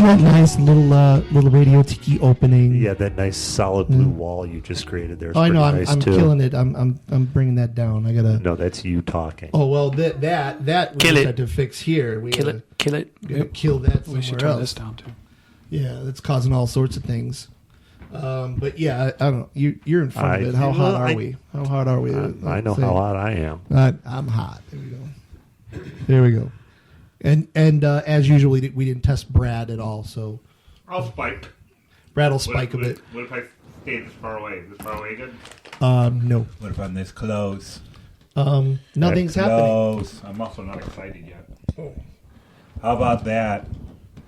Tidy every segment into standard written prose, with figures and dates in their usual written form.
that nice little Radio Tiki opening? Yeah, that nice solid blue wall you just created there. Oh, I know. Nice I'm too. killing it. I'm bringing that down. I gotta. No, that's you talking. Oh well, that we Kill just it. had to fix here. We Kill gotta- it. Kill it. gotta kill that We should somewhere turn else. this down too. Yeah, that's causing all sorts of things. But yeah, I don't know. You're in front of it. How hot are we? How hot are we? I know how hot I am. I'm hot. There we go. There we go. And as usual, we didn't test Brad at all. So I'll spike. Brad will spike a bit. What if I stay this far away? Is this far away good? No. What if I'm this close? Nothing's happening. Close. I'm also not excited yet. How about that?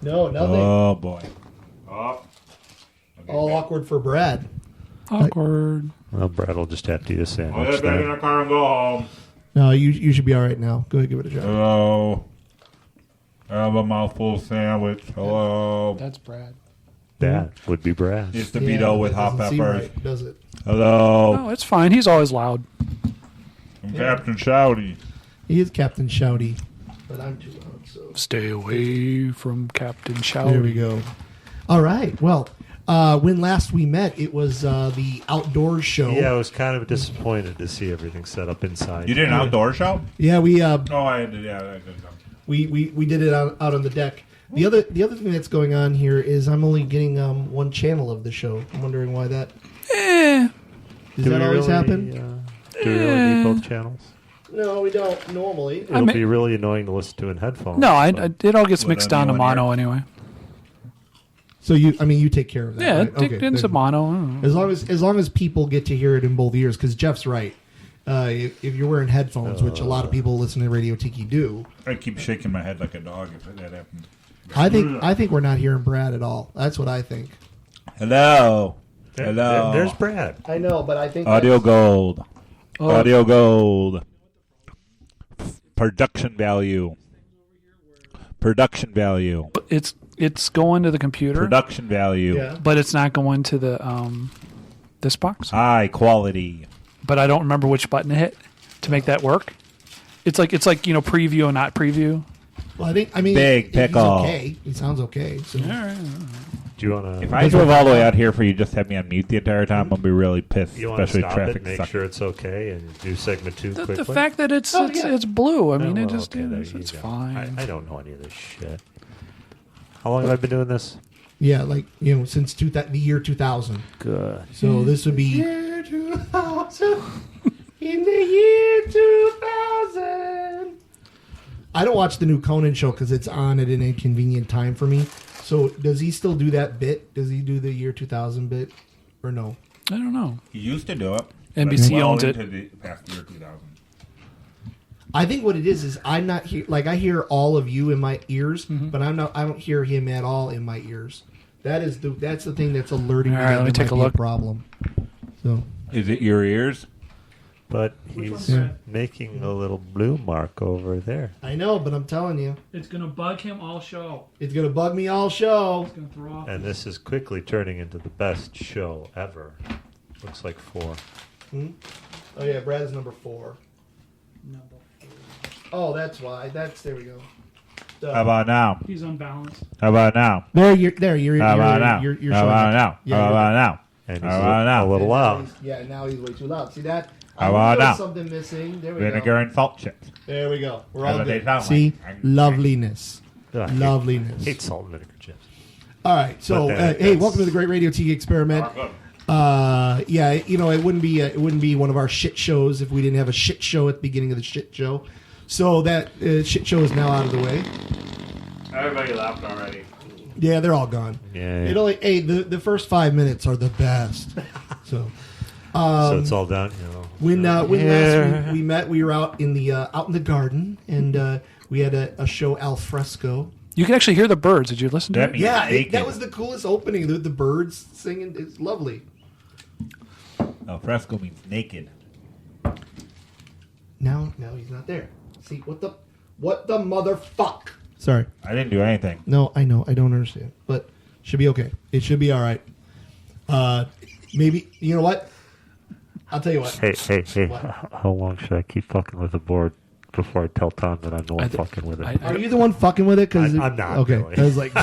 No, nothing. Oh boy. Oh. All awkward for Brad. Awkward. Well, Brad will just have to eat a I'll sandwich get back in then. the car and go home. No, you should be all right now. Go ahead, give it a try. Hello. I have a mouthful sandwich. Hello. That's Brad. That would be Brad. It's the burrito with that hot doesn't seem peppers. right, does it? Hello. Oh, it's fine. He's always loud. I'm Captain Shouty. He is Captain Shouty, but I'm too loud. So Stay away from Captain Shout. there we go. All right. Well, when last we met, it was the outdoors show. Yeah, I was kind of disappointed to see everything set up inside. You did an outdoor show? Yeah, we Oh, I did. Yeah, I did. we did it out on the deck. The other thing that's going on here is I'm only getting one channel of the show. I'm wondering why that. Does that always happen? Do we really need both channels? No, we don't normally. It'll be really annoying to listen to in headphones. No, but- it all gets With mixed down to only one mono ear. anyway. So you take care of that. Yeah, right? it's a mono. As long as people get to hear it in both ears, because Jeff's right. If you're wearing headphones, which a lot of people listening to Radio Tiki do, I keep shaking my head like a dog if that happens. I think we're not hearing Brad at all. That's what I think. Hello. Hello. There's Brad. I know, but I think Audio gold. Oh. Audio gold. Production value. Production value. But it's going to the computer, Production value. Yeah. but it's not going to the this box. High quality. But I don't remember which button to hit to make that work. It's like preview and not preview. Well, I mean, Big he's pickle. okay. He sounds okay. So. All right. Do you want If to? I drove all the way out here for you just have me on mute the entire time, I'll be really pissed. You want to Especially stop traffic it, make sucks. sure it's okay, and do segment 2 quickly. The fact that it's Oh, yeah. it's blue. I mean, Oh, it well, just okay, there it's you go. fine. I don't know any of this shit. How long have I been doing this? Yeah, like since the year 2000. Good. So this would be year 2000. In the year 2000. I don't watch the new Conan show because it's on at an inconvenient time for me. So does he still do that bit? Does he do the year 2000 bit or no? I don't know. He used to do it. NBC but well owns it. into the past year 2000. I think what it is I'm not here. Like I hear all of you in my ears, but I don't hear him at all in my ears. That's the thing that's alerting All me. right, that let me there take might a be look. problem. So Is it your ears? But he's Yeah. making a little blue mark over there. I know, but I'm telling you, It's gonna bug him all show. it's gonna bug me all show. It's gonna throw off. And this is quickly turning into the best show ever. Looks like 4. Oh yeah, Brad's number 4. Oh, that's why. There we go. How about now? He's unbalanced. How about now? You're How about now? You're How about showing now? Yeah, How you're- about now? And he's How about now? a little loud. Yeah, now he's way too loud. See that? How I knew about there now? was something missing. There we Vinegar go. and salt chips. There we go. We're That's all what they good. sound See, like. loveliness, Ugh, I loveliness. hate salt and vinegar chips. All right, so But, hey, that's- welcome to the Great Radio Tiki Experiment. Yeah, it wouldn't be one of our shit shows if we didn't have a shit show at the beginning of the shit show. So that shit show is now out of the way. Everybody left already. Yeah, they're all gone. Yeah. The first 5 minutes are the best. So So it's all downhill. when last Yeah. we met, we were out in the garden and we had a show al fresco. You can actually hear the birds. Did you listen to That it? means Yeah, naked. that was the coolest opening. The birds singing, it's lovely. Al fresco means naked. Now he's not there. See what the motherfuck? Sorry. I didn't do anything. No, I know. I don't understand, but should be okay. It should be all right. Maybe you know what? I'll tell you what. Hey. What? How long should I keep fucking with the board before I tell Tom that I'm the one I thi- fucking with it? I- Are you the one fucking with it? Because I'm not, Okay, really. I was like,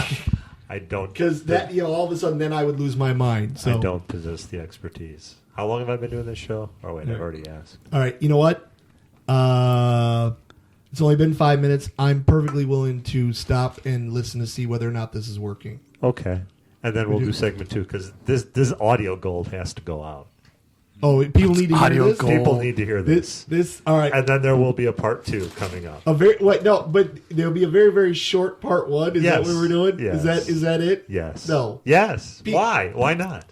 I don't. Because that, all of a sudden, then I would lose my mind. So I don't possess the expertise. How long have I been doing this show? Oh wait, I've already asked. All right, you know what? It's only been 5 minutes. I'm perfectly willing to stop and listen to see whether or not this is working. Okay, and then we'll do segment 2 because this audio gold has to go out. Oh, people need to hear Audio this. gold. People need to hear this. This. All right. And then there will be a part 2 coming up. But there'll be a very, very short part 1. Is that Yes. what we're doing? Yes. Is that it? Yes. No. Yes. Why? Why not?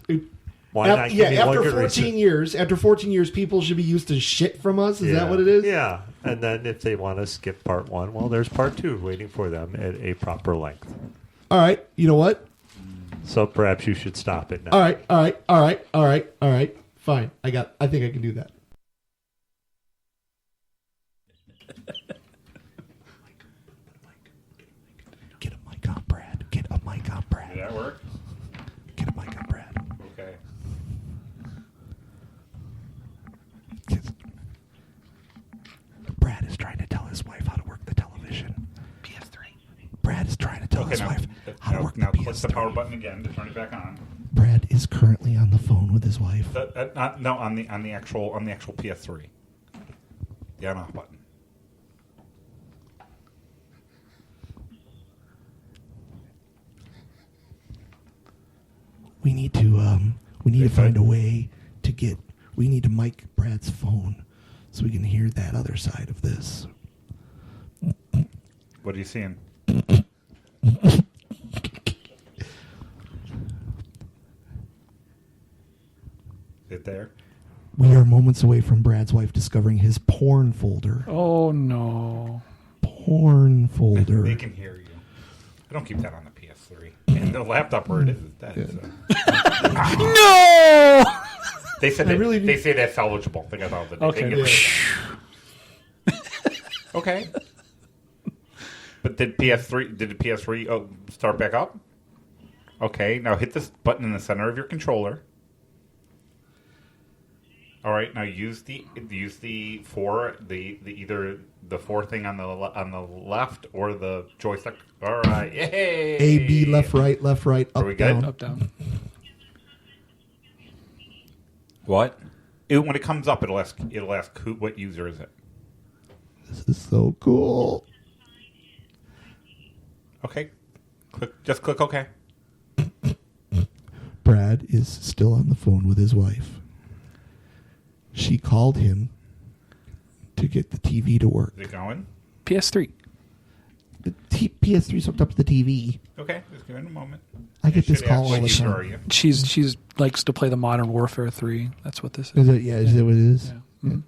Why not? Give me one After good 14 reason. after 14 years, people should be used to shit from us. Is Yeah. that what it is? Yeah. And then if they want to skip part 1, well, there's part 2 waiting for them at a proper length. All right. You know what? So perhaps you should stop it now. All right. Fine. I think I can do that. Get a mic on, Brad. Get a mic on, Brad. Did that work? Get a mic on, Brad. Okay. Brad is trying to tell his wife how to work the television. PS3. Brad is trying to tell his wife how to work now the click PS3. the power button again to turn it back on. Brad is currently on the phone with his wife. No, on the actual PS3. The on-off button. We need to find a way to get. We need to mic Brad's phone so we can hear that other side of this. What are you seeing? Is it there? We are moments away from Brad's wife discovering his porn folder. Oh no. Porn folder. They can hear you. I don't keep that on the PS3. And the laptop where it is dead. So. No. They said really they say that's salvageable. Think about it. Okay. Okay. But did the PS3 start back up? Okay, now hit this button in the center of your controller. All right, now use the either the 4 thing on the left or the joystick. All right, yay! A, B, left, right, Are up, we good? down. Up down. What? When it comes up, it'll ask who, what user is it. This is so cool. Okay, just click OK. Brad is still on the phone with his wife. She called him to get the TV to work. Is it going? PS3. The PS3's hooked up to the TV. Okay, just give it a moment. I get this Should call ask all what the user time. are you? She's likes to play the Modern Warfare 3. That's what this is. Is it? Yeah, is that what it is? Yeah. Mhm.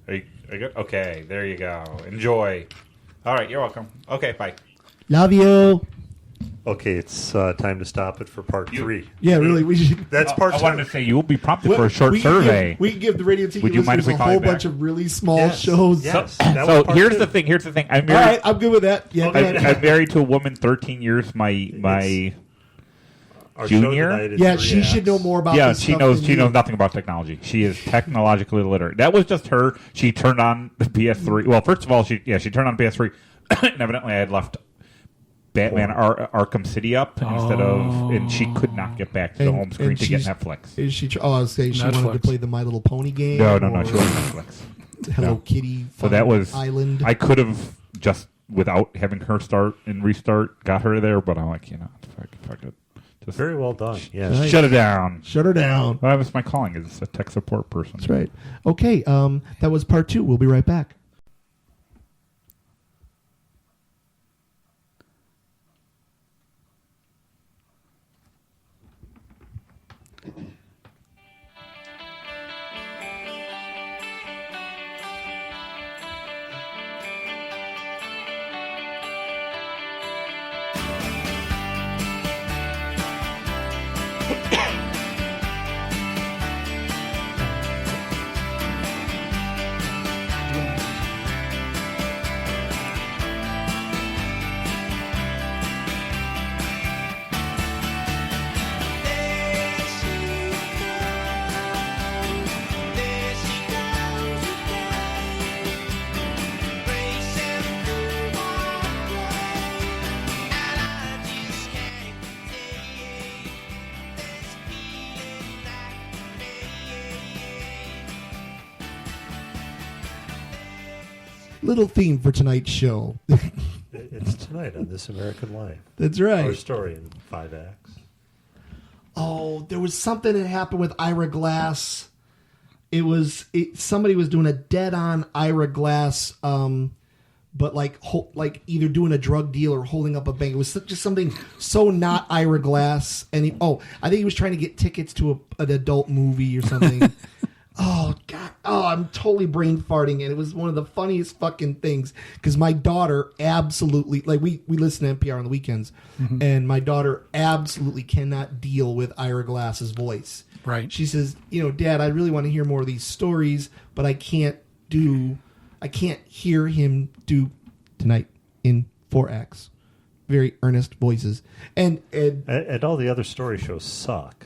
Are you good? Okay, there you go. Enjoy. All right, you're welcome. Okay, bye. Love you. Okay, it's time to stop it for part 3. Yeah, really. We should. That's part 2. I wanted to say you will be prompted for a short survey. We can give the Radio TV Would you mind listeners if we a call you whole back? bunch of really small Yes. shows. Yes. That was So part here's 2. the thing. Here's the thing. I'm All married. right, I'm good with that. Yeah, go ahead. I'm married to a woman 13 years. My Our show Junior? tonight is Yeah, 3 she acts. should know more about yeah, this she stuff knows. than She you. knows nothing about technology. She is technologically illiterate. That was just her. She turned on the PS3. Well, first of all, she turned on PS3, and evidently I had left Batman Arkham City up instead of, and she could not get back to the home screen to get she's- Netflix. Is she? I was saying she wanted to Netflix. play the My Little Pony game. No, or she wasn't Netflix. Hello No. Kitty. So that was Island. I could have just without having her start and restart got her there, but I'm like, fuck it. Just Very well done. Yes. Nice. shut it down. Shut her down. Well, that was my calling as a tech support person. That's right. Okay, that was part 2. We'll be right back. little theme for tonight's show. It's tonight on This American Life. That's Our right. story in 5 acts. Oh, there was something that happened with Ira Glass. Somebody was doing a dead-on Ira Glass, but like either doing a drug deal or holding up a bank. It was just something so not Ira Glass. And I think he was trying to get tickets to an adult movie or something. Oh God! Oh, I'm totally brain farting, and it was one of the funniest fucking things because my daughter absolutely we listen to NPR on the weekends, and my daughter absolutely cannot deal with Ira Glass's voice. Right. She says, Dad, I really want to hear more of these stories, but I can't hear him do tonight in 4X. Very earnest voices, and all the other story shows suck.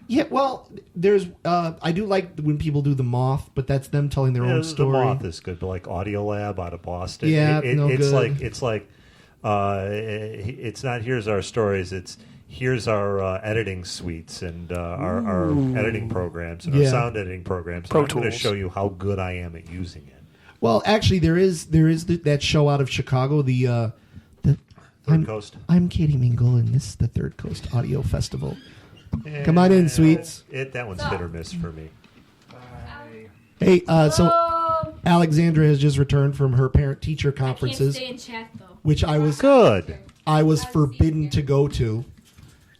yeah, well, there's I do like when people do the Moth, but that's them telling their own The story. Moth is good, but like Audiolab out of Boston. Yeah, no it's good. it's not here's our stories. It's here's our editing suites and our editing programs and Yeah. our sound editing programs. Pro And I'm going to Tools. show you how good I am at using it. Well, actually, there is that show out of Chicago. The Third Coast. I'm Katie Mingle, and this is the Third Coast Audio Festival. Come on in, sweets. That one's hit or miss for me. Hey, so Alexandra has just returned from her parent-teacher I can't conferences, stay in chat though. which I was Good. forbidden to go to.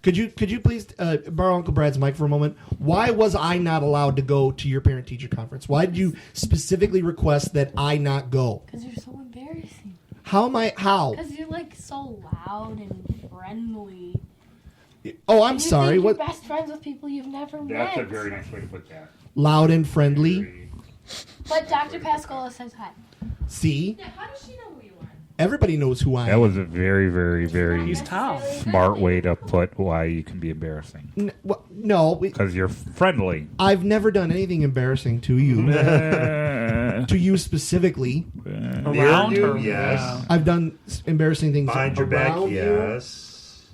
Could you please borrow Uncle Brad's mic for a moment? Why was I not allowed to go to your parent-teacher conference? Why did you specifically request that I not go? Because you're so embarrassing. How am I? How? Because you're like so loud and friendly. Oh, I'm You sorry. think What? You're best friends with people you've never That's met. a very nice way to put that. Loud and friendly. But Dr. Pascola says hi. See, Yeah, how does she know who you are? everybody knows who I That am. was a very, very, very He's Tom. smart way to put why you can be embarrassing. No, Because you're friendly. I've never done anything embarrassing to you. To you specifically. Around you, her. yes. Yeah. I've done embarrassing things Behind your back, around you, yes.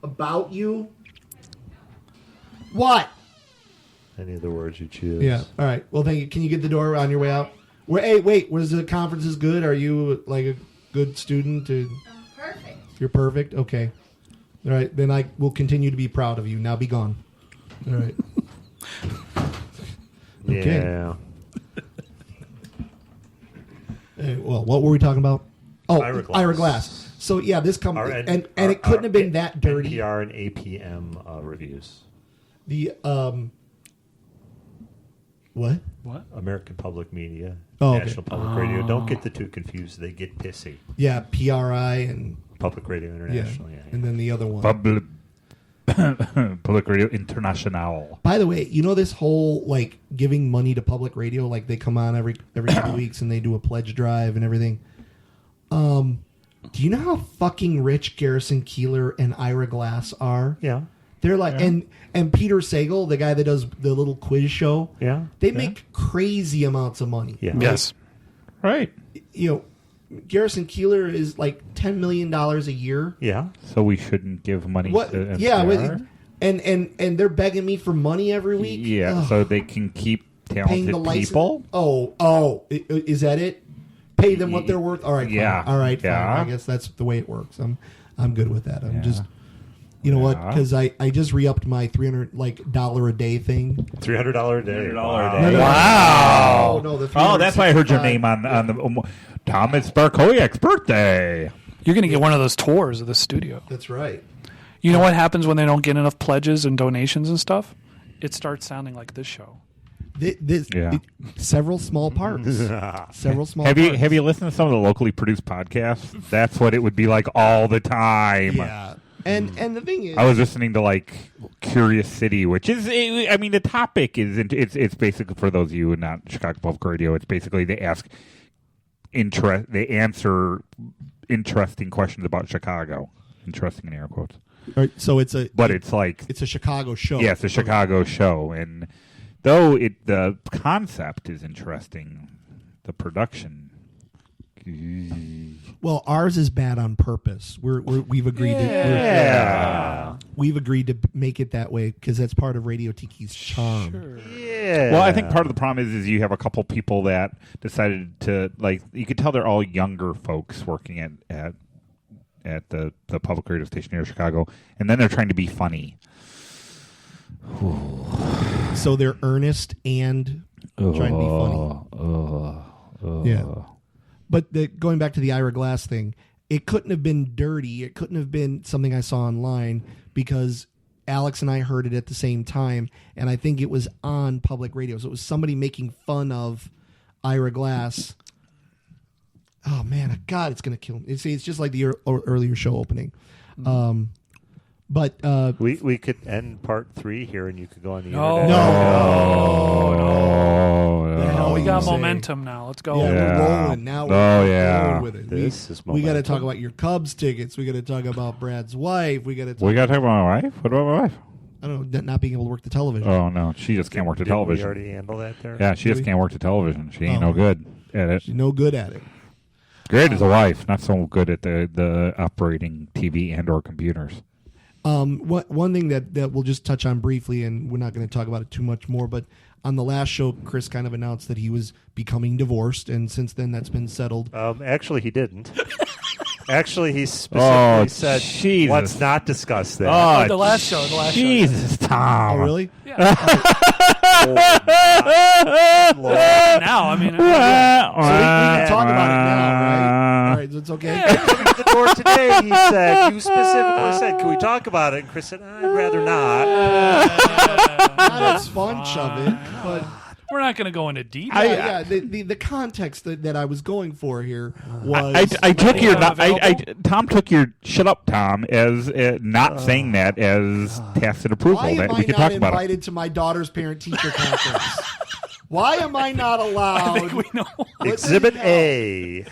about you. What? Any of the words you choose. Yeah. All right. Well, thank you. Can you get the door on your way out? Hey, wait. Was the conferences good? Are you like a good student? Perfect. You're perfect. Okay. All right. Then I will continue to be proud of you. Now be gone. All right. Okay. Yeah. Well, what were we talking about? Oh, Ira Ira Glass. Glass. So yeah, this company Our and it couldn't have been that dirty. NPR and APM reviews. The what? What? American Public Media, Oh, okay. National Public Radio. Don't get the two confused. They get pissy. Yeah, PRI and Public Radio yeah, International. Yeah. and then the other one. Public Radio International. By the way, you know this whole like giving money to public radio, like they come on every couple weeks and they do a pledge drive and everything. Do you know how fucking rich Garrison Keillor and Ira Glass are? Yeah. They're like, and Peter Sagal, the guy that does the little quiz show, Yeah. they Yeah. make crazy amounts of money. Yeah. Yes. Right. You know, Garrison Keillor is like $10 million a year. Yeah. So we shouldn't give money What? to Yeah, NPR? and they're begging me for money every week. Yeah, Ugh. so they can keep Paying talented the license. people. Is that it? Pay them what they're worth. All right, fine. Yeah. All right, fine. Yeah. I guess that's the way it works. I'm good with that. I'm Yeah. just, you know what? Yeah. Because I just re-upped my $300 a day thing. $300 a day. $300 a Wow. day. Wow. Oh, no, the Oh, that's why I heard your 365. name on the Thomas Barkowiak's birthday. You're going to get one of those tours of the studio. That's right. You know what happens when they don't get enough pledges and donations and stuff? It starts sounding like this show. Yeah. Several small parts. Several small. Have you parts. have you listened to some of the locally produced podcasts? That's what it would be like all the time. Yeah. And the thing is, I was listening to like Curious City, which is, I mean, the topic is it's basically for those of you not Chicago Public Radio. It's basically they answer interesting questions about Chicago. Interesting in air quotes, all right, so it's it's a Chicago show. yeah, it's a Chicago show, and though the concept is interesting, the production Well, ours is bad on purpose. We've agreed we've agreed to make it that way because that's part of Radio Tiki's charm. Yeah. Well, I think part of the problem is you have a couple people that decided to, like, you could tell they're all younger folks working at the public radio station here in Chicago, and then they're trying to be funny. So they're earnest and trying to be funny. Yeah. But going back to the Ira Glass thing, it couldn't have been dirty. It couldn't have been something I saw online because Alex and I heard it at the same time, and I think it was on public radio. So it was somebody making fun of Ira Glass. Oh, man, God, it's going to kill me. It's just like the earlier show opening. But we could end part 3 here, and you could go on the No. internet. The hell We got you say? momentum now. Let's go. Yeah, Yeah. we're rolling now. We're rolling with it. This is We got to momentum. talk about your Cubs tickets. We got to talk about Brad's wife. We got to We got to talk about my wife? What about my wife? I don't know, not being able to work the television. Oh, no. She just can't work the Didn't we television. already handle that there? Yeah, she just can't work the television. She ain't no good at it. She's no good at it. Great as a wife, not so good at the operating TV and or computers. One thing that we'll just touch on briefly, and we're not going to talk about it too much more, but on the last show, Chris kind of announced that he was becoming divorced, and since then that's been settled. Actually, he didn't. Actually, he specifically said, Jesus. let's not discuss that. Oh, the last show. Jesus, Tom. Oh, really? Yeah. Lord. Now, I mean, So we can talk about it now, right? All right, so it's okay. Coming to the door today, he said, you specifically said, can we talk about it? And Chris said, I'd rather not. Not a bunch of it, but we're not going to go into deep. the context that I was going for here was I took your available? Tom took your shut up, Tom, as not saying that as tacit approval. why That am we I could not talk about it. invited to my daughter's parent-teacher conference? Why am I not allowed? I think we know. Exhibit A.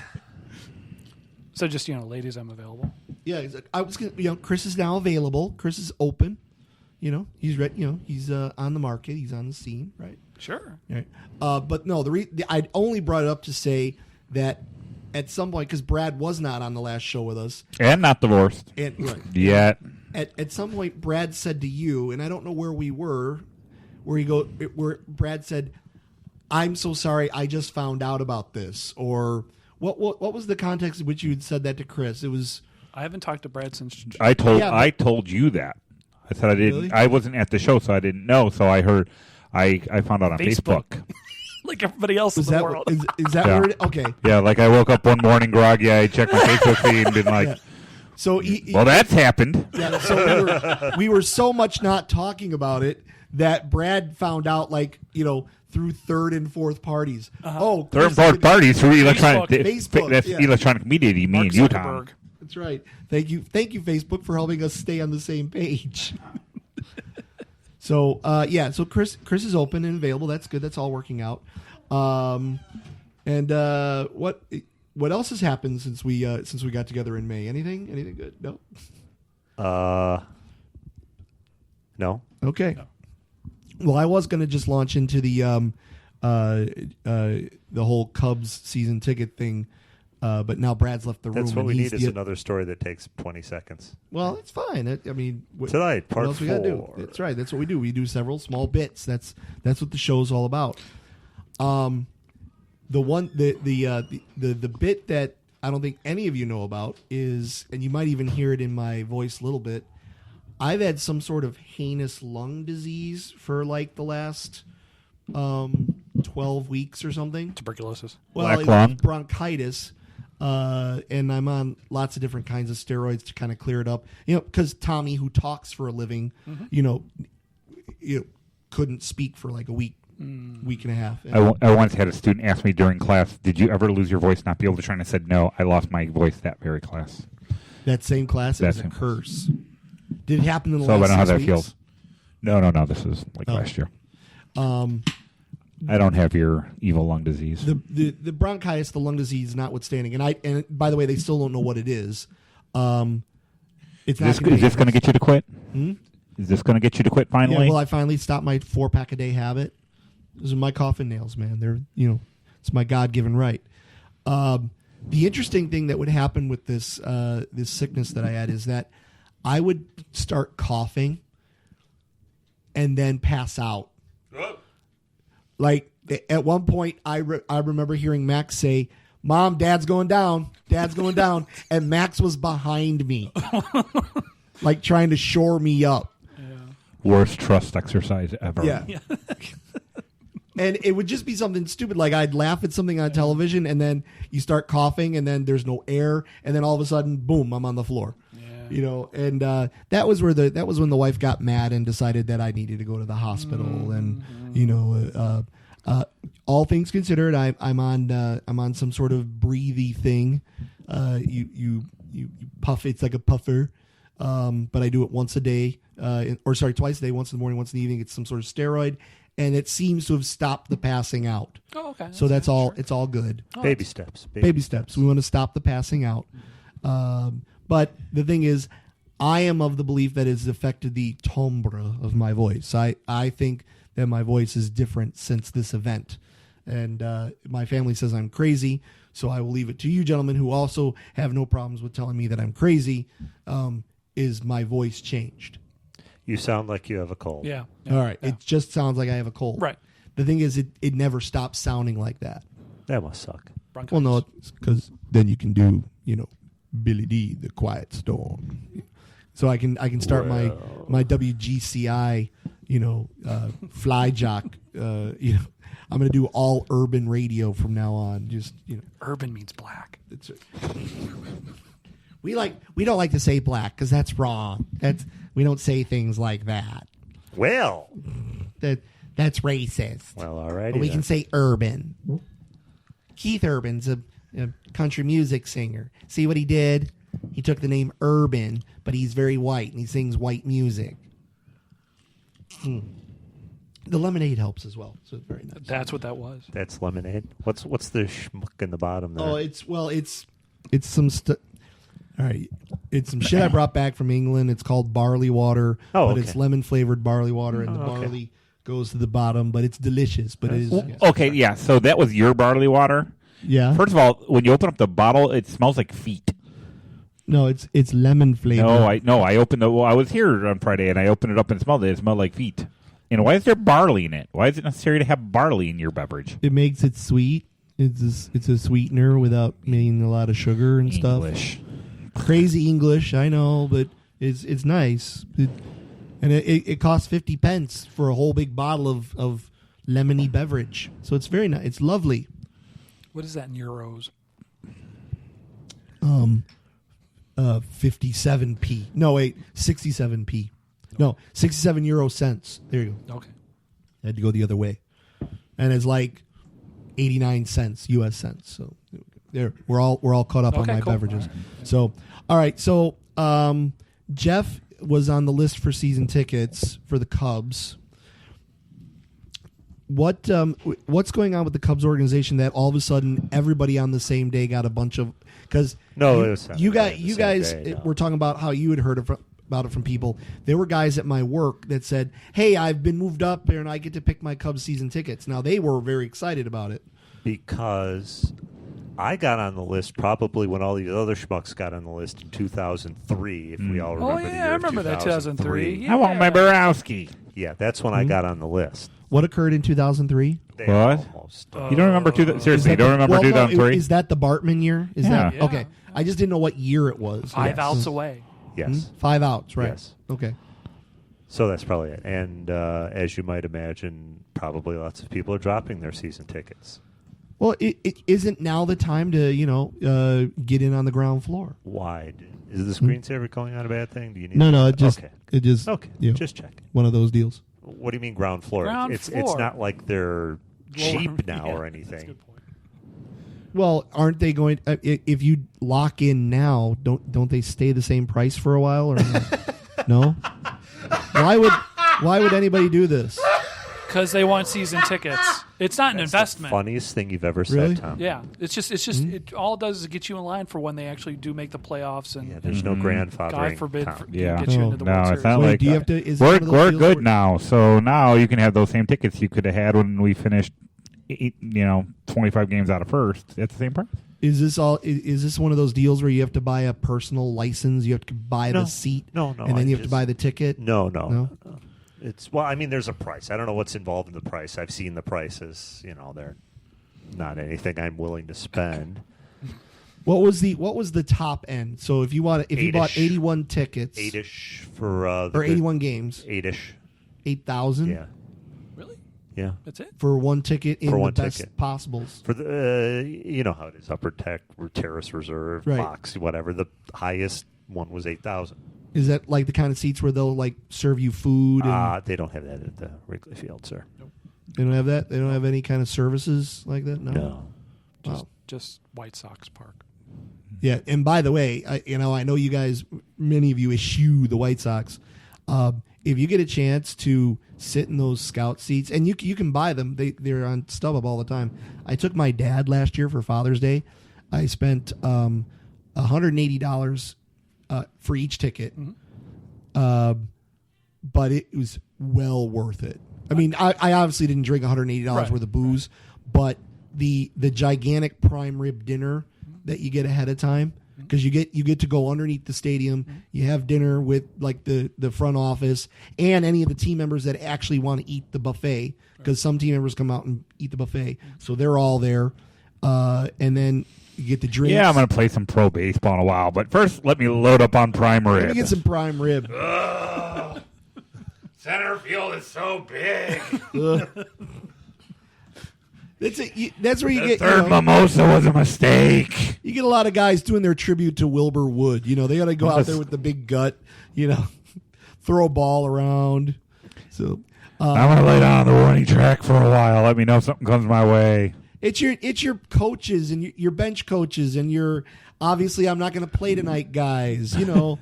So just, ladies, I'm available. Yeah, he's like, I was gonna, Chris is now available. Chris is open. He's ready. He's on the market. He's on the scene, right? Sure. Right. But no, I only brought it up to say that at some point, because Brad was not on the last show with us, And not divorced and right, yet. at some point, Brad said to you, and I don't know where we were, where Brad said, "I'm so sorry, I just found out about this," or what was the context in which you had said that to Chris? It was. I haven't talked to Brad since. I Yeah, told you that. I said I didn't. Really? I wasn't at the show, so I didn't know. So I heard. I found out on Facebook. Facebook. Like everybody else Is in the that world. is that Yeah. where it, okay? Yeah, like I woke up one morning groggy. I checked my Facebook feed and been like, Yeah. So "Well, that's happened." yeah, so we were so much not talking about it that Brad found out through third and fourth parties. Oh, Third and Chris fourth is- parties through electronic. Facebook, That's yeah. electronic media. You mean Mark you, Tom? Zuckerberg. That's right. Thank you, Facebook, for helping us stay on the same page. So so Chris is open and available. That's good. That's all working out. And what else has happened since we got together in May? Anything good? No. No. Okay. Well, I was going to just launch into the whole Cubs season ticket thing, but now Brad's left the room. That's what and we he's need is the- another story that takes 20 seconds. Well, it's fine. I mean, Tonight, what part else we gotta do? 4. That's right. That's what we do. We do several small bits. That's what the show's all about. The bit that I don't think any of you know about is, and you might even hear it in my voice a little bit. I've had some sort of heinous lung disease for like the last 12 weeks or something. Tuberculosis. Well, Black it was lung? bronchitis, and I'm on lots of different kinds of steroids to kind of clear it up. Because Tommy, who talks for a living, couldn't speak for like a week and a half. I once had a student ask me during class, "Did you ever lose your voice, not be able to try?" And I said, "No, I lost my voice that very class." That same class, it That was a same class. curse. Did it happen in the So I last don't know how 6 that weeks? feels. No. This is like last year. I don't have your evil lung disease. The bronchitis, the lung disease, notwithstanding, and by the way, they still don't know what it is. It's not. Is this going to get you to quit? Is this going to get you to quit Yeah, finally? well, I finally stopped my 4-pack a day habit. Those are my coffin nails, man. They're it's my God-given right. The interesting thing that would happen with this this sickness that I had is that I would start coughing and then pass out. Like at one point, I remember hearing Max say, "Mom, Dad's going down. Dad's going down," and Max was behind me, like trying to shore me up. Worst trust exercise ever. Yeah. And it would just be something stupid. Like I'd laugh at something on television and then you start coughing and then there's no air. And then all of a sudden, boom, I'm on the floor. You know, and that was when the wife got mad and decided that I needed to go to the hospital. And, you know, all things considered, I'm on some sort of breathy thing. You puff. It's like a puffer. But I do it once a day, twice a day, once in the morning, once in the evening. It's some sort of steroid. And it seems to have stopped the passing out. Oh, okay. So that's all. It's all good. Baby steps. Baby steps. We want to stop the passing out. But the thing is, I am of the belief that it's affected the timbre of my voice. I think that my voice is different since this event. And my family says I'm crazy. So I will leave it to you, gentlemen, who also have no problems with telling me that I'm crazy. Is my voice changed? You sound like you have a cold. Yeah. All right. It just sounds like I have a cold. Right. The thing is, it never stops sounding like that. That must suck. Bronchitis. Well, no, because then you can do, you know, Billy D, the Quiet Storm. So I can start my WGCI, you know, fly jock. You know, I'm going to do all urban radio from now on. Just, you know, Urban means black. it's, we don't like to say black because that's wrong. We don't say things like that. Well, That's racist. well, all righty. But we can say urban. Keith Urban's a country music singer. See what he did? He took the name Urban, but he's very white and he sings white music. The lemonade helps as well, so it's very nice. That's what that was. That's lemonade. What's the schmuck in the bottom there? Oh, it's some stuff. All right, it's some shit I brought back from England. It's called barley water, Oh, but okay. it's lemon flavored barley water, and the barley goes to the bottom. But it's delicious. But it is Okay, yeah. So that was your barley water. yeah. First of all, when you open up the bottle, it smells like feet. No, it's lemon flavored. I opened the. Well, I was here on Friday and I opened it up and smelled it. It smelled like feet. And why is there barley in it? Why is it necessary to have barley in your beverage? It makes it sweet. It's a sweetener without making a lot of sugar and English. stuff. Crazy English, I know, but it's nice. It costs 50 pence for a whole big bottle of lemony beverage. So it's very nice. It's lovely. What is that in euros? 57p. No, wait, 67p. No, 67 euro cents. There you go. Okay. I had to go the other way. And it's like 89 cents, US cents. So there, we're all caught up on Okay, my cool. beverages. So, all right. So, Jeff was on the list for season tickets for the Cubs. What's going on with the Cubs organization that all of a sudden everybody on the same day got a bunch of because No, it was you not guys the same day, no. were talking about how you had heard about it from people. There were guys at my work that said, "Hey, I've been moved up there and I get to pick my Cubs season tickets." Now they were very excited about it. Because I got on the list probably when all these other schmucks got on the list in 2003, if we all remember Oh the yeah, year I of remember that 2003. Yeah. I want my Borowski. Yeah, that's when I got on the list. What occurred in 2003? They What? almost. You don't remember seriously? You don't remember 2003? Is that the Bartman year? Is Yeah. that okay? I just didn't know what year it was. 5 outs away. Yes. 5 outs, right? Yes. Okay. So that's probably it. And as you might imagine, probably lots of people are dropping their season tickets. Well, it isn't now the time to get in on the ground floor. Why? Is the screensaver going on a bad thing? Do you need? No, it just Okay. you know, Just checking. one of those deals. What do you mean ground floor? Ground It's floor. not like they're cheap now Yeah, or that's a anything. good point. Well, aren't they going? If you lock in now, don't they stay the same price for a while or no? Why would anybody do this? Because they want season tickets. It's not an investment. Funniest thing you've ever said, Really? Tom. Yeah, it's just it all it does is get you in line for when they actually do make the playoffs and Yeah, there's no grandfathering. God forbid Tom. Yeah. get you into the No, World it's Series. not Wait, like do you that. have to? Is We're it one of those deals good where- now, so now you can have those same tickets you could have had when we finished, 25 games out of first. At the same price. Is this all? Is this one of those deals where you have to buy a personal license? You have to buy No. the seat, No, and then you have to buy the ticket. No. No? It's well. I mean, there's a price. I don't know what's involved in the price. I've seen the prices. They're not anything I'm willing to spend. What was the top end? So if you bought 8-ish. 81 tickets, 8-ish for or 81 games, 8-ish. 8,000 Yeah, Really? yeah. That's it? for one ticket in For the one best ticket. possibles. For the you know how it is, upper deck, terrace reserve, Right. box, whatever. The highest one was 8,000. Is that like the kind of seats where they'll like serve you food? And They don't have that at the Wrigley Field, sir. they don't have that. They don't have any kind of services like that. No. Wow. Just White Sox Park. Yeah, and by the way, I know you guys, many of you eschew the White Sox. If you get a chance to sit in those scout seats, and you can buy them, they're on StubHub all the time. I took my dad last year for Father's Day. I spent $180 for each ticket, but it was well worth it. I mean, I obviously didn't drink $180 Right. worth of booze, but the gigantic prime rib dinner that you get ahead of time, because you get to go underneath the stadium. You have dinner with like the front office and any of the team members that actually want to eat the buffet, because some team members come out and eat the buffet, so they're all there, and then you get the drinks. Yeah, I'm going to play some pro baseball in a while, but first let me load up on prime Let me rib. get some prime rib. Center field is so big. That's where you get Third mimosa was a mistake. you get a lot of guys doing their tribute to Wilbur Wood. They got to go out there with the big gut. Throw a ball around. So I'm going to lay down on the warning track for a while. Let me know if something comes my way. it's your coaches and your bench coaches and your obviously I'm not going to play tonight guys. The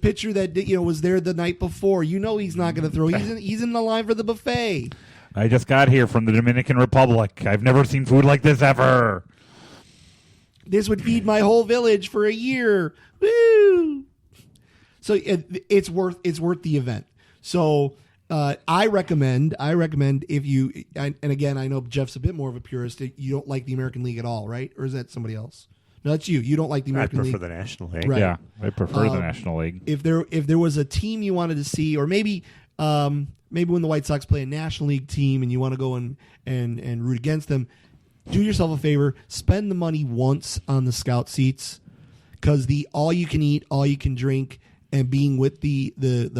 pitcher that was there the night before. He's not going to throw. He's in the line for the buffet. I just got here from the Dominican Republic. I've never seen food like this ever. This would feed my whole village for a year. Woo! So it's worth the event. So I recommend if you and again I know Jeff's a bit more of a purist. You don't like the American League at all, right? Or is that somebody else? No, that's you. You don't like the I American prefer League. the National League. Right. Yeah, I prefer the National League. If there was a team you wanted to see, or maybe when the White Sox play a National League team and you want to go and root against them, do yourself a favor, spend the money once on the scout seats, because the all you can eat, all you can drink, and being with the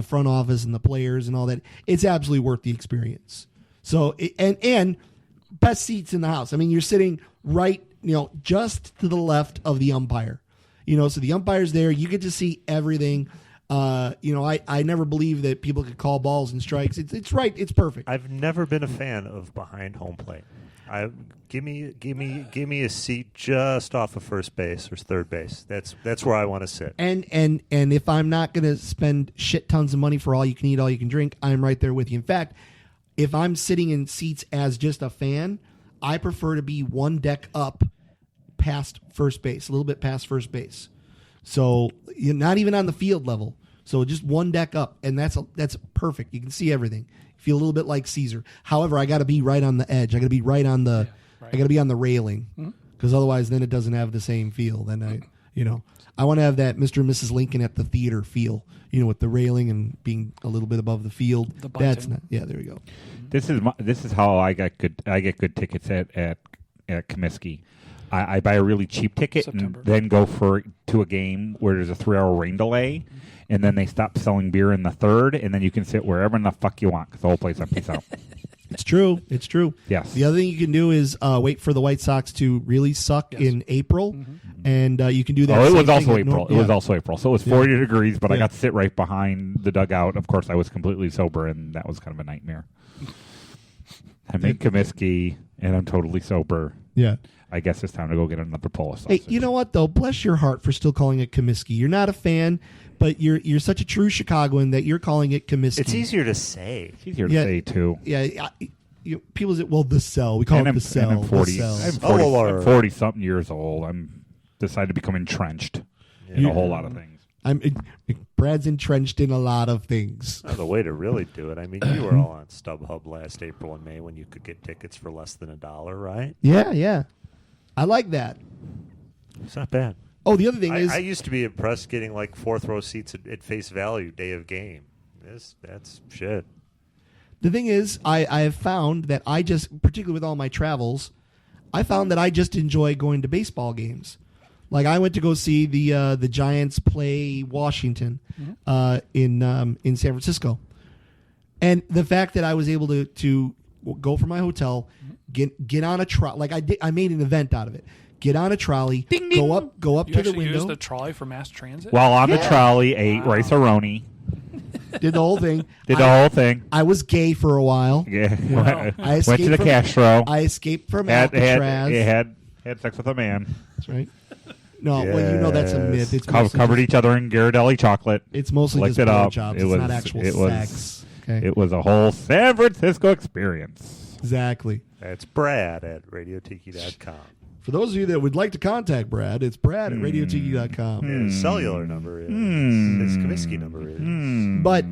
front office and the players and all that, it's absolutely worth the experience. So and best seats in the house. I mean, you're sitting right, just to the left of the umpire. So the umpire's there. You get to see everything. I never believed that people could call balls and strikes. It's right. It's perfect. I've never been a fan of behind home plate. Give me a seat just off of first base or third base. That's where I want to sit. And if I'm not going to spend shit tons of money for all you can eat, all you can drink, I'm right there with you. In fact, if I'm sitting in seats as just a fan, I prefer to be one deck up past first base, a little bit past first base. So you're not even on the field level. So just one deck up, and that's perfect. You can see everything. Feel a little bit like Caesar. However, I got to be right on the edge. I got to be right on the. right. I got to be on the railing, because otherwise, then it doesn't have the same feel. Then I want to have that Mr. and Mrs. Lincoln at the theater feel. With the railing and being a little bit above the field. The That's bunting. not. Yeah, there we go. This is how I get good tickets at Comiskey. I buy a really cheap ticket September. and then go to a game where there's a 3-hour rain delay, and then they stop selling beer in the third, and then you can sit wherever in the fuck you want because the whole place empties out. It's true. It's true. Yes. The other thing you can do is wait for the White Sox to really suck Yes. in April, and you can do that. Oh, it same was also thing at April. North- It was yeah. also April. So it was 40 degrees, but I Yeah. got to sit right behind the dugout. Of course, I was completely sober, and that was kind of a nightmare. I'm in Comiskey, and I'm totally sober. Yeah. I guess it's time to go get another Polish Hey, sausage. you know what though? Bless your heart for still calling it Comiskey. You're not a fan, but you're such a true Chicagoan that you're calling it Comiskey. It's easier to say. It's easier to Yeah. say, too. Yeah. People say, well, the cell. We call it the cell. I'm 40. The cell. I'm Oh, 40, or- I'm 40-something years old. I'm decided to become entrenched in a whole lot of things. Brad's entrenched in a lot of things. Oh, the way to really do it. I mean, you were all on StubHub last April and May when you could get tickets for less than $1, right? Yeah, yeah. I like that. It's not bad. Oh, the other thing is, I used to be impressed getting like fourth row seats at face value day of game. That's shit. the thing is, I have found that I just, particularly with all my travels, I found that I just enjoy going to baseball games. Like I went to go see the Giants play Washington in San Francisco, and the fact that I was able to go from my hotel, get on a trolley, like I made an event out of it. Get on a trolley, Ding, ding. go up You to the actually window, used the trolley for mass transit? While on the Yeah. trolley, ate rice-a-roni. did the whole thing. Did the whole thing. I was gay for a while. Yeah. Wow. I Went to escaped the from- Castro. I escaped from had Alcatraz. had sex with a man. That's right. No, well, you know that's a myth. It's mostly Covered just, each other in Ghirardelli chocolate. It's mostly licked just it up. blowjobs. It It's was- not actual it was- sex. Okay. It was a whole San Francisco experience. Exactly. That's Brad at radiotiki.com. For those of you that would like to contact Brad, it's Brad at radiotiki.com. His cellular number is. His Comiskey number is. But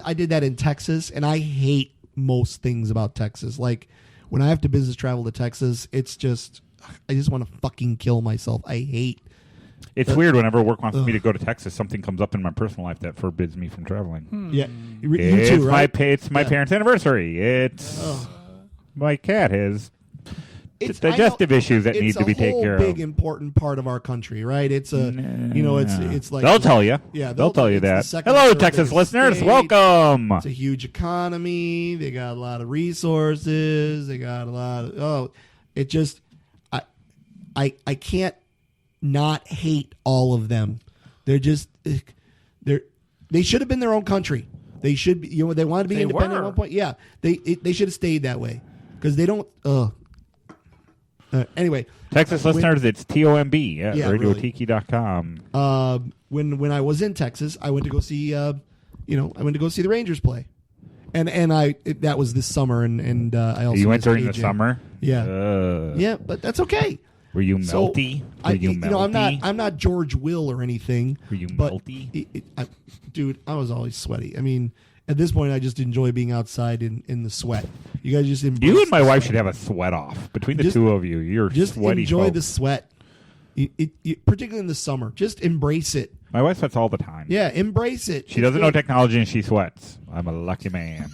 I did that in Texas, and I hate most things about Texas. Like when I have to business travel to Texas, it's just I just want to fucking kill myself. I hate. It's weird whenever work wants me to go to Texas, something comes up in my personal life that forbids me from traveling. Yeah, you It's too, right? it's my Yeah. parents' anniversary. It's my cat has It's digestive I know- issues that it's need to be taken whole care of. big important part of our country, right? It's a it's like they'll tell you. Yeah, they'll tell you it's the that. second Hello, or third Texas biggest listeners. state. Welcome. It's a huge economy. They got a lot of resources. They got a lot of it just I can't not hate all of them. They're just they should have been their own country. They should be, they wanted to be They independent were. at one point. Yeah, they should have stayed that way because they don't. Anyway, Texas listeners, it's TOMB at Yeah, really. radiotiki.com. when I was in Texas, I went to go see I went to go see the Rangers play, and that was this summer, and I also You went missed during the AJ. summer? Yeah. Yeah, but that's okay. Were you So, melty? Were you melty? I'm not George Will or anything. Were you but melty? Dude, I was always sweaty. I mean, at this point, I just enjoy being outside in the sweat. You guys just embrace You and my the wife sweat. should have a sweat off. Between the Just- two of you, you're Just sweaty enjoy folk. the sweat. Particularly in the summer, just embrace it. My wife sweats all the time. Yeah, embrace it. She doesn't know technology and she sweats. I'm a lucky man.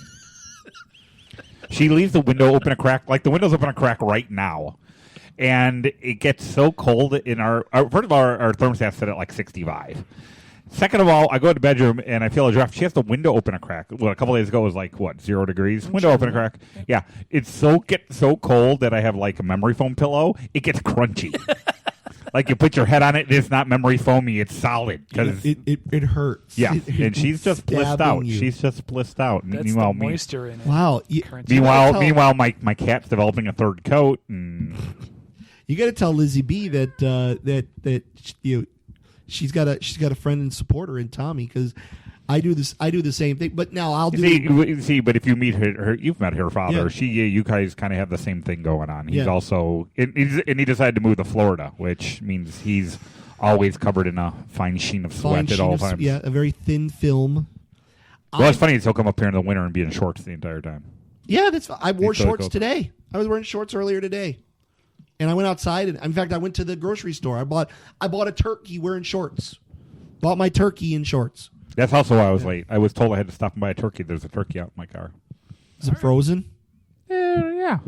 She leaves the window open a crack, like the window's open a crack right now. And it gets so cold in our first of all, our thermostat set at like 65. Second of all, I go to the bedroom and I feel a draft. She has the window open a crack. Well, a couple days ago it was like, 0 degrees? Window open a crack. Yeah. It's gets so cold that I have like a memory foam pillow. It gets crunchy. Like you put your head on it, it's not memory foamy, it's solid. Cause It hurts. yeah, It- and she's just blissed stabbing out. you. She's just blissed out. That's Meanwhile, the moisture in it. Wow. Crunchy. Tell- meanwhile, my cat's developing a third coat. And You got to tell Lizzie B that she's got a friend and supporter in Tommy because I do the same thing. But now I'll do. see, but if you meet her, you've met her father. Yeah. You guys kind of have the same thing going on. He's Yeah. also, and he decided to move to Florida, which means he's always covered in a fine sheen of sweat at all times. Yeah, a very thin film. Well, it's funny. He'll come up here in the winter and be in shorts the entire time. Yeah, that's. I wore It's really shorts cool. today. I was wearing shorts earlier today, and I went outside. And in fact, I went to the grocery store. I bought a turkey wearing shorts. Bought my turkey in shorts. That's also why I was late. I was told I had to stop and buy a turkey. There's a turkey out in my car. Is it frozen? Yeah.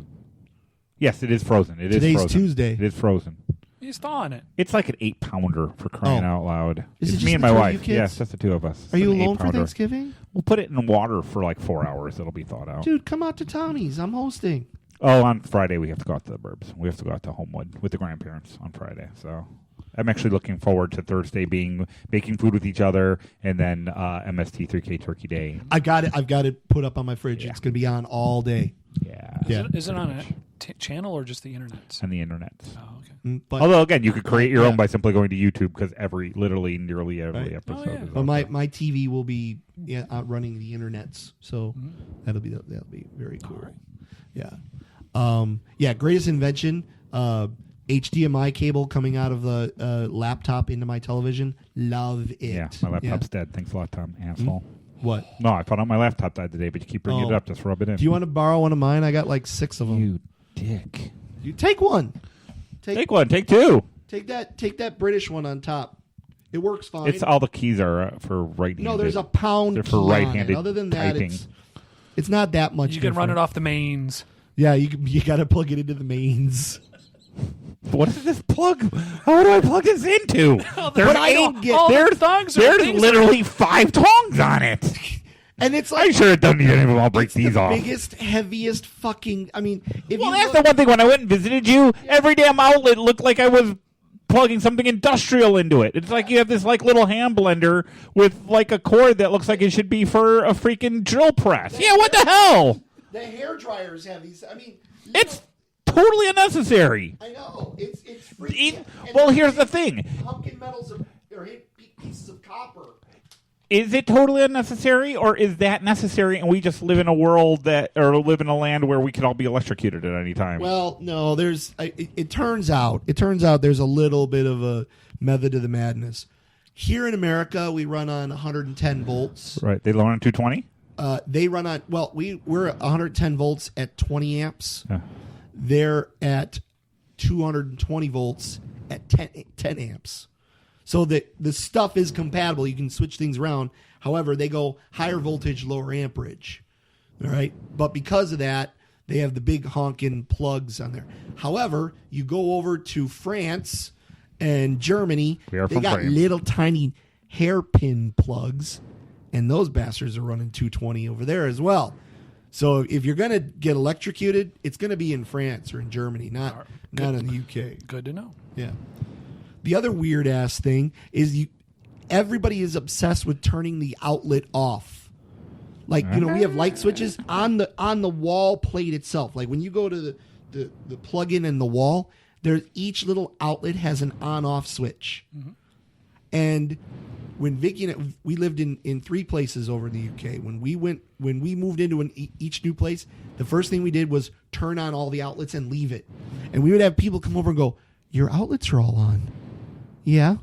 Yes, it is frozen. It is Today's frozen. Tuesday. It is frozen. He's thawing it. It's like an 8-pounder for crying Oh. out loud. Is it It's just me and the my two of wife. you kids? Yes, just the two of us. Are you It's an alone for 8-pounder. Thanksgiving? We'll put it in water for like 4 hours. It'll be thawed out. Dude, come out to Tommy's. I'm hosting. Oh, on Friday we have to go out to the burbs. We have to go out to Homewood with the grandparents on Friday. So I'm actually looking forward to Thursday being making food with each other, and then MST3K Turkey Day. I got it. I've got it put up on my fridge. Yeah. It's going to be on all day. Yeah. Yeah. Is it on a channel or just the internet? On the internet. Oh, okay. But Although again, you could create your Yeah. own by simply going to YouTube because nearly every Right. episode. Oh, yeah. is but on my there. TV will be outrunning the internets, so Mm-hmm. that'll be very cool. Yeah. Greatest invention. HDMI cable coming out of the laptop into my television. Love it. Yeah, my laptop's dead. Thanks a lot, Tom. Asshole. What? No, I found out my laptop died today, but you keep bringing Oh. it up. Just rub it in. Do you want to borrow one of mine? I got like 6 of them. You dick. You take one. Take one. Take two. Take that British one on top. It works fine. It's all the keys are for right-handed. No, there's a pound They're key for on right-handed it. Other than that, typing. it's not that much. You can run it different. off the mains. Yeah, you got to plug it into the mains. What is this plug? How do I plug this into? There's I don't get- all there's the thongs are there's things literally 5 tongs on it. And it's like I'm sure it doesn't need anyone. I'll break it's these the off. biggest, heaviest fucking. I mean, if Well, you that's look, the one thing. When I went and visited you, every damn outlet looked like I was plugging something industrial into it. It's like you have this like little hand blender with like a cord that looks like it should be for a freaking drill press. Yeah, what the hell? the hair dryers have these. I mean, It's totally unnecessary. I know it's E- freaking. Well, here's the thing. Pumpkin metals or pieces of copper. Is it totally unnecessary, or is that necessary and we just live in a world that, or live in a land where we can all be electrocuted at any time? Well, no, it turns out there's a little bit of a method to the madness. Here in America, we run on 110 volts. Right. They loan on 220? They run on, well, we're 110 volts at 20 amps. Yeah. They're at 220 volts at 10 amps. So the stuff is compatible. You can switch things around. However, they go higher voltage, lower amperage. All right. But because of that, they have the big honking plugs on there. However, you go over to France and Germany, We are they from got France. little tiny hairpin plugs, and those bastards are running 220 over there as well. So if you're going to get electrocuted, it's going to be in France or in Germany, not in the UK. Good to know. Yeah. The other weird ass thing is everybody is obsessed with turning the outlet off. Like, we have light switches on the wall plate itself. Like when you go to the plug-in in the wall, each little outlet has an on-off switch. Mm-hmm. And when Vicky and we lived in 3 places over in the UK. When we moved into each new place, the first thing we did was turn on all the outlets and leave it. And we would have people come over and go, "Your outlets are all on." Yeah.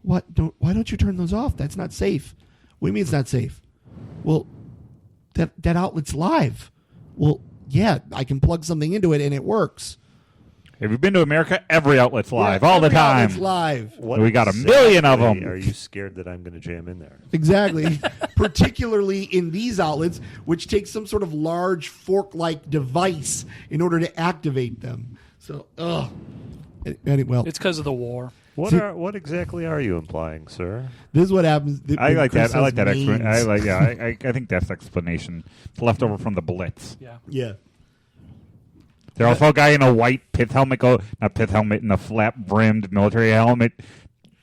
Why don't you turn those off? That's not safe. What do you mean it's not safe? Well, that outlet's live. Well, yeah, I can plug something into it and it works. Have you been to America? Every outlet's live Yeah, all the every time. outlet's live. What We got a million of exactly them. Are you scared that I'm going to jam in there? Exactly. Particularly in these outlets, which take some sort of large fork-like device in order to activate them. So, well, It's because of the war. What exactly are you implying, sir? this is what happens. I like Chris that. I like that says explanation. mains. I think that's explanation. It's left over from the Blitz. Yeah. Yeah. There's also a guy in a white pith helmet, in a flat-brimmed military helmet,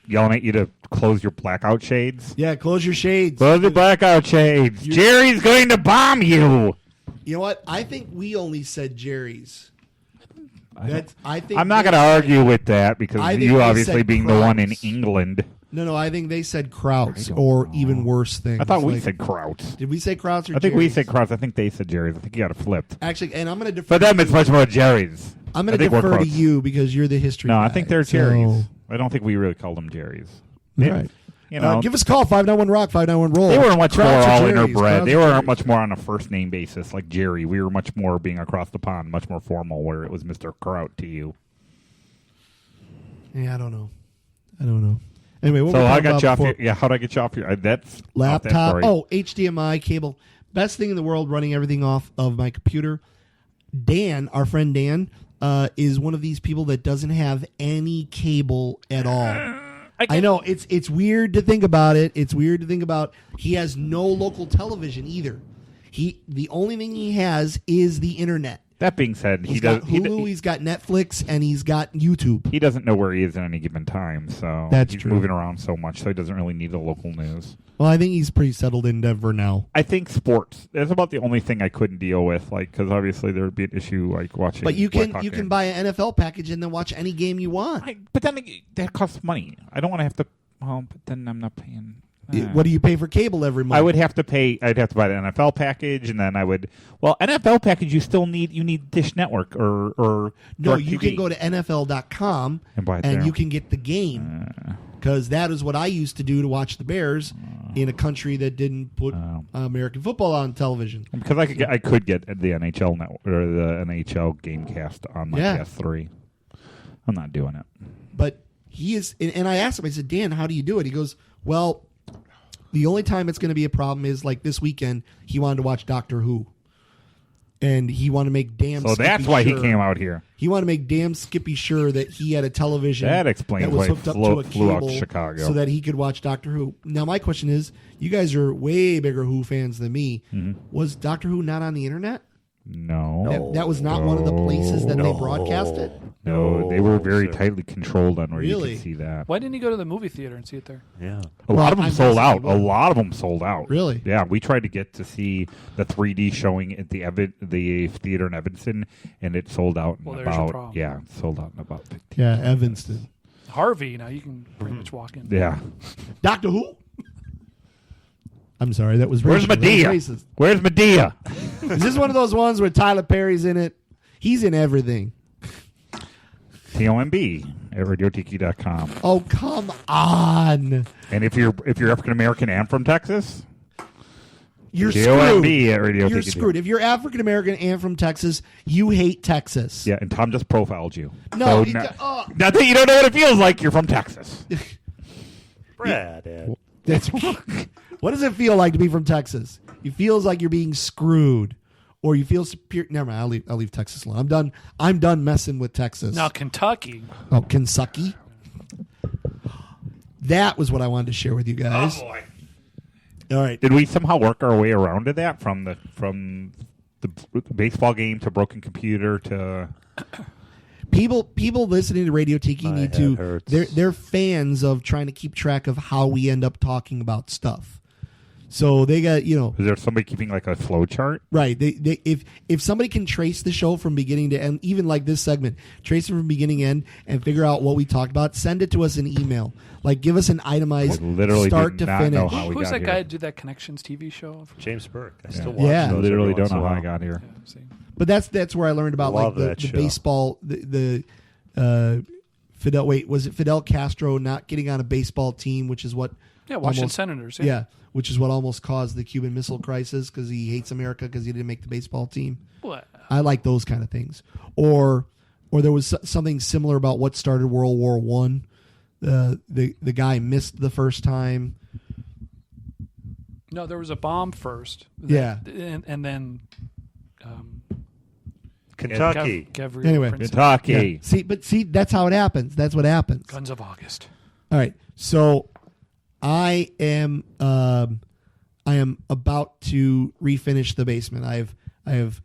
yelling at you to close your blackout shades. Yeah, close your shades. Close your blackout shades. Jerry's going to bomb you. You know what? I think we only said Jerry's. I think I'm not they going to said- argue with that because I think you they obviously said being the one in Krauts. England. No, I think they said Krauts or even worse things. I thought we Like- said Krauts. Did we say Krauts or I think we Jerry's? said Krauts. I think they said Jerry's. I think you got it flipped. Actually, and I'm going to defer. For them, to it's you. much more Jerry's. I'm I going to think we're defer to Krauts. you because you're the history. No, I guy. think they're So- Jerry's. I don't think we really called them Jerry's. All right. You know, Give us a call, 591 Rock, 591 Roll. they were much more Krauts or all Jerry's, interbred. Krauts They or were Jerry's. much more on a first name basis, like Jerry. We were much more being across the pond, much more formal, where it was Mr. Kraut to you. Yeah, I don't know. Anyway, what So were we I talking got you about off before? your, how did I get you off your, that's off that Laptop. story. Oh, HDMI cable. Best thing in the world, running everything off of my computer. Dan, our friend Dan, is one of these people that doesn't have any cable at all. I know it's weird to think about it. It's weird to think about. He has no local television either. The only thing he has is the internet. That being said, He's got Hulu, he's got Netflix, and he's got YouTube. he doesn't know where he is at any given time, so That's he's true. moving around so much, so he doesn't really need the local news. Well, I think he's pretty settled in Denver now. I think sports. That's about the only thing I couldn't deal with, like because obviously there would be an issue like watching. But you Blackhawk can games. buy an NFL package and then watch any game you want. But then that costs money. I don't want to have to. Well, but then I'm not paying. What do you pay for cable every month? I would have to pay. I'd have to buy the NFL package, and then I would. Well, NFL package, you need Dish Network or No, you DirecTV. can go to NFL.com And buy it and there. you can get the game. Because that is what I used to do to watch the Bears in a country that didn't put American football on television. because I could get the NHL network or the NHL GameCast on my Yeah. PS3. I'm not doing it. But he is, and I asked him, I said, Dan, how do you do it? He goes, well, the only time it's going to be a problem is like this weekend, he wanted to watch Doctor Who. And he wanted to make damn So Skippy that's why he sure- came out here. He wanted to make damn Skippy sure that he had a television That explains was why he hooked up flew to a out cable to Chicago. so that he could watch Doctor Who. Now, my question is, you guys are way bigger Who fans than me. Mm-hmm. Was Doctor Who not on the internet? No. That was not one of the places that they broadcast it? No, they were very sir. tightly controlled on where you Really? could see that. Why didn't you go to the movie theater and see it there? Yeah. A lot of them I'm sold guessing out. they A would. lot of them sold out. Really? Yeah, we tried to get to see the 3D showing at the theater in Evanston, and it sold out in Well, there's your about problem. it sold out in about 15. Yeah, Evanston. Harvey, now you can pretty much walk in. Yeah. Doctor Who? I'm sorry, that was Where's racist. That Medea? was racist. Where's Medea? Is this one of those ones where Tyler Perry's in it? He's in everything. TOMB at radiotiki.com. Oh, come on. And if you're African American and from Texas, You're TOMB screwed. at radiotiki. You're screwed. If you're African American and from Texas, you hate Texas. Yeah, and Tom just profiled you. No, So he not, oh. not that you don't know what it feels like. You're from Texas. Brad, Ed. That's, what does it feel like to be from Texas? It feels like you're being screwed, or you feel superior. Never mind. I'll leave Texas alone. I'm done messing with Texas. Now Kentucky. Oh, Kentucky. That was what I wanted to share with you guys. boy. All right. Did we somehow work our way around to that from the baseball game to broken computer to? People listening to Radio Tiki My need head to. hurts. They're fans of trying to keep track of how we end up talking about stuff. So they got Is there somebody keeping like a flow chart? right. They if somebody can trace the show from beginning to end, even like this segment, trace it from beginning to end, and figure out what we talked about, send it to us in email. Like give us an itemized I literally start did to not finish. know how we Who's got that here. guy who did that Connections TV show? James Burke. I Yeah. still watch Yeah. I those literally every don't once in know a how I while. got here. Yeah, see. But that's where I learned about Love like that the show. baseball Fidel. Wait, was it Fidel Castro not getting on a baseball team, which is what? Yeah, Washington almost- Senators. Yeah, which is what almost caused the Cuban Missile Crisis because he hates America because he didn't make the baseball team. What? I like those kind of things. Or there was something similar about what started World War One. The guy missed the first time. No, there was a bomb first. Yeah. And then Kentucky. Gabriel Anyway. Prince- Kentucky. See, that's how it happens. That's what happens. Guns of August. All right. So I am about to refinish the basement. I have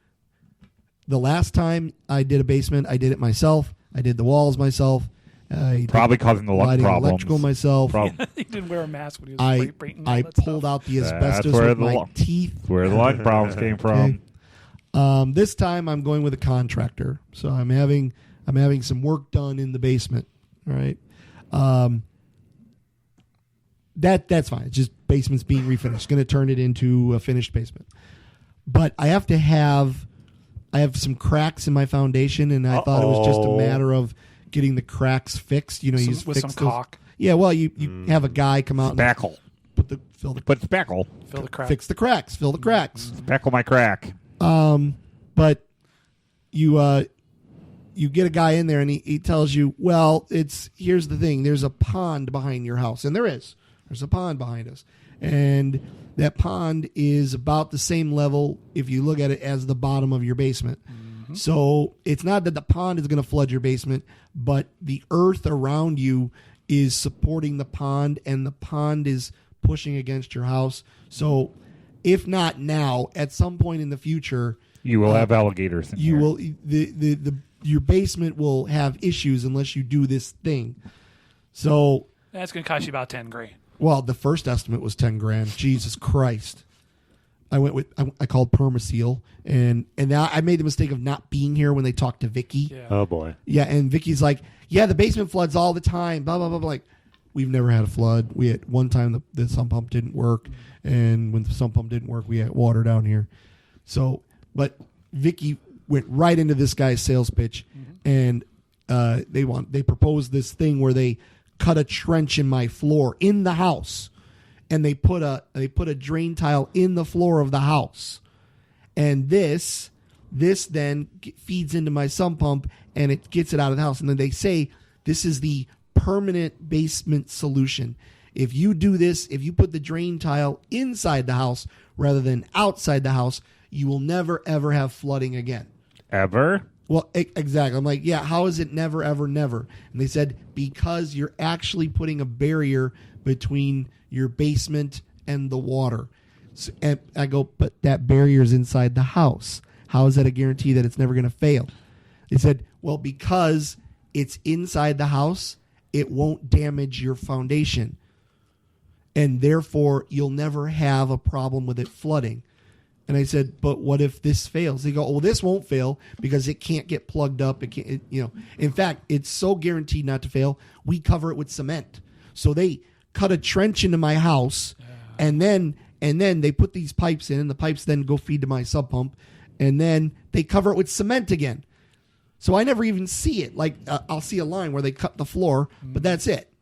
the last time I did a basement, I did it myself. I did the walls myself. I Probably causing the luck lighting problems. electrical myself. He didn't wear a mask when he was I painting. I pulled out the That's asbestos where with the my lo- teeth. Where the luck problems came from. Okay. This time I'm going with a contractor, so I'm having some work done in the basement. All right, that's fine. It's just basement's being refinished. Going to turn it into a finished basement, but I have some cracks in my foundation, and I thought it was just a matter of getting the cracks fixed. You know, you with some fix those- caulk. Yeah, well, you have a guy come out and Spackle. fill the But spackle. Fill the crack. fix the cracks, fill the cracks. Spackle my crack. But you get a guy in there and he tells you, well, here's the thing. There's a pond behind your house. And there's a pond behind us. And that pond is about the same level if you look at it as the bottom of your basement. Mm-hmm. So it's not that the pond is going to flood your basement, but the earth around you is supporting the pond and the pond is pushing against your house. So if not now, at some point in the future, You will have alligators in you here. will your basement will have issues unless you do this thing. So, That's going to cost you about $10,000. well, the first estimate was $10,000. Jesus Christ! I went with I called Permaseal, and now I made the mistake of not being here when they talked to Vicky. Yeah. Oh boy. Yeah, and Vicky's like, yeah, the basement floods all the time. Blah blah blah. Blah. Like, we've never had a flood. We had one time the sump pump didn't work, and when the sump pump didn't work, we had water down here. So, but Vicky went right into this guy's sales pitch, and they proposed this thing where they cut a trench in my floor in the house, and they put a drain tile in the floor of the house, and this then feeds into my sump pump and it gets it out of the house. And then they say this is the permanent basement solution. If you do this, if you put the drain tile inside the house rather than outside the house, you will never, ever have flooding again. Ever? Well, exactly. I'm like, yeah, how is it never, ever, never? And they said, because you're actually putting a barrier between your basement and the water. So, and I go, but that barrier is inside the house. How is that a guarantee that it's never going to fail? They said, well, because it's inside the house, it won't damage your foundation. And therefore, you'll never have a problem with it flooding. And I said, but what if this fails? They go, well, this won't fail because it can't get plugged up. It can't, in fact, it's so guaranteed not to fail. We cover it with cement. So they cut a trench into my house, and then they put these pipes in, and the pipes then go feed to my sub pump, and then they cover it with cement again. So I never even see it. Like I'll see a line where they cut the floor, but that's it.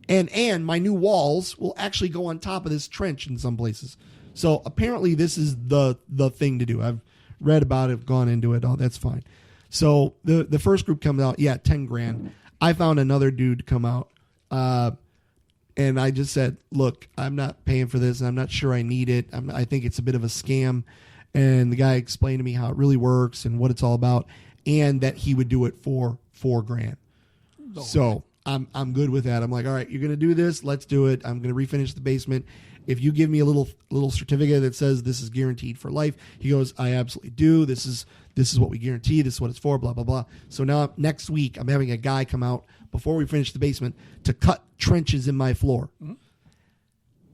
And my new walls will actually go on top of this trench in some places. So apparently this is the thing to do. I've read about it, gone into it. Oh, that's fine. So the first group comes out, yeah, $10,000. I found another dude come out, and I just said, look, I'm not paying for this, and I'm not sure I need it. I think it's a bit of a scam. And the guy explained to me how it really works and what it's all about, and that he would do it for $4,000. So I'm good with that. I'm like, all right, you're going to do this. Let's do it. I'm going to refinish the basement. If you give me a little certificate that says this is guaranteed for life, he goes, I absolutely do. This is what we guarantee. This is what it's for, blah, blah, blah. So now next week, I'm having a guy come out before we finish the basement to cut trenches in my floor. Mm-hmm.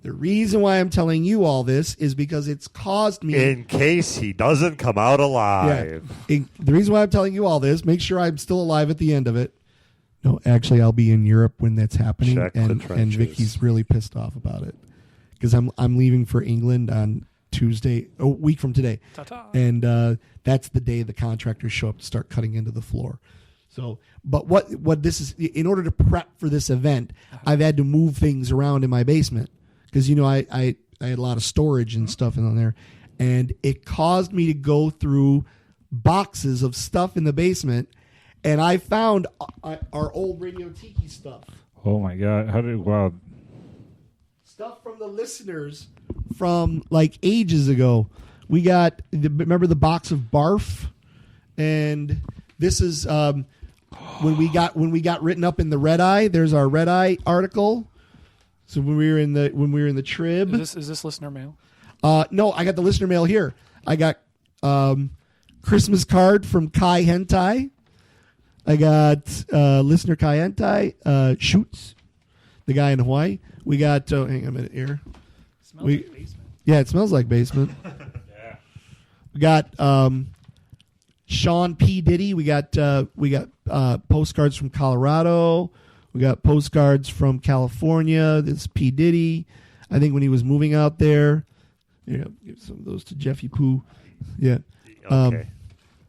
The reason why I'm telling you all this is because it's caused me... In case he doesn't come out alive. Yeah. The reason why I'm telling you all this, make sure I'm still alive at the end of it. No, actually, I'll be in Europe when that's happening. Check the and trenches. Vicky's really pissed off about it. Because I'm leaving for England on Tuesday, a week from today. Ta-ta. And that's the day the contractors show up to start cutting into the floor. So, but what this is, in order to prep for this event, I've had to move things around in my basement. Because, I had a lot of storage and stuff in there. And it caused me to go through boxes of stuff in the basement. And I found our old Radio Tiki stuff. Oh, my God. Wow. Stuff from the listeners from like ages ago. We got, remember the box of barf? And this is when we got written up in the Red Eye. There's our Red Eye article. So when we were in the Trib. Is this listener mail? No, I got the listener mail here. I got Christmas card from Kai Hentai. I got listener Kai Hentai shoots, the guy in Hawaii. We got hang on a minute here. Smells like basement. Yeah, it smells like basement. Yeah. We got Sean P. Diddy. We got postcards from Colorado. We got postcards from California. This is P. Diddy. I think when he was moving out there. Yeah, give some of those to Jeffy Poo. Yeah. Okay.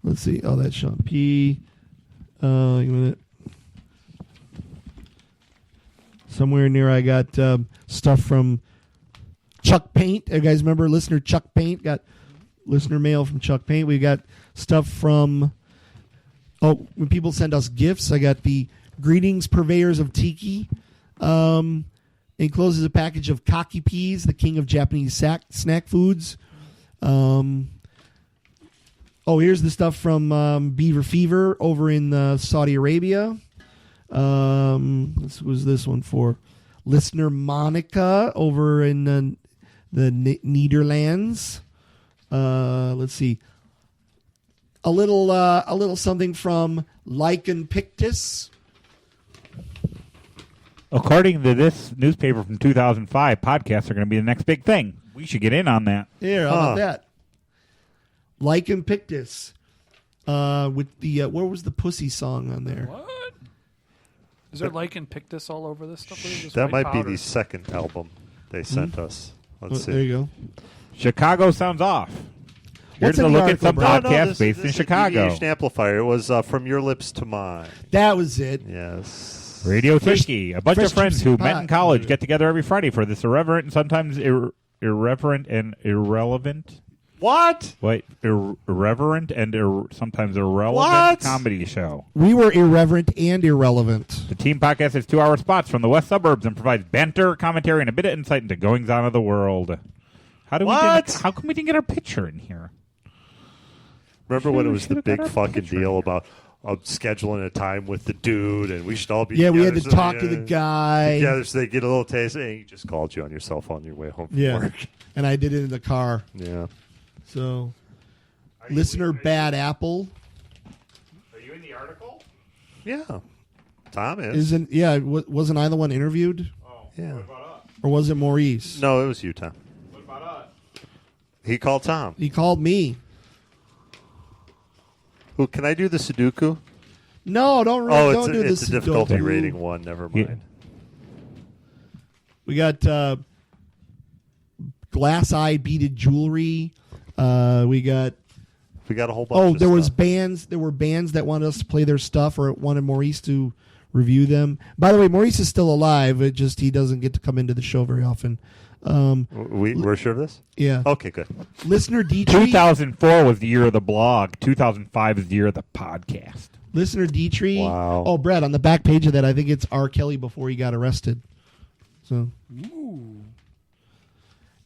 Let's see. Oh, that's Sean P. Give me a minute. Somewhere in there I got stuff from Chuck Paint. You guys remember listener Chuck Paint? Got listener mail from Chuck Paint. We got stuff from... Oh, when people send us gifts, I got the Greetings Purveyors of Tiki. Encloses a package of Kaki Peas, the king of Japanese snack foods. Here's the stuff from Beaver Fever over in Saudi Arabia. This was this one for listener Monica over in the Netherlands. Let's see. A little something from Lycan Pictus. According to this newspaper from 2005, podcasts are going to be the next big thing. We should get in on that. Here, how about that? Lycan Pictus. With the where was the Pussy song on there? What? Is there Lycan Pictus all over this stuff? That might be the second album they sent us. Let's see. There you go. Chicago sounds off. Here's What's in a the look at article, some bro? podcasts based in this is Chicago. Deviation Amplifier. It was From Your Lips to Mine. That was it. Yes. Radio Tiki. A bunch of Fresh friends Chips who and met Pie. in college get together every Friday for this irreverent and sometimes irreverent and irrelevant What? Wait, irreverent and sometimes irrelevant What? comedy show. We were irreverent and irrelevant. The team podcast has 2-hour spots from the west suburbs and provides banter, commentary, and a bit of insight into goings on of the world. How come we didn't get our picture in here? Remember when it was the should've got big our fucking picture. deal about scheduling a time with the dude, and we should all be Yeah, we had together to so talk they- to the guy. together so they get a little taste. Hey, he just called you on your cell phone on your way home from Yeah. work. And I did it in the car. Yeah. So, listener Bad Apple Are you in the article? Yeah. Tom is. isn't. Yeah, wasn't I the one interviewed, Yeah. or was it Maurice? No, it was you, Tom. What about us? He called Tom. He called me. Who can I do the Sudoku? No, don't Oh, do it's this. a difficulty rating one. Never mind. We got glass eye beaded jewelry. We got. We got a whole bunch. Oh, of there was stuff. bands. There were bands that wanted us to play their stuff or wanted Maurice to review them. By the way, Maurice is still alive. It just he doesn't get to come into the show very often. We're sure of this. Yeah. Okay, good. Listener Dietrich. 2004 was the year of the blog. 2005 is the year of the podcast. Listener Dietrich. Wow. Oh, Brad, on the back page of that, I think it's R. Kelly before he got arrested. So.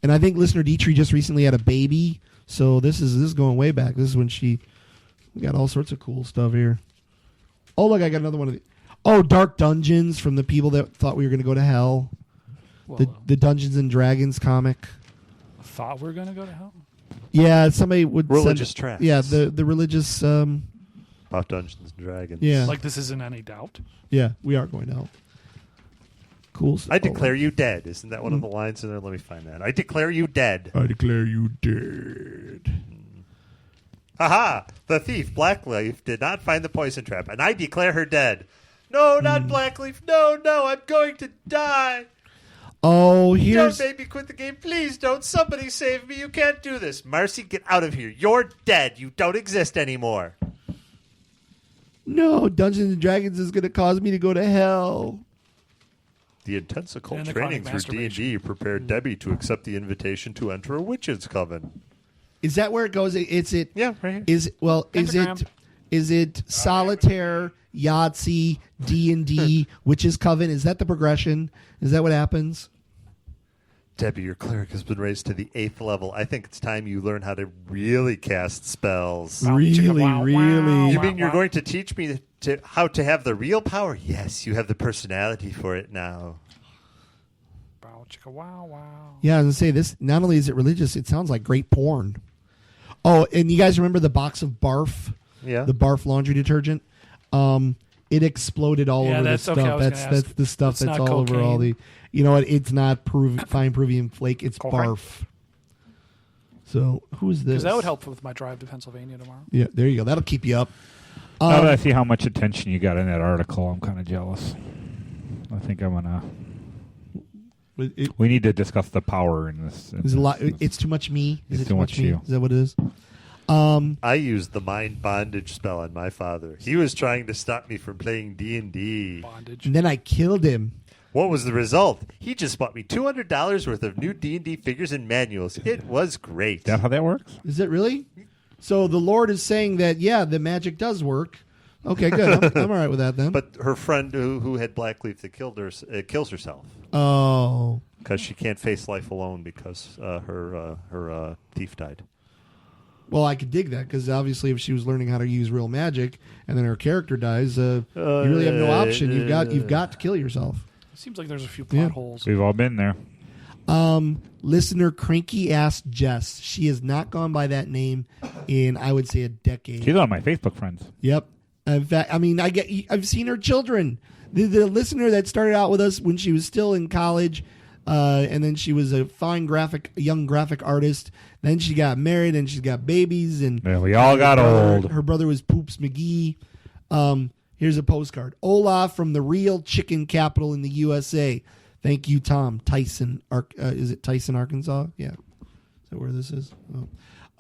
And I think listener Dietrich just recently had a baby. So this is going way back. This is when we got all sorts of cool stuff here. Oh, look, I got another one of the. Oh, Dark Dungeons from the people that thought we were going to go to hell. Well, The Dungeons and Dragons comic. thought we were going to go to hell. Yeah, somebody would Religious send, tracks. Yeah, the religious. About Dungeons and Dragons. Yeah. Like this isn't any doubt. Yeah, we are going to hell. Cool stuff. I declare you dead. Isn't that one of the lines in there? Let me find that. I declare you dead. I declare you dead. Haha! The thief, Blackleaf, did not find the poison trap, and I declare her dead. No, not Blackleaf. No, I'm going to die. Oh, Don't here's make me quit the game. Please don't. Somebody save me. You can't do this. Marcy, get out of here. You're dead. You don't exist anymore. no Dungeons and Dragons is going to cause me to go to hell. The intense occult And the training chronic through D&D prepared Debbie to accept the invitation to enter a witch's coven. Is that where it goes? Is it? Yeah, right here. Is Pentagram. Is it solitaire, Yahtzee, D&D, Witch's Coven? Is that the progression? Is that what happens? Debbie, your cleric has been raised to the 8th level. I think it's time you learn how to really cast spells. Really, Wow, really. You mean you're going to teach me how to have the real power? Yes, you have the personality for it now. Bow, chicka, wow, wow. Yeah, I was gonna say this. Not only is it religious, it sounds like great porn. Oh, and you guys remember the box of Barf? Yeah. The Barf laundry detergent. It exploded all Yeah, over the that's stuff. okay, I was That's gonna ask. the stuff It's that's not all over all the. cocaine. You know what? It's not fine Peruvian flake. It's Cocaine. Barf. So who's this? Because that would help with my drive to Pennsylvania tomorrow. Yeah, there you go. That'll keep you up. Now that I see how much attention you got in that article, I'm kind of jealous. I think I'm gonna. It, We need to discuss the power in this. it's a lot. It's too much me. Is It's it too much me? you. Is that what it is? I used the mind bondage spell on my father. He was trying to stop me from playing D&D. Bondage. And then I killed him. What was the result? He just bought me $200 worth of new D&D figures and manuals. It was great. Is that how that works? Is it really? So the Lord is saying that the magic does work. Okay, good. I'm all right with that then. But her friend who had Blackleaf that killed her kills herself oh, because she can't face life alone because her thief died. well, I could dig that because obviously, if she was learning how to use real magic and then her character dies, you really have no option. You've got to kill yourself. It seems like there's a few plot Yeah. holes. We've all been there. Listener Cranky Ass Jess. She has not gone by that name in I would say a decade. She's on my Facebook friends. Yep. In fact, I mean, I've seen her children. The listener that started out with us when she was still in college, and then she was a fine young graphic artist. Then she got married and she's got babies. And Yeah, we all got old. Her brother was Poops McGee. Here's a postcard. Olaf from the real chicken capital in the USA. Thank you, Tom. Tyson. Is it Tyson, Arkansas? Yeah. Is that where this is?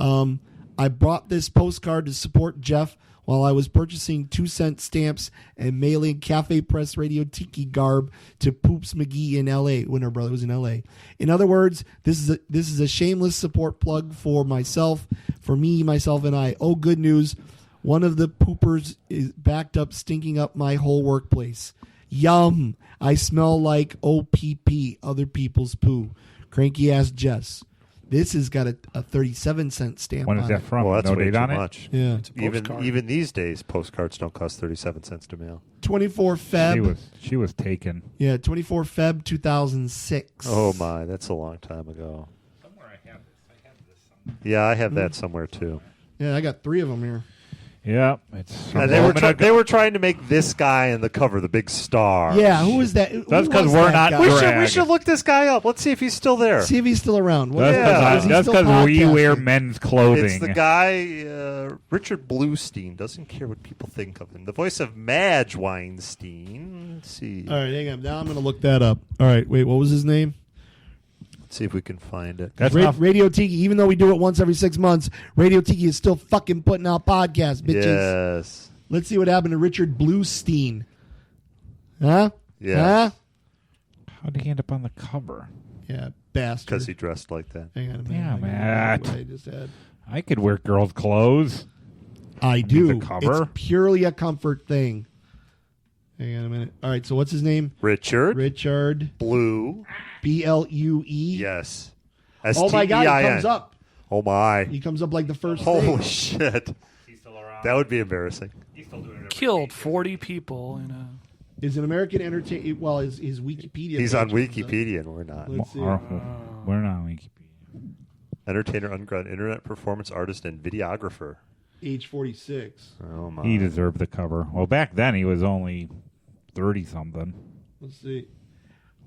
Oh. I brought this postcard to support Jeff while I was purchasing 2-cent stamps and mailing Cafe Press Radio Tiki garb to Poops McGee in L.A. when her brother was in L.A. In other words, this is a shameless support plug for myself, for me, myself, and I. Oh, good news. One of the poopers is backed up, stinking up my whole workplace. Yum. I smell like OPP, other people's poo. Cranky ass Jess. This has got a 37-cent stamp When on is that it. from? Well, that's No way date too on it? much. Yeah. Even these days, postcards don't cost 37 cents to mail. 24 Feb. She was taken. Yeah, 24 Feb 2006. Oh my, that's a long time ago. Yeah, I have that somewhere too. Yeah, I got 3 of them here. Yeah, it's. And they were trying to make this guy in the cover the big star. Yeah, who is that? Who That's 'cause was we're that not guy? We should look this guy up. Let's see if he's still there. See if he's still around. What- Yeah. is he That's still because we podcasting? wear men's clothing. It's the guy, Richard Bluestein. Doesn't care what people think of him. The voice of Madge Weinstein. Let's see. All right, hang on. Now I'm going to look that up. All right, wait, what was his name? Let's see if we can find it. That's not. Radio Tiki. Even though we do it once every 6 months, Radio Tiki is still fucking putting out podcasts, bitches. Yes. Let's see what happened to Richard Bluestein. Huh? Yes. Huh? How did he end up on the cover? Yeah, bastard. Because he dressed like that. Hang on a minute. Damn I gotta it. do what I just had. I could wear girls' clothes. I do. the cover? It's purely a comfort thing. Hang on a minute. All right, so what's his name? Richard Richard Blue. Blue. Yes. Oh my God, he S-T-E-I-N. comes up. Oh my. He comes up like the first Holy thing. shit. He's still around. That would be embarrassing. He's still doing it. Killed 40 people in a. Is an American entertainment? Well, his Wikipedia. He's page on comes up. Wikipedia and we're not. Let's see. We're not Wikipedia. Entertainer, underground internet performance artist, and videographer. Age 46. Oh my. He deserved the cover. Well, back then he was only 30 something. Let's see.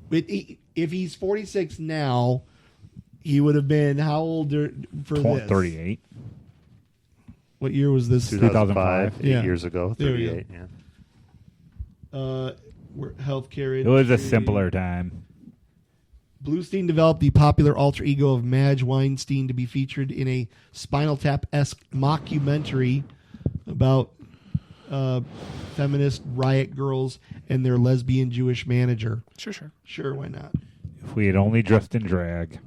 But if he's 46 now, he would have been how old for this? 38. What year was this? 2005, 8 Yeah. years ago, There we 38, yeah. Healthcare. It was a industry. simpler time. Bluestein developed the popular alter ego of Madge Weinstein to be featured in a Spinal Tap-esque mockumentary about feminist riot girls and their lesbian Jewish manager. Sure. Sure, why not? If we had only dressed in drag.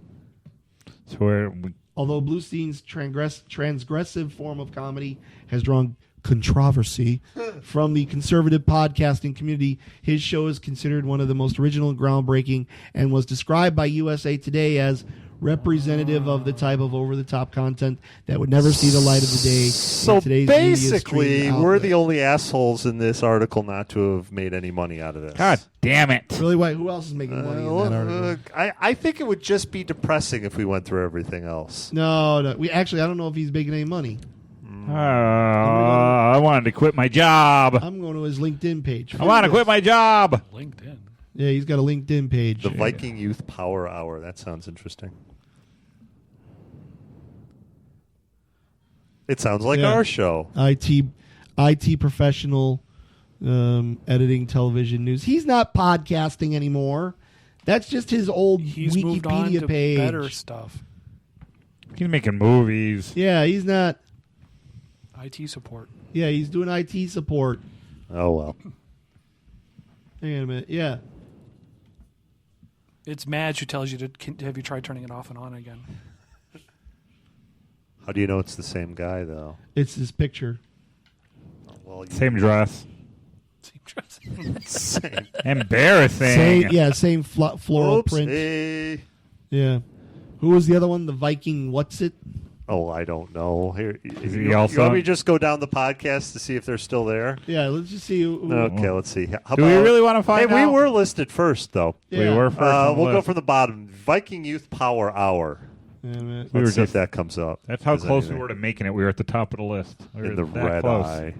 So Although Bluestein's transgressive form of comedy has drawn controversy from the conservative podcasting community, his show is considered one of the most original and groundbreaking and was described by USA Today as representative of the type of over-the-top content that would never see the light of the day So in today's media basically, stream we're outlet. the only assholes in this article not to have made any money out of this. God damn it. Really, why? Who else is making money in that article? I think it would just be depressing if we went through everything else. No. We actually, I don't know if he's making any money. I wanted to quit my job. I'm going to his LinkedIn page. I want to quit my job. LinkedIn. Yeah, he's got a LinkedIn page. The Viking Youth Power Hour. That sounds interesting. It sounds like Yeah. our show. IT professional, editing television news. He's not podcasting anymore. That's just his old He's moved on Wikipedia to page. better stuff. He's making movies. Yeah, he's not. IT support. Yeah, he's doing IT support. Oh, well. Hang on a minute. Yeah. It's Madge who tells you to have you tried turning it off and on again. How do you know it's the same guy, though? It's his picture. Well, you Same dress. Same dress. same. Embarrassing. Same floral print. Oopsie. Yeah. Who was the other one? The Viking what's it? Oh, I don't know. Here, Is he you also- want me to just go down the podcast to see if they're still there? Yeah, let's just see. Who, Okay, let's see. How Do we about- really want to find Hey, out? we were listed first, though. Yeah. We were first. on the We'll go list. from the bottom. Viking Youth Power Hour. Wait a minute. We Let's were see if just- that comes up. That's how Is close anything. we were to making it. We were at the top of the list. We were In the that red close. eye.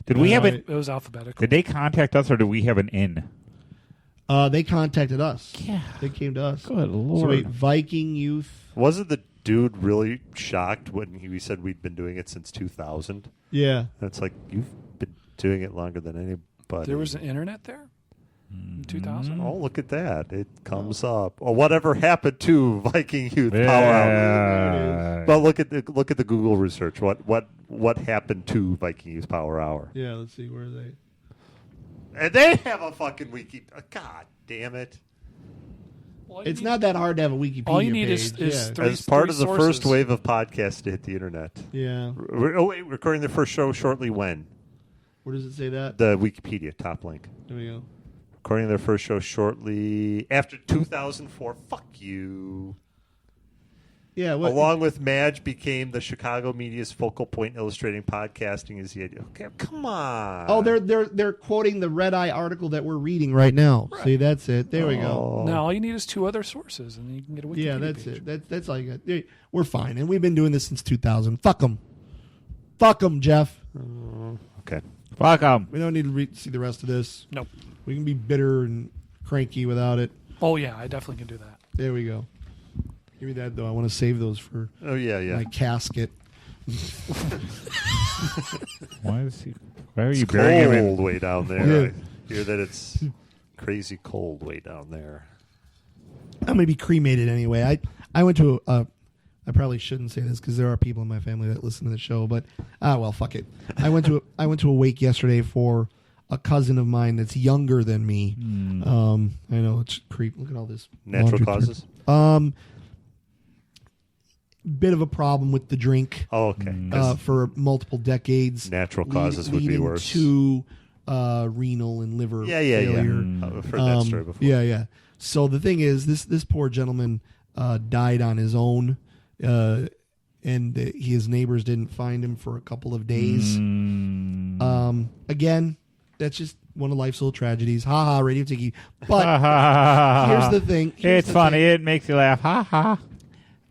Did we have Right. an? It was alphabetical. Did they contact us or did we have an in? They contacted us. Yeah. They came to us. Good So lord. wait, Viking Youth. Wasn't the dude really shocked when he said we'd been doing it since 2000? Yeah. That's like, you've been doing it longer than anybody. There was an internet there? in 2000. Oh, look at that! It comes up. Or whatever happened to Viking Youth Power Hour? Yeah. But look at the Google research. What happened to Viking Youth Power Hour? Yeah, let's see where are they. And they have a fucking wiki. God damn it! All you It's need- not that hard to have a Wikipedia All you need is page. yeah. three- As part of the sources. first wave of podcasts to hit the internet. Yeah. Recording their first show shortly when? Where does it say that? The Wikipedia top link. There we go. Recording their first show shortly after 2004. Fuck you. Yeah. What, Along with Madge, became the Chicago media's focal point, illustrating podcasting as the idea. Okay, come on. Oh, they're quoting the Red Eye article that we're reading right now. See, that's it. There we go. Now all you need is 2 other sources, and then you can get a Wikipedia Yeah, that's page. it. That's all you got. Hey, we're fine, and we've been doing this since 2000. Fuck them, Jeff. Okay. Fuck 'em. We don't need to see the rest of this. Nope. We can be bitter and cranky without it. Oh yeah, I definitely can do that. There we go. Give me that though. I want to save those for Oh yeah, yeah. my casket. Why are you It's burying him in? cold way down there. Yeah. I hear that it's crazy cold way down there. I'm gonna be cremated anyway. I went to I probably shouldn't say this because there are people in my family that listen to the show, but well, fuck it. I went to a wake yesterday for a cousin of mine that's younger than me. I know it's creep. Look at all this Natural laundry causes? Bit of a problem with the drink Oh, okay. 'Cause for multiple decades. natural causes would be leading worse. to renal and liver yeah, yeah, yeah. failure. I've heard that story before. Yeah, yeah. So the thing is, this poor gentleman died on his own, and his neighbors didn't find him for a couple of days. Again, that's just one of life's little tragedies. Ha ha, Radio Tiki. But here's the thing. Here's It's the funny. thing. It makes you laugh. Ha ha.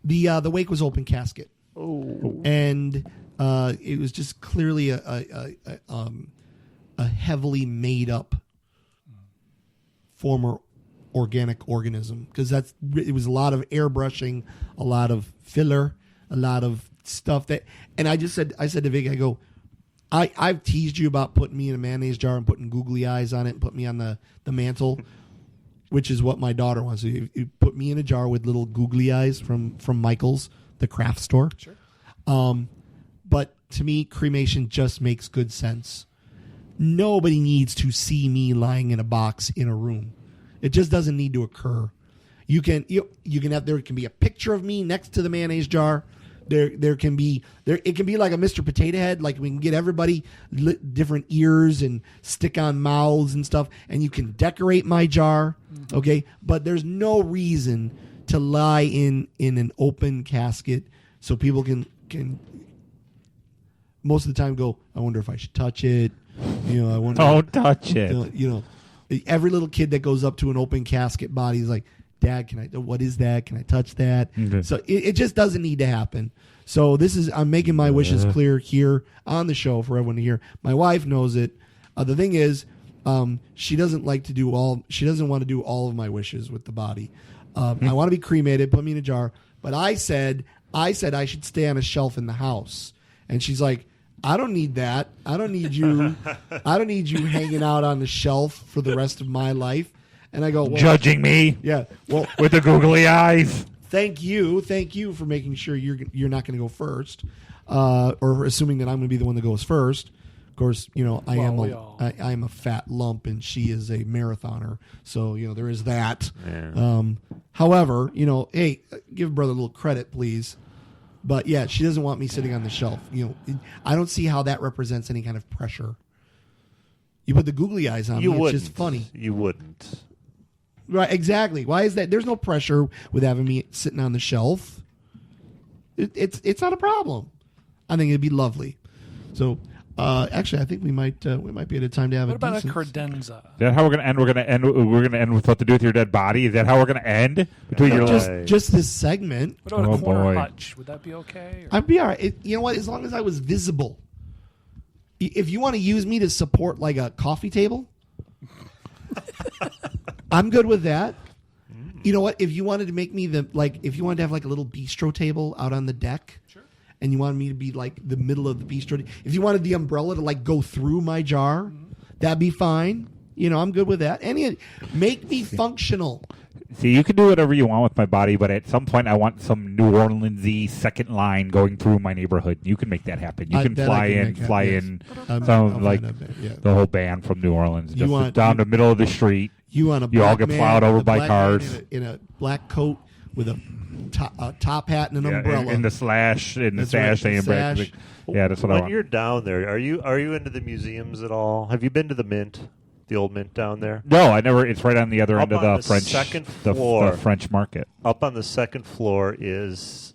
The wake was open casket. Oh. And it was just clearly a heavily made up former organic organism, because it was a lot of airbrushing, a lot of filler, a lot of stuff that. And I said to Vic, I go, I've teased you about putting me in a mayonnaise jar and putting googly eyes on it and put me on the mantle, which is what my daughter wants. You put me in a jar with little googly eyes from Michael's, the craft store. Sure. But to me, cremation just makes good sense. Nobody needs to see me lying in a box in a room. It just doesn't need to occur. You can have, there can be a picture of me next to the mayonnaise jar. It can be like a Mr. Potato Head. Like we can get everybody different ears and stick on mouths and stuff, and you can decorate my jar. Okay, but there's no reason to lie in an open casket so people can most of the time go, I wonder if I should touch it. I wonder. Don't touch it. Every little kid that goes up to an open casket body is like, Dad, what is that? Can I touch that? Okay. So it just doesn't need to happen. So I'm making my wishes clear here on the show for everyone to hear. My wife knows it. The thing is, she doesn't want to do all of my wishes with the body. I want to be cremated, put me in a jar. But I said I should stay on a shelf in the house. And she's like, I don't need that. I don't need you. I don't need you hanging out on the shelf for the rest of my life. And I go, well, Judging me yeah. Well, with the googly eyes. thank you for making sure you're not going to go first, or assuming that I'm going to be the one that goes first. Of course, I am a fat lump, and she is a marathoner, so there is that. Yeah. However, hey, give brother a little credit, please. But yeah, she doesn't want me sitting on the shelf. I don't see how that represents any kind of pressure. You put the googly eyes on You me; wouldn't. it's just funny. You wouldn't. Right, exactly. Why is that? There's no pressure with having me sitting on the shelf. It's not a problem. I think it'd be lovely. So, actually, I think we might be at a time to have What about a decent- credenza? Is that how we're gonna end? We're gonna end with what to do with your dead body. Is that how we're gonna end? Between your just this segment. What about Oh, a corner boy. hutch? Would that be okay? Or- I'd be all right. You know what? As long as I was visible. If you want to use me to support like a coffee table, I'm good with that. You know what? If you wanted to make me if you wanted to have like a little bistro table out on the deck, Sure. and you wanted me to be like the middle of the bistro, if you wanted the umbrella to like go through my jar, that'd be fine. I'm good with that. Make me functional. See, you can do whatever you want with my body, but at some point I want some New Orleans-y second line going through my neighborhood. You can make that happen. You can fly in some like the whole band from New Orleans, just down the middle of the street. You want all get plowed over by cars in a black coat with a top hat and an umbrella, in the slash, in the sash, right, sash. Yeah, that's what I When want. you're down there, are you into the museums at all? Have you been to the Mint, the old Mint down there? No, I never. It's right on the other end of the French second the floor. the French market. Up on the second floor is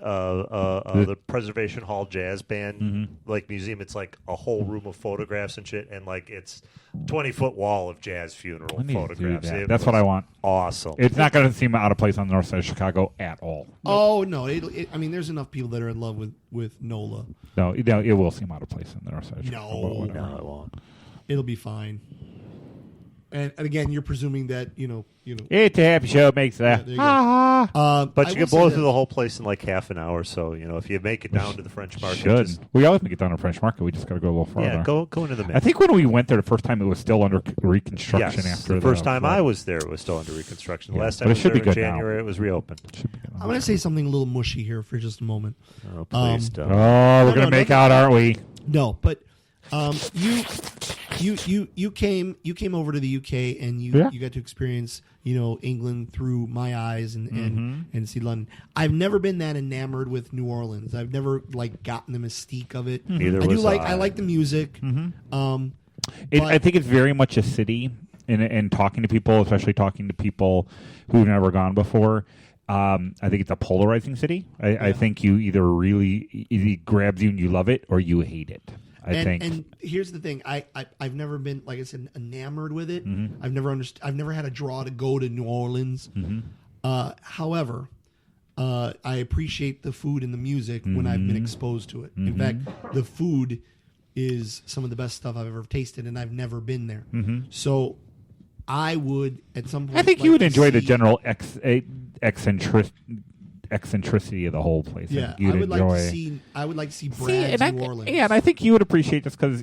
the Preservation Hall Jazz Band like museum. It's like a whole room of photographs and shit, and like it's 20-foot wall of jazz funeral I need to do photographs. that. It That's what was I want. Awesome. It's not going to seem out of place on the north side of Chicago at all. Oh no! I mean, there's enough people that are in love with NOLA. No, it will seem out of place on the north side of Chicago. No. but whatever. No, it won't. It'll be fine. And again, you're presuming that It's a happy show. Makes that. there you go. But I you will can blow say through that- the whole place in like half an hour. So if you make it down to the French market, Should. just- We always make it down to French market. We just got to go a little farther. yeah, go into the Mint. I think when we went there the first time, it was still under reconstruction. yes, After the first time flood. I was there, it was still under reconstruction. The Yeah, last but time it I was should there be in good now. January, it was reopened. Should be good. I'm going to say something a little mushy here for just a moment. Oh, please Oh, don't. we're No, gonna no, make no. out, aren't we? No, but you came over to the UK and you got to experience England through my eyes and see London. I've never been that enamored with New Orleans. I've never gotten the mystique of it. Neither I do was I like the music. I think it's very much a city, and talking to people, especially talking to people who've never gone before. I think it's a polarizing city. I think you either it grabs you and you love it, or you hate it. I think. And here's the thing: I've never been, like I said, enamored with it. Mm-hmm. I've never had a draw to go to New Orleans. However, I appreciate the food and the music when I've been exposed to it. In fact, the food is some of the best stuff I've ever tasted, and I've never been there. So I would, at some point, I think like you would to enjoy the see- general eccentricity of the whole place. I Yeah, think you'd I would enjoy. like to see. I would like to see See, Brad's and New Orleans. and I think you would appreciate this because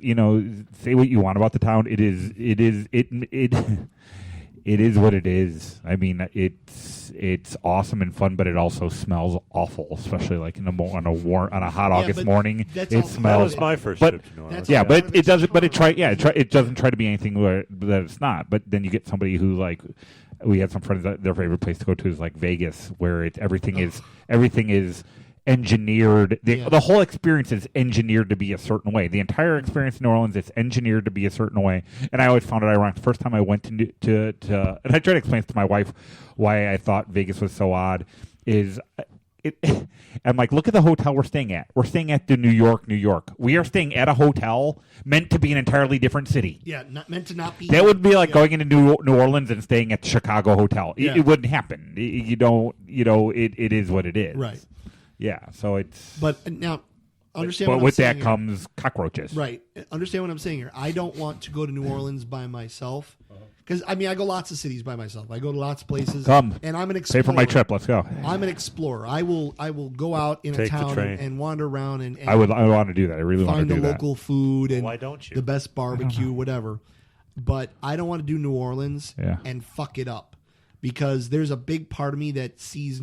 say what you want about the town. It is what it is. I mean, it's awesome and fun, but it also smells awful, especially like on a hot August but morning. that's It all- That smells. was my first but- trip to New Orleans. That's Yeah, all but part of it its doesn't. But it charm. it doesn't try to be anything that it's not. But then you get somebody who we had some friends that their favorite place to go to is like Vegas, where everything is engineered. The whole experience is engineered to be a certain way. The entire experience in New Orleans is engineered to be a certain way. And I always found it ironic. The first time I went to and I tried to explain to my wife why I thought Vegas was so odd is. I'm like, look at the hotel we're staying at. We're staying at the New York. We are staying at a hotel meant to be an entirely different city. Yeah, not meant to not be. That would be like going into New Orleans and staying at the Chicago hotel. Yeah. It wouldn't happen. You don't. It is what it is. Right. Yeah. So it's. But now, understand. But what I'm with saying that here. comes cockroaches. Right. Understand what I'm saying here. I don't want to go to New Orleans by myself. Because, I go lots of cities by myself. I go to lots of places. Come. And I'm an explorer. Pay for my trip. Let's go. I'm an explorer. I will go out in a Take the town train. and wander around and I want to do that. I really want to find do the that. local food and Why don't you? the best barbecue, whatever. But I don't want to do New Orleans Yeah. and fuck it up. Because there's a big part of me that sees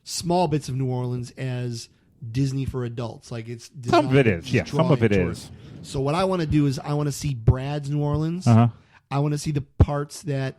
small bits of New Orleans as Disney for adults. Like it's Some of it designed is. to Yeah, draw some of in it towards. is. So what I want to do is I want to see Brad's New Orleans. Uh-huh. I want to see the parts that,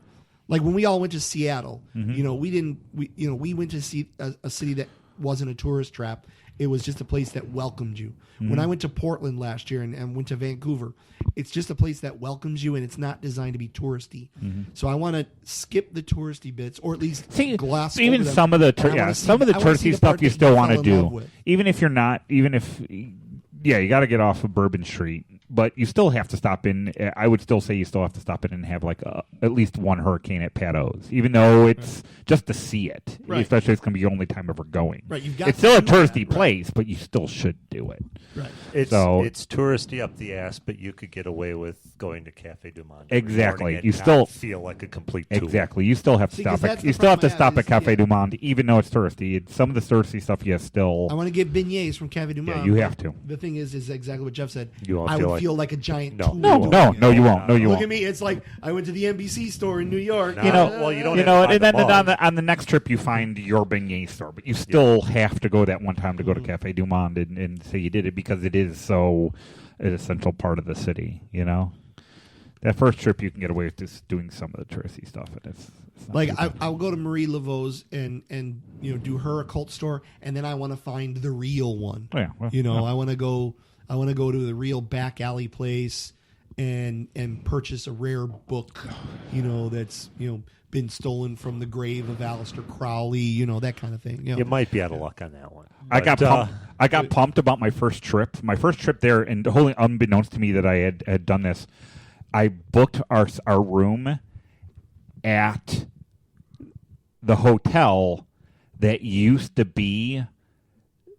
like when we all went to Seattle, Mm-hmm. we went to see a city that wasn't a tourist trap. It was just a place that welcomed you. Mm-hmm. When I went to Portland last year and went to Vancouver, it's just a place that welcomes you and it's not designed to be touristy. So I want to skip the touristy bits or at least See, gloss even over them. some of the And I wanna see- some of the I wanna see touristy the stuff part you that still want fell to in love do, with. even if you got to get off of Bourbon Street, but you still have to stop in. I would still say you still have to stop in and have like at least one hurricane at Pat O's, even though it's just to see it. Right. Especially it's going to be your only time ever going. Right, you've got It's still a to do that, touristy right. place, but you still should do it. Right. It's So- it's touristy up the ass, but you could get away with going to Cafe Du Monde. every Exactly. morning and You not still- feel like a complete tool. Exactly. You still have to See, 'cause stop. that's the You still have to problem I have stop at is, Cafe yeah. Du Monde, even though it's touristy. Some of the touristy stuff, yes, still. I want to get beignets from Cafe Du Monde. Yeah, you have to. The thing is exactly what Jeff said. You won't I feel would boy. feel like a giant No. tool. No, doing no, it. no, you won't. No, you Look won't. at me. It's like I went to the NBC store in New York. No. You know, Well, you don't you have know, to find and then the on mug. on the next trip you find your beignet store, but you still have to go that one time to go to Cafe Du Monde and say you did it because it is so an essential part of the city. You know, that first trip you can get away with just doing some of the touristy stuff, and it's not Like too bad. I'll go to Marie Laveau's and do her occult store, and then I want to find the real one. Oh, yeah, well, You know, yeah. I want to go to the real back alley place and purchase a rare book, that's been stolen from the grave of Aleister Crowley, that kind of thing. You might be out of luck on that one. I got But, pumped. I got pumped about my first trip. My first trip there, and wholly unbeknownst to me that I had done this, I booked our room at the hotel that used to be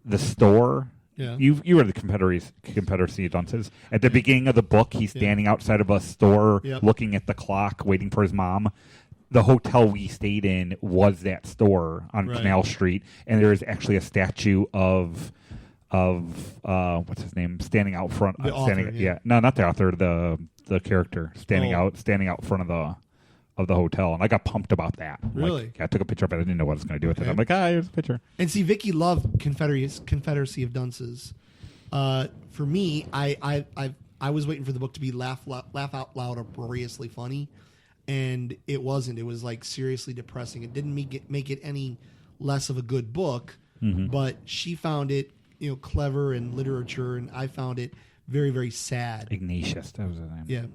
the store. Yeah. You were the Confederacy dunces. At the beginning of the book, he's standing outside of a store Yep. looking at the clock, waiting for his mom. The hotel we stayed in was that store on Right. Canal Street, and there is actually a statue of what's his name standing out front. The author, standing, yeah. no, not the author. The character standing Oh. out front of the hotel, and I got pumped about that. Really? Like, I took a picture of it. I didn't know what I was going to do with it. Okay. I'm like, here's a picture. And see, Vicky loved Confederacy of Dunces. For me, I was waiting for the book to be laugh out loud, uproariously funny, and it wasn't. It was like seriously depressing. It didn't make it any less of a good book, but she found it clever and literature, and I found it very, very sad. Ignatius, that was his name. Yeah.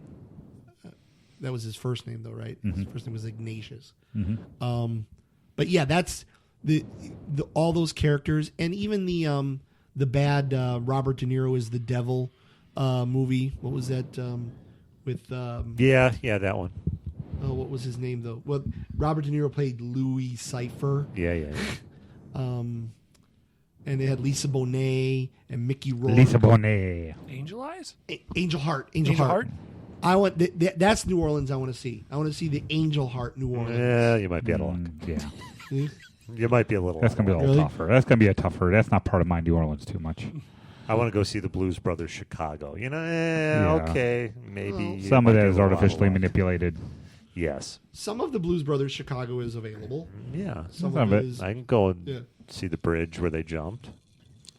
That was his first name, though, right? His first name was Ignatius. But yeah, that's the all those characters, and even the bad Robert De Niro is the devil movie. What was that with? Yeah, that one. Oh, what was his name though? Well, Robert De Niro played Louis Cypher, Yeah. and they had Lisa Bonet and Mickey Rourke. Lisa Bonet. Angel Eyes? Angel Heart. Angel Heart? I want that's New Orleans. I want to see. I want to see the Angel Heart New Orleans. Yeah, you might be out of luck. Yeah, You might be a little. that's going to be a little Really? tougher. That's going to be a tougher. That's not part of my New Orleans too much. I want to go see the Blues Brothers Chicago. Yeah. Okay, maybe. it Some might of be that a is little out of artificially luck. manipulated. Yes. Some of the Blues Brothers Chicago is available. Yeah. Some Some of of it it. is I can go and Yeah. see the bridge where they jumped.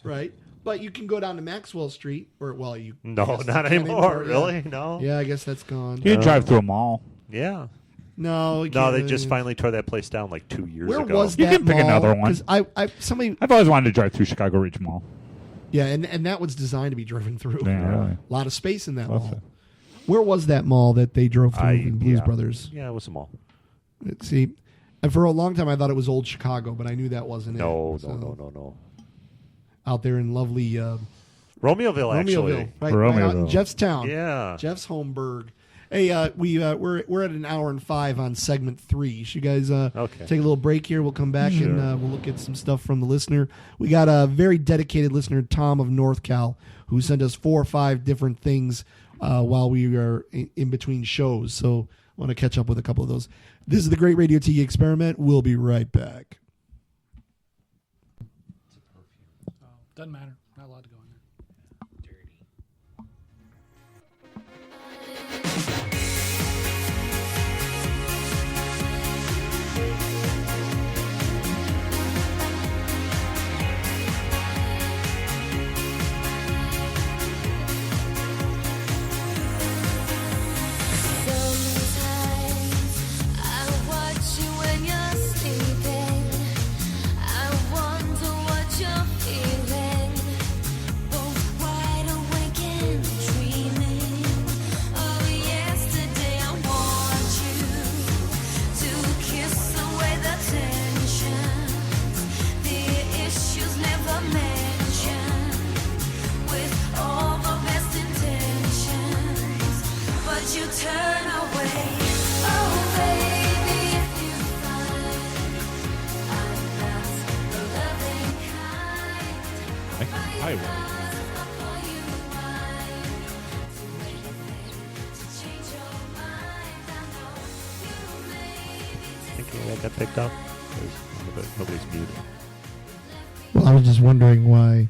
right, but you can go down to Maxwell Street, or you. No, I guess not you can't anymore. yeah. Really? No. Yeah, I guess that's gone. You can drive through a mall. Yeah. No, you No, can't, they just finally tore that place down like 2 years Where ago. was You that can pick mall? another one. 'Cause somebody, I've always wanted to drive through Chicago Ridge Mall. yeah, and that was designed to be driven through. Yeah, really. A lot of space in that Lots mall. of- Where was that mall that they drove through in Blues yeah. Brothers? Yeah, it was a mall. Let's see, and for a long time I thought it was old Chicago, but I knew that wasn't No, it. So, no. Out there in lovely Romeoville, actually. Romeoville, right out in Romeoville. Jeff's town. Yeah. Jeff's Homeburg. Hey, we're at an hour and 5 on segment 3. Should you guys Okay. take a little break here? We'll come back and we'll look at some stuff from the listener. We got a very dedicated listener, Tom of North Cal, who sent us 4 or 5 different things while we are in between shows. So I want to catch up with a couple of those. This is the Great Radio TV Experiment. We'll be right back. Doesn't matter. Not allowed to go in there. Sometimes I watch you when you're sleeping. I wonder what you're feeling, both wide awake and dreaming. Oh, yesterday I want you to kiss away the tensions, the issues never mentioned, with all the best intentions, but you turn away. Oh, baby, if you find I'm not the loving kind, I will. for you mind to anything to change your mind. I know you may be Think any of that got picked up? Nobody's muted. Well, I was just wondering why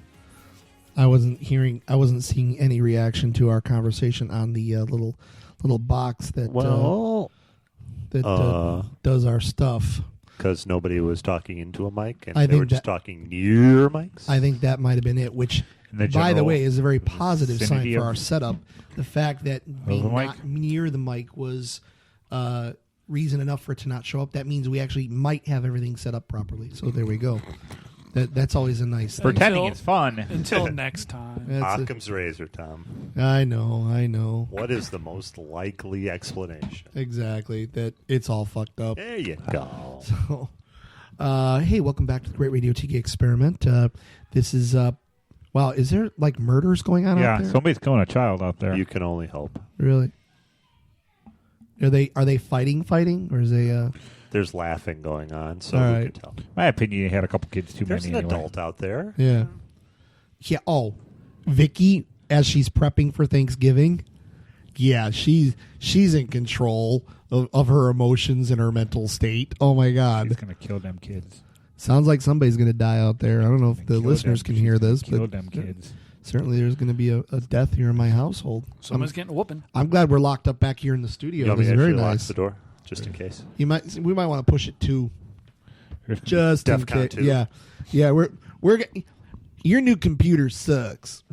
I wasn't seeing any reaction to our conversation on the little box that does our stuff. Because nobody was talking into a mic, and I they were think just that- talking near mics. I think that might have been it, which, by the general way, is a very positive sign vicinity for of- our setup. The fact that being the mic? not near the mic was reason enough for it to not show up. That means we actually might have everything set up properly. So there we go. That's always a nice thing. Pretending Until- is fun. Until next time. That's Occam's razor, Tom. I know. What is the most likely explanation? Exactly. That it's all fucked up. There you go. So, hey, welcome back to the Great Radio Tiki Experiment. This is, wow, is there like murders going on out Yeah, there? somebody's killing a child out there. You can only hope. Really? Are they fighting, or is they? There's laughing going on, so All who right. can tell? My opinion, you had a couple kids too There's many an anyway. adult out there. Yeah. Yeah. Oh, Vicky, as she's prepping for Thanksgiving, yeah, she's in control of her emotions and her mental state. Oh my She's God, gonna kill them kids. sounds like somebody's gonna die out there. I don't know if the Kill listeners them. can She's hear gonna this, kill but them kids. certainly there's gonna be a death here in my household. Someone's getting a whooping. I'm glad we're locked up back here in the studio. You want This me is to very actually lock nice. the door, just in case? We might want to push it too. Just in DEFCON case. 2. Yeah. Your new computer sucks.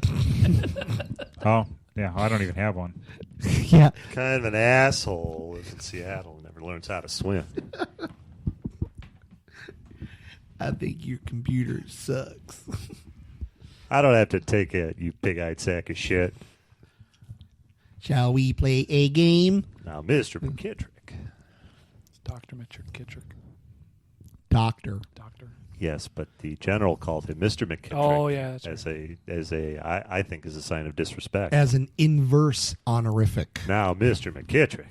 Oh, yeah, I don't even have one. Yeah. Kind of an asshole lives in Seattle and never learns how to swim. I think your computer sucks. I don't have to take it, you big-eyed sack of shit. Shall we play a game? Now, Mr. McKittrick. It's Dr. Mitchell Kittrick. Doctor. Doctor. Yes, but the general called him Mr. McKittrick. Oh, yeah, that's as I think is a sign of disrespect. As an inverse honorific. Now, Mr. McKittrick.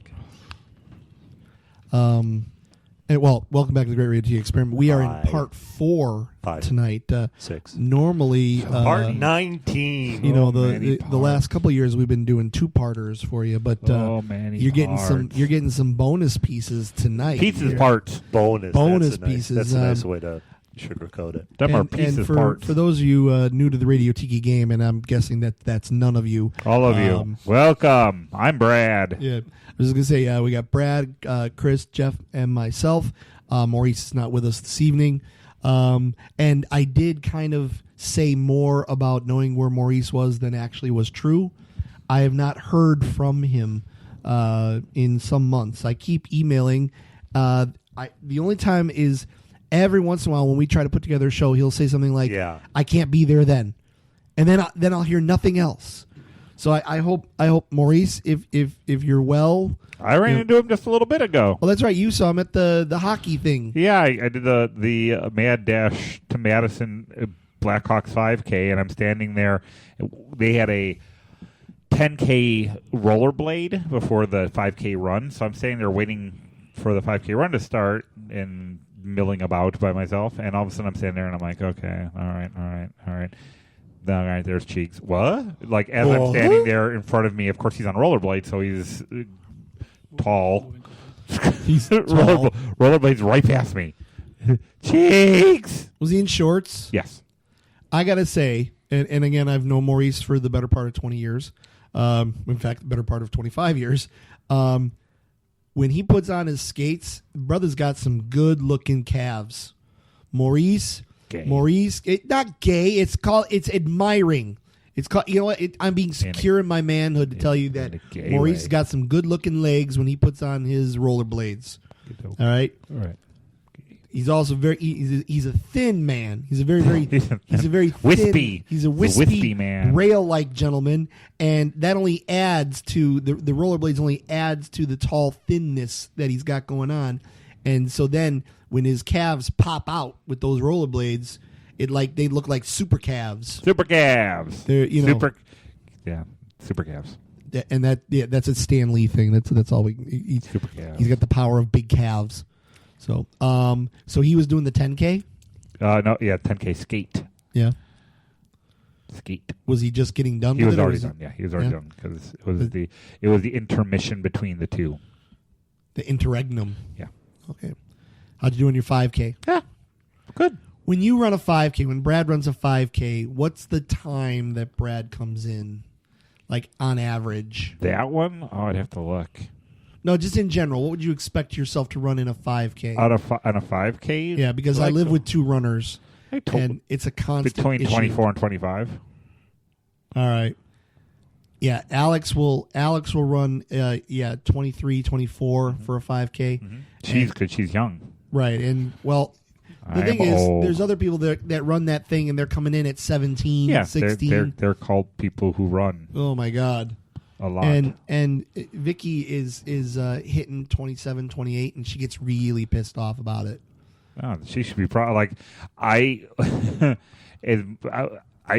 Welcome back to the Great Radio Tea Experiment. We are in Five. part 4 Five. tonight. 6. Normally, Part 19. you know, many the last couple of years we've been doing 2-parters for you, but many you're getting parts. you're getting some bonus pieces tonight. Pieces Here. parts. Bonus. Bonus That's a nice, pieces, That's a nice way to sugarcoat it. Them are And pieces for, parts. for those of you new to the Radio Tiki game, and I'm guessing that's none of you. All of you. Welcome. I'm Brad. Yeah, I was going to say we got Brad, Chris, Jeff, and myself. Maurice is not with us this evening. And I did kind of say more about knowing where Maurice was than actually was true. I have not heard from him in some months. I keep emailing. The only time is every once in a while when we try to put together a show, he'll say something like, Yeah. I can't be there then. And then I'll hear nothing else. So I hope Maurice, if you're well. I ran into him just a little bit ago. Well, that's right. You saw him at the hockey thing. Yeah, I did the Mad Dash to Madison Blackhawks 5K, and I'm standing there. They had a 10K rollerblade before the 5K run, so I'm standing there waiting for the 5K run to start and milling about by myself. And all of a sudden, I'm standing there, and I'm like, okay, all right. All right, there's Cheeks. What? Like, as I'm standing there in front of me, of course, he's on rollerblades, so he's tall. He's tall. Rollerblades right past me. Cheeks! Was he in shorts? Yes. I gotta say, and again, I've known Maurice for the better part of 20 years. In fact, the better part of 25 years. When he puts on his skates, brother's got some good looking calves. Maurice, Gay. Not gay. It's admiring. It's called. You know what? I'm being secure in my manhood to tell you that in a gay Maurice way. got some good looking legs when he puts on his rollerblades. All right. All right. He's also he's a thin man. He's a very very Wispy. Thin, he's a He's a wispy man. rail like gentleman, and that only adds to the rollerblades. Only adds to the tall thinness that he's got going on, and so then when his calves pop out with those rollerblades, they look like super calves. Super calves. They're, super calves. And that's a Stan Lee thing. That's all Super calves. he's got the power of big calves. So so he was doing the 10K. 10K skate. Yeah. Skate. Was he just getting done He with was it? or already was done. Yeah, he was already Yeah. done because it was the intermission between the two. The interregnum. Yeah. Okay. How'd you do in your 5K? Yeah. Good. When you run a 5K, when Brad runs a 5K, what's the time that Brad comes in, like on average? That one? Oh, I'd have to look. No, just in general. What would you expect yourself to run in a 5K? On a 5K? Yeah, because I like, live with two runners, I told- and it's a constant between issue. 24 and 25. All right. Yeah, Alex will run 23, 24 for a 5K. She's because she's young. Right. And well, the I'm thing is old. there's other people that run that thing and they're coming in at 17, Yeah, 16. they're called people who run Oh my god. a lot. And Vicky is hitting 27, 28 and she gets really pissed off about it. Oh, she should be proud. Like I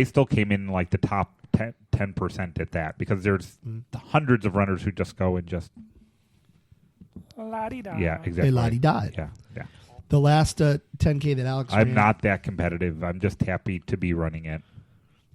still came in like the top 10% at that because there's hundreds of runners who just go and just La-di-da. yeah, exactly. They la-di-da. Yeah. The last 10K that Alex I'm ran, not that competitive. I'm just happy to be running it.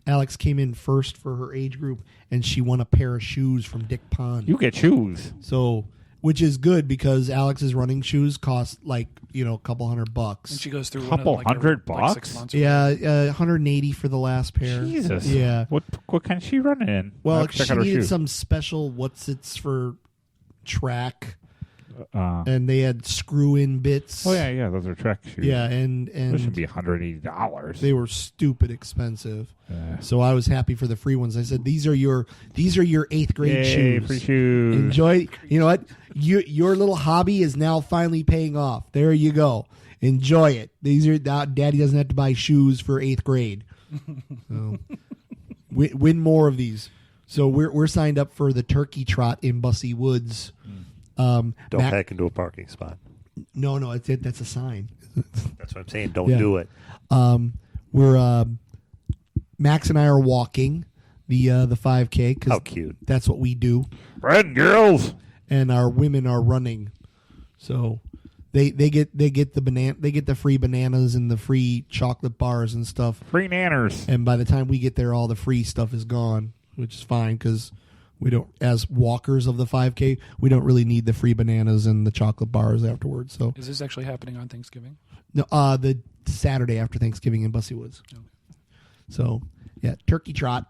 Alex came in first for her age group and she won a pair of shoes from Dick Pond. You get shoes. So, which is good because Alex's running shoes cost like, a couple $100. And she goes through Couple one of them, like, every, $100 like 6 months. or Yeah, 180 for the last pair. Jesus. Yeah. What kind is she running in? Well, I'll check she out her needed shoes. some special what's-its for track, Oh and they had screw-in bits. yeah. Those are track shoes. Yeah, and Those should be $180. they were stupid expensive. Yeah. So I was happy for the free ones. I said, "These are your 8th grade Yay, shoes. free shoes. Enjoy. You know what? Your little hobby is now finally paying off. There you go. Enjoy it. These are Daddy doesn't have to buy shoes for 8th grade. So, win more of these. So we're signed up for the Turkey Trot in Bussy Woods. Don't Mac- pack into a parking spot. No, that's a sign. That's what I'm saying. Don't Yeah. do it. We're Max and I are walking the 5K How because cute. that's what we do, Red girls. and our women are running. So they get the free bananas and the free chocolate bars and stuff. Free nanners. And by the time we get there, all the free stuff is gone, which is fine because we don't, as walkers of the 5K, we don't really need the free bananas and the chocolate bars afterwards. So Is this actually happening on Thanksgiving? no, the Saturday after Thanksgiving in Bussy Woods. Okay. So yeah, Turkey Trot.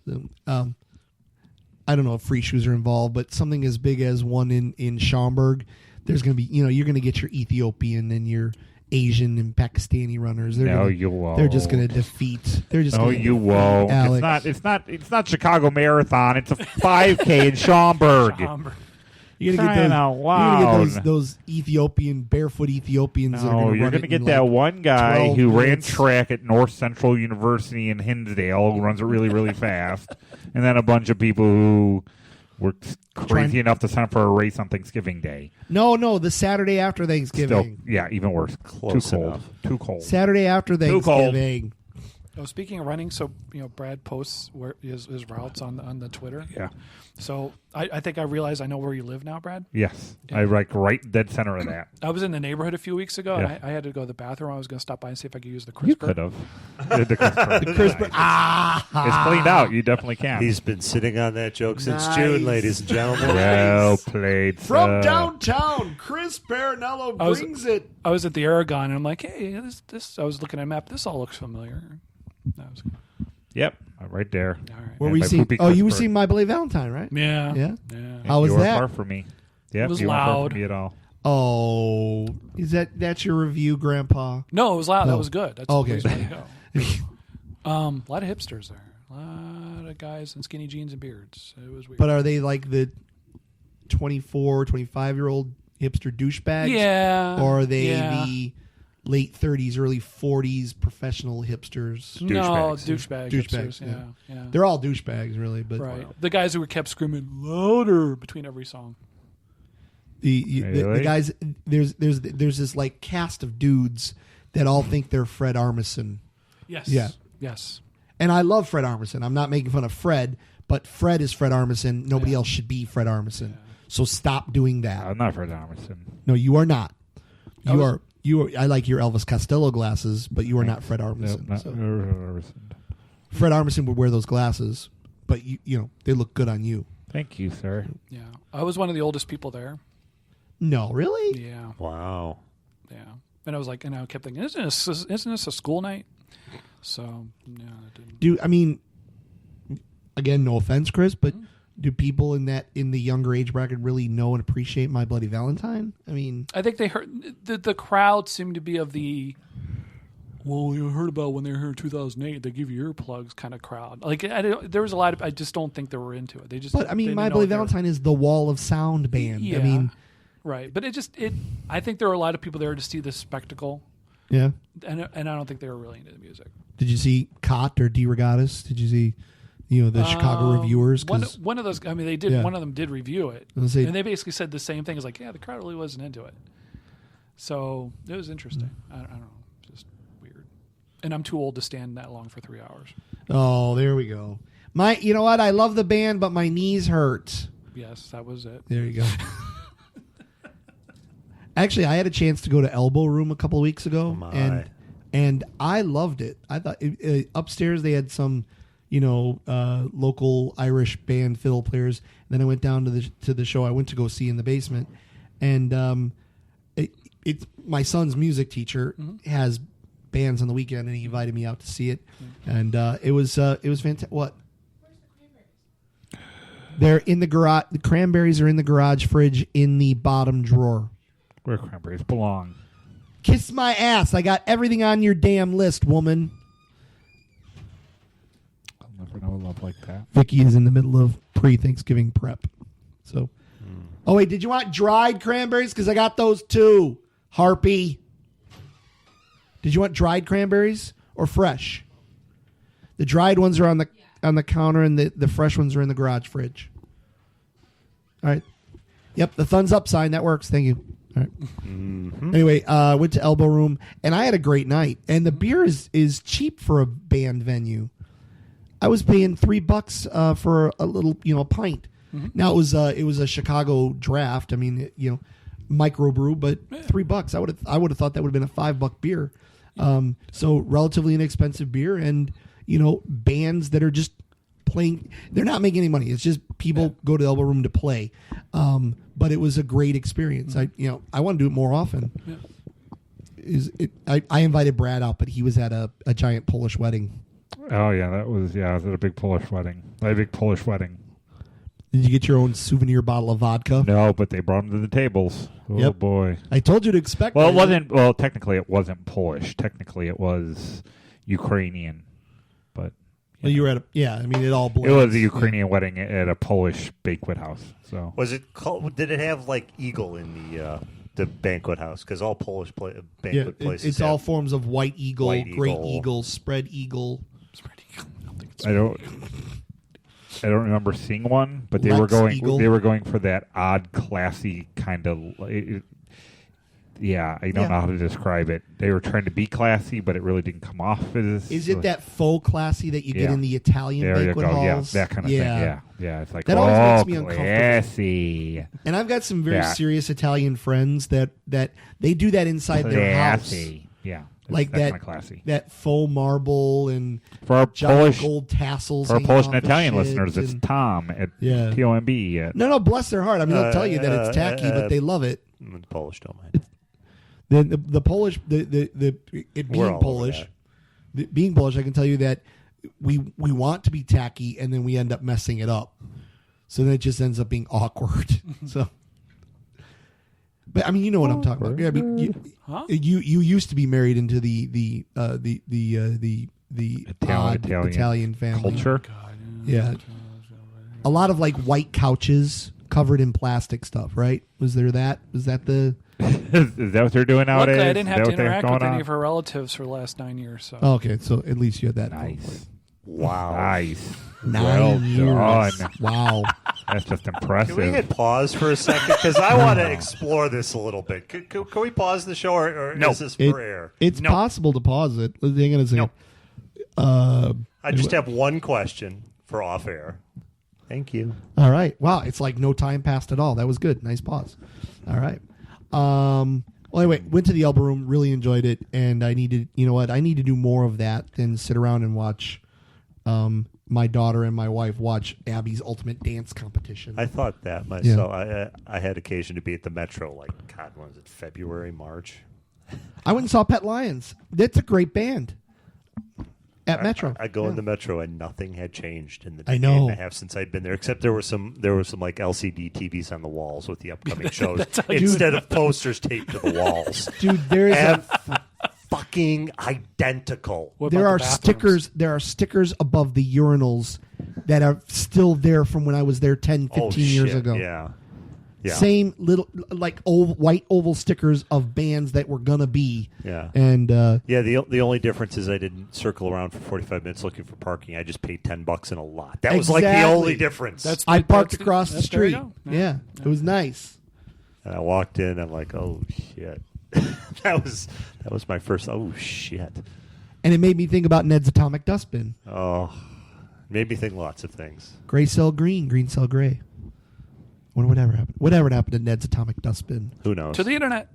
So, I don't know if free shoes are involved, but something as big as one in Schaumburg, there's going to be, you're going to get your Ethiopian and your Asian and Pakistani runners. You won't. They're just going to defeat. They're just. No, gonna you won't. Alex. It's not Chicago Marathon. It's a 5K in Schaumburg. You're gonna Crying get out those. You're gonna get loud. those Ethiopian barefoot Ethiopians. that are No, gonna you're run going to it get in that like one guy 12 who ran minutes. track at North Central University in Hinsdale, who runs it really, really fast, and then a bunch of people who were crazy enough to sign up for a race on Thanksgiving Day. No, the Saturday after Thanksgiving. Still, yeah, even worse. Close Too cold. enough. Too cold. Saturday after Too cold. Thanksgiving. Oh, speaking of running, so Brad posts where his routes on the Twitter. Yeah. So I think I realize I know where you live now, Brad. Yes, I like right dead center of that. I was in the neighborhood a few weeks ago. Yeah. And I had to go to the bathroom. I was going to stop by and see if I could use the You CRISPR. could have. The CRISPR. It's cleaned out. You definitely can. He's been sitting on that joke since June, ladies and gentlemen. well played. From sir. downtown, Chris Parinello I was- brings it. I was at the Aragon, and I'm like, hey, this. I was looking at a map. This all looks familiar. That was Yep, right there. all right. Where And we my see? poopy Oh, you were CRISPR. seeing My Bloody Valentine, right? Yeah. Yeah? Yeah. How was you weren't that? far from me. Yep, was you weren't far loud. from me at all. Oh, that's your review, Grandpa? No, it was loud. No. That was good. That's Okay. the place where to go. A lot of hipsters there. A lot of guys in skinny jeans and beards. It was weird. But are they like the 24, 25-year-old hipster douchebags? yeah. Or are they yeah. the late 30s, early 40s professional hipsters? No, douchebags? douchebags. Douchebags, hipsters, yeah. They're all douchebags, really. But Right. The guys who were kept screaming louder between every song. the Really? guys, there's this like cast of dudes that all think they're Fred Armisen. Yes. Yeah. Yes. And I love Fred Armisen. I'm not making fun of Fred, but Fred is Fred Armisen. Nobody else should be Fred Armisen. So stop doing that. I'm not Fred Armisen. No, you are not. I You was- are. You are. I like your Elvis Costello glasses, but you are not Fred Nope, Armisen. not So Armisen. Fred Armisen would wear those glasses, but you they look good on you. Thank you, sir. Yeah. I was one of the oldest people there. No, really? Yeah. Wow. Yeah. And I was like, and I kept thinking, isn't this a school night? So yeah, it didn't. Do I mean, again, no offense, Chris, but do people in the younger age bracket really know and appreciate My Bloody Valentine? I mean, I think they heard the crowd seemed to be of the. Well, you heard about when they were here in 2008. They give you earplugs kind of crowd. Like there was a lot of. I just don't think they were into it. They just. but I mean, they My didn't know Bloody if they were- Valentine is the Wall of Sound band. Yeah, I mean, right. But I think there were a lot of people there to see the spectacle, yeah. and I don't think they were really into the music. Did you see Cot or D. Regattas? Did you see, the Chicago reviewers? 'Cause One of those. I mean, they did. Yeah. One of them did review it, I was gonna say- and they basically said the same thing. It's like, yeah, the crowd really wasn't into it. So it was interesting. I don't know, just weird. And I'm too old to stand that long for 3 hours. oh, there we go. You know what? I love the band, but my knees hurt. Yes, that was it. There you go. Actually, I had a chance to go to Elbow Room a couple of weeks ago, my. and I loved it. I thought upstairs they had some, local Irish band fiddle players. And then I went down to the show I went to go see in the basement, and it's my son's music teacher has bands on the weekend, and he invited me out to see it, and it was fantastic. What? They're in the garage. The cranberries are in the garage fridge in the bottom drawer. Where cranberries belong. Kiss my ass. I got everything on your damn list, woman. I'll never know a love like that. Vicky is in the middle of pre-Thanksgiving prep. So, oh wait, did you want dried cranberries? Because I got those too, Harpy. Did you want dried cranberries or fresh? The dried ones are on the counter, and the fresh ones are in the garage fridge. All right. Yep, the thumbs up sign that works. Thank you. All right. Anyway, went to Elbow Room, and I had a great night. And the beer is cheap for a band venue. I was paying $3 for a little, pint. Now it was a Chicago draft. I mean, microbrew, but $3. I would have thought that would have been a $5 beer. So relatively inexpensive beer, and bands that are just playing. They're not making any money. It's just people go to the Elbow Room to play. But it was a great experience. I want to do it more often. Yeah. I invited Brad out, but he was at a giant Polish wedding. Oh yeah, I was at a big Polish wedding. A big Polish wedding. Did you get your own souvenir bottle of vodka? No, but they brought them to the tables. Oh Yep. boy. I told you to expect. Well, that. it wasn't. Well, technically, it wasn't Polish. Technically, it was Ukrainian. But Well, you were at I mean, it all blends. it was a Ukrainian wedding at a Polish banquet house. So Was it called? Did it have like eagle in the banquet house? Because all Polish banquet places. it's have, all forms of white eagle, White great eagle. eagle, spread eagle. I don't remember seeing one, but they Lex were Eagle. going for that odd, classy kind of. Yeah, I don't know how to describe it. They were trying to be classy, but it really didn't come off as. Is it that faux classy that you get Yeah. in the Italian There you banquet go. halls? Yeah, that kind of thing. Yeah. It's like That always makes me uncomfortable. classy, And I've got some very Yeah. serious Italian friends that they do that inside their house. classy. Yeah, Like that's that, kind of classy. that faux marble and For our giant Polish, gold tassels. for our hanging Polish off and of Italian shit listeners, it's and- Tom at Yeah. TOMB. No, bless their heart. I mean, they'll tell you that it's tacky, but they love it. The Polish don't mind. The Polish, it We're being all over Polish, that. being Polish, I can tell you that we want to be tacky, and then we end up messing it up. So then it just ends up being awkward. So, but I mean, you know what I'm talking about. Yeah, I mean, you used to be married into the odd Italian family culture. Yeah, a lot of like white couches covered in plastic stuff. Right? Was that the? Is that what they're doing nowadays? Luckily, I didn't Is have that to what they interact going with any on? of her relatives for the last 9 years. So Oh, okay, so at least you had that. Nice. Wow. Nice. 9 Well years. done. Wow. That's just Can we impressive. hit pause for a second? Because I want to explore this a little bit. Can we pause the show, or No. is this for air? It's No. possible to pause it. Hang on a second. I just have one question for off air. Thank you. All right. Wow, it's like no time passed at all. That was good. Nice pause. All right. Well, anyway, went to the Elbow Room, really enjoyed it, and I need to do more of that than sit around and watch my daughter and my wife watch Abby's Ultimate Dance Competition. I thought that myself. I had occasion to be at the Metro, like, God, when was it, February, March? I went and saw Pet Lions. That's a great band at Metro. I go Yeah. in the Metro and nothing had changed in the I decade know. and a half since I'd been there, except there were some like LCD TVs on the walls with the upcoming shows how you- instead of posters taped to the walls. Dude, there is And a fucking identical. What there about are the bathrooms? stickers. There are stickers above the urinals that are still there from when I was there 10, 15 years shit. ago. Yeah. Yeah. Same little like white oval stickers of bands that were gonna be. Yeah. And Yeah, the only difference is I didn't circle around for 45 minutes looking for parking. I just paid $10 in a lot. That was like the Exactly. only difference. That's I parked that's across the that's- there you street. go. Yeah, it was nice. And I walked in. I'm like, oh shit. that was my first. Oh shit. And it made me think about Ned's Atomic Dustbin. Oh, made me think lots of things. Gray cell green, green cell gray. Whatever happened? Whatever happened to Ned's Atomic Dustbin? Who knows? To the internet.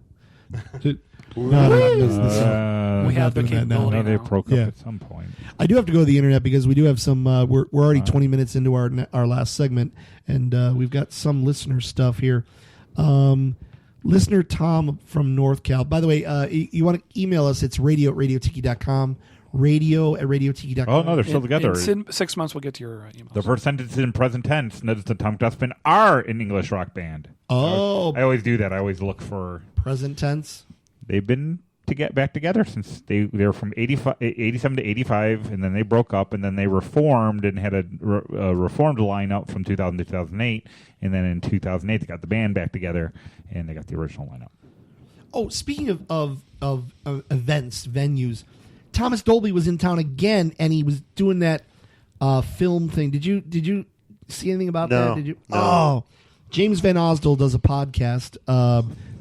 No, We have the doing that now. capability. No, they now. broke Yeah. up at some point. I do have to go to the internet because we do have some. We're already 20 minutes into our last segment, and we've got some listener stuff here. Listener Tom from North Cal. By the way, you want to email us? It's radio@radiotiki.com. Radio@radiotiki.com. Oh no, they're still together. In 6 months, we'll get to your emails. The first sentence is in present tense. Ned's Atomic Dustbin are an English rock band. Oh, I always do that. I always look for. present tense. They've been to get back together since they were from 87 to 85, and then they broke up, and then they reformed and had a reformed lineup from 2000 to 2008, and then in 2008 they got the band back together, and they got the original lineup. Oh, speaking of events, venues, Thomas Dolby was in town again, and he was doing that film thing. Did you see anything about No, that? Did you? no. Oh, James Van Osdol does a podcast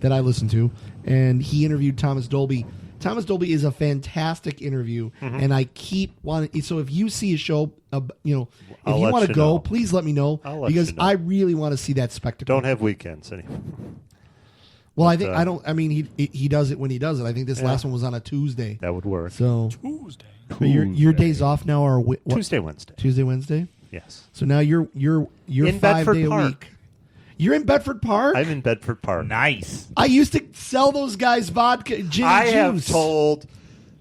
that I listen to, and he interviewed Thomas Dolby. Thomas Dolby is a fantastic interview, and I keep wanting. So if you see a show, if I'll you let want to you go, know. please let me know I'll let because you know. I really want to see that spectacle. Don't have weekends anymore. Well, I think But, I don't. I mean, he does it when he does it. I think this Yeah. last one was on a Tuesday. That would work. So Tuesday. but your days off now are what? Tuesday, Wednesday. Tuesday, Wednesday. Yes. So now you're In 5 Bedford day a Park. week. You're in Bedford Park. I'm in Bedford Park. Nice. I used to sell those guys vodka, gin, I and have juice. told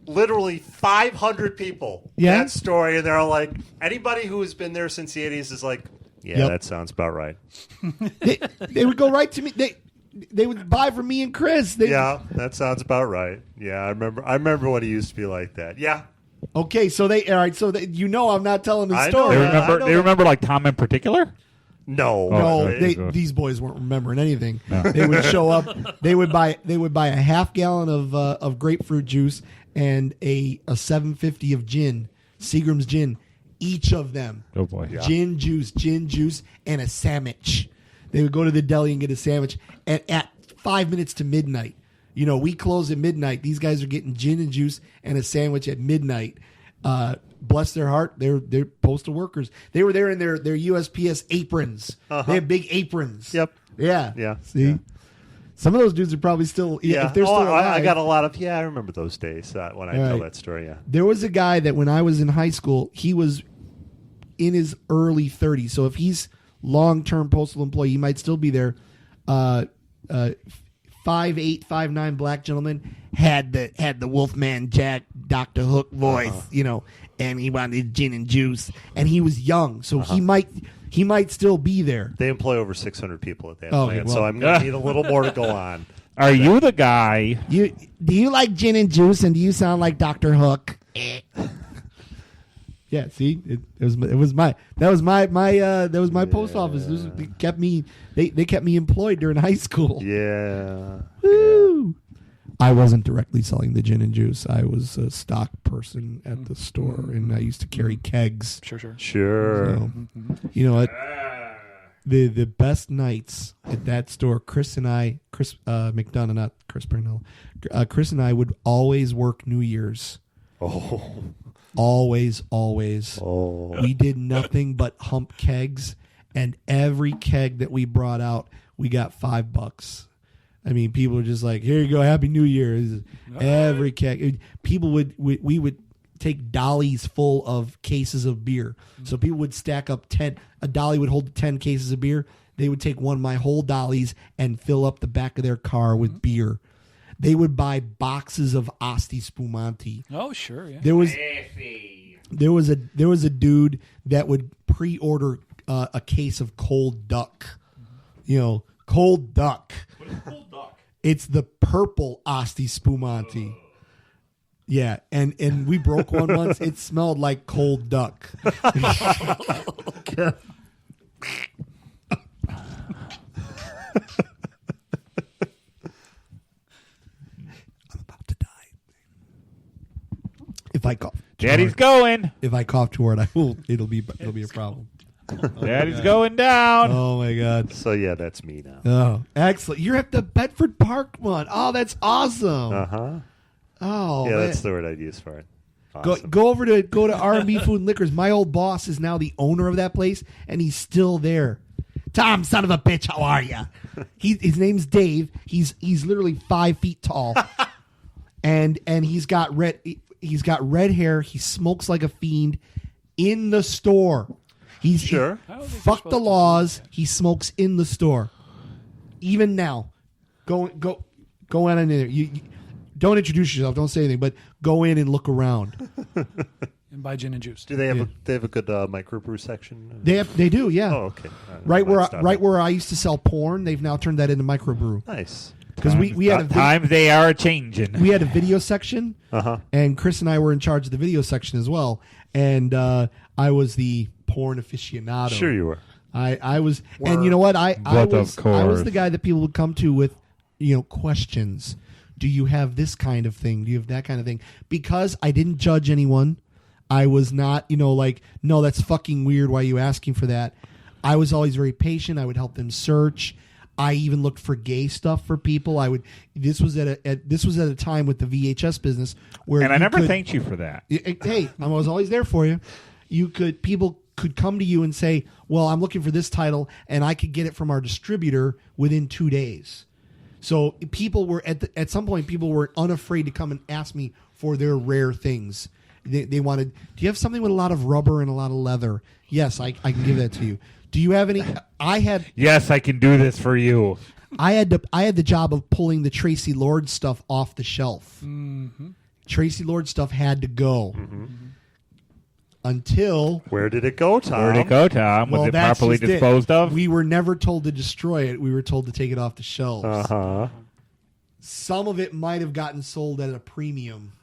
literally 500 people Yeah? that story, and they're all like, anybody who has been there since the 80s is like, yeah, Yep. that sounds about right. They would go right to me. They would buy from me and Chris. Yeah, that sounds about right. Yeah, I remember when it used to be like that. Yeah. Okay, so all right. So I'm not telling the I story. know They that. remember. I know They that. remember like Tom in particular. No. No, right. these boys weren't remembering anything. They would show up. They would buy a half gallon of grapefruit juice and a 750 of gin, Seagram's gin, each of them. Oh boy. Gin juice, and a sandwich. They would go to the deli and get a sandwich at 5 minutes to midnight. You know, we close at midnight. These guys are getting gin and juice and a sandwich at midnight. Bless their heart, they're postal workers. They were there in their USPS aprons. They have big aprons. Yep. Yeah. Yeah. See, Yeah. some of those dudes are probably still. Yeah. If they're still alive. I got a lot of, I remember those days when I tell Right. that story, yeah. There was a guy that when I was in high school, he was in his early 30s. So if he's long-term postal employee, he might still be there. 5'8", 5'9" black gentleman had the Wolfman Jack Dr. Hook voice, and he wanted gin and juice, and he was young, so he might still be there. They employ over 600 people at that Okay, plant, well- so I'm going to need a little more to go on. Are you the guy? Do you like gin and juice, and do you sound like Dr. Hook? Yeah, see, that was my post office. They kept me employed during high school. Yeah. Woo! I wasn't directly selling the gin and juice. I was a stock person at the store, and I used to carry kegs. Sure. Sure. So, you know what? The best nights at that store, Chris McDonough, not Chris Parnell, Chris and I would always work New Year's. Oh. Always. Oh. We did nothing but hump kegs, and every keg that we brought out, we got $5. I mean, people were just like, "Here you go, Happy New Year!" Every keg, people we would take dollies full of cases of beer. So people would stack up 10. A dolly would hold 10 cases of beer. They would take one of my whole dollies and fill up the back of their car with beer. they would buy boxes of Asti Spumante. Oh, sure. Yeah. There was a dude that would pre-order a case of cold duck. You know, cold duck. What is cold duck? It's the purple Asti Spumante. Yeah, and we broke one once. It smelled like cold duck. To die. If I cough, Daddy's going. if I cough toward, I will. It'll be a problem. Daddy's going down. Oh my god. So yeah, that's me now. Oh, excellent! You're at the Bedford Park one. Oh, that's awesome. Uh-huh. Oh, Yeah, man. that's the word I'd use for it. Go Awesome. go to R&B Food and Liquors. My old boss is now the owner of that place, and he's still there. Tom, son of a bitch, how are you? His name's Dave. He's literally 5 feet tall, and he's got red hair. He smokes like a fiend in the store. He's Sure. I don't think you're fuck supposed the to do laws. that. He smokes in the store, even now. Go on in there. You don't introduce yourself. Don't say anything, but go in and look around. And buy gin and juice. Do they have Yeah. they have a good microbrew section? They do, yeah. Oh, okay. Right where Stop right it. where I used to sell porn, they've now turned that into microbrew. Nice. Because we had a Times they are changing. we had a video section, Uh-huh. and Chris and I were in charge of the video section as well. And I was the porn aficionado. Sure you were. I was, and you know what? I But was of I was course. the guy that people would come to with, questions. Do you have this kind of thing? Do you have that kind of thing? Because I didn't judge anyone. I was not, like, no, that's fucking weird. Why are you asking for that? I was always very patient. I would help them search. I even looked for gay stuff for people. This was at a time with the VHS business where And I you never could- thanked you for that. Hey, I was always there for you. People could come to you and say, "Well, I'm looking for this title, and I could get it from our distributor within 2 days." So people were at some point, people were unafraid to come and ask me for their rare things. They wanted. Do you have something with a lot of rubber and a lot of leather? Yes, I can give that to you. Do you have any? Yes, I can do this for you. I had the job of pulling the Tracy Lord stuff off the shelf. Tracy Lord stuff had to go until. Where did it go, Tom? Where'd it go, Tom? Was it that's properly just it. disposed of? We were never told to destroy it. We were told to take it off the shelves. Uh-huh. Some of it might have gotten sold at a premium.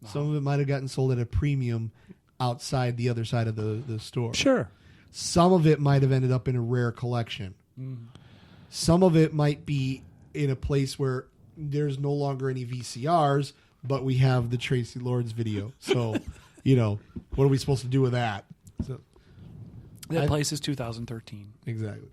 Some of it might have gotten sold at a premium outside the other side of the store. Sure. Some of it might have ended up in a rare collection. Some of it might be in a place where there's no longer any VCRs, but we have the Tracy Lords video. So, what are we supposed to do with that? So, That place is 2013. exactly.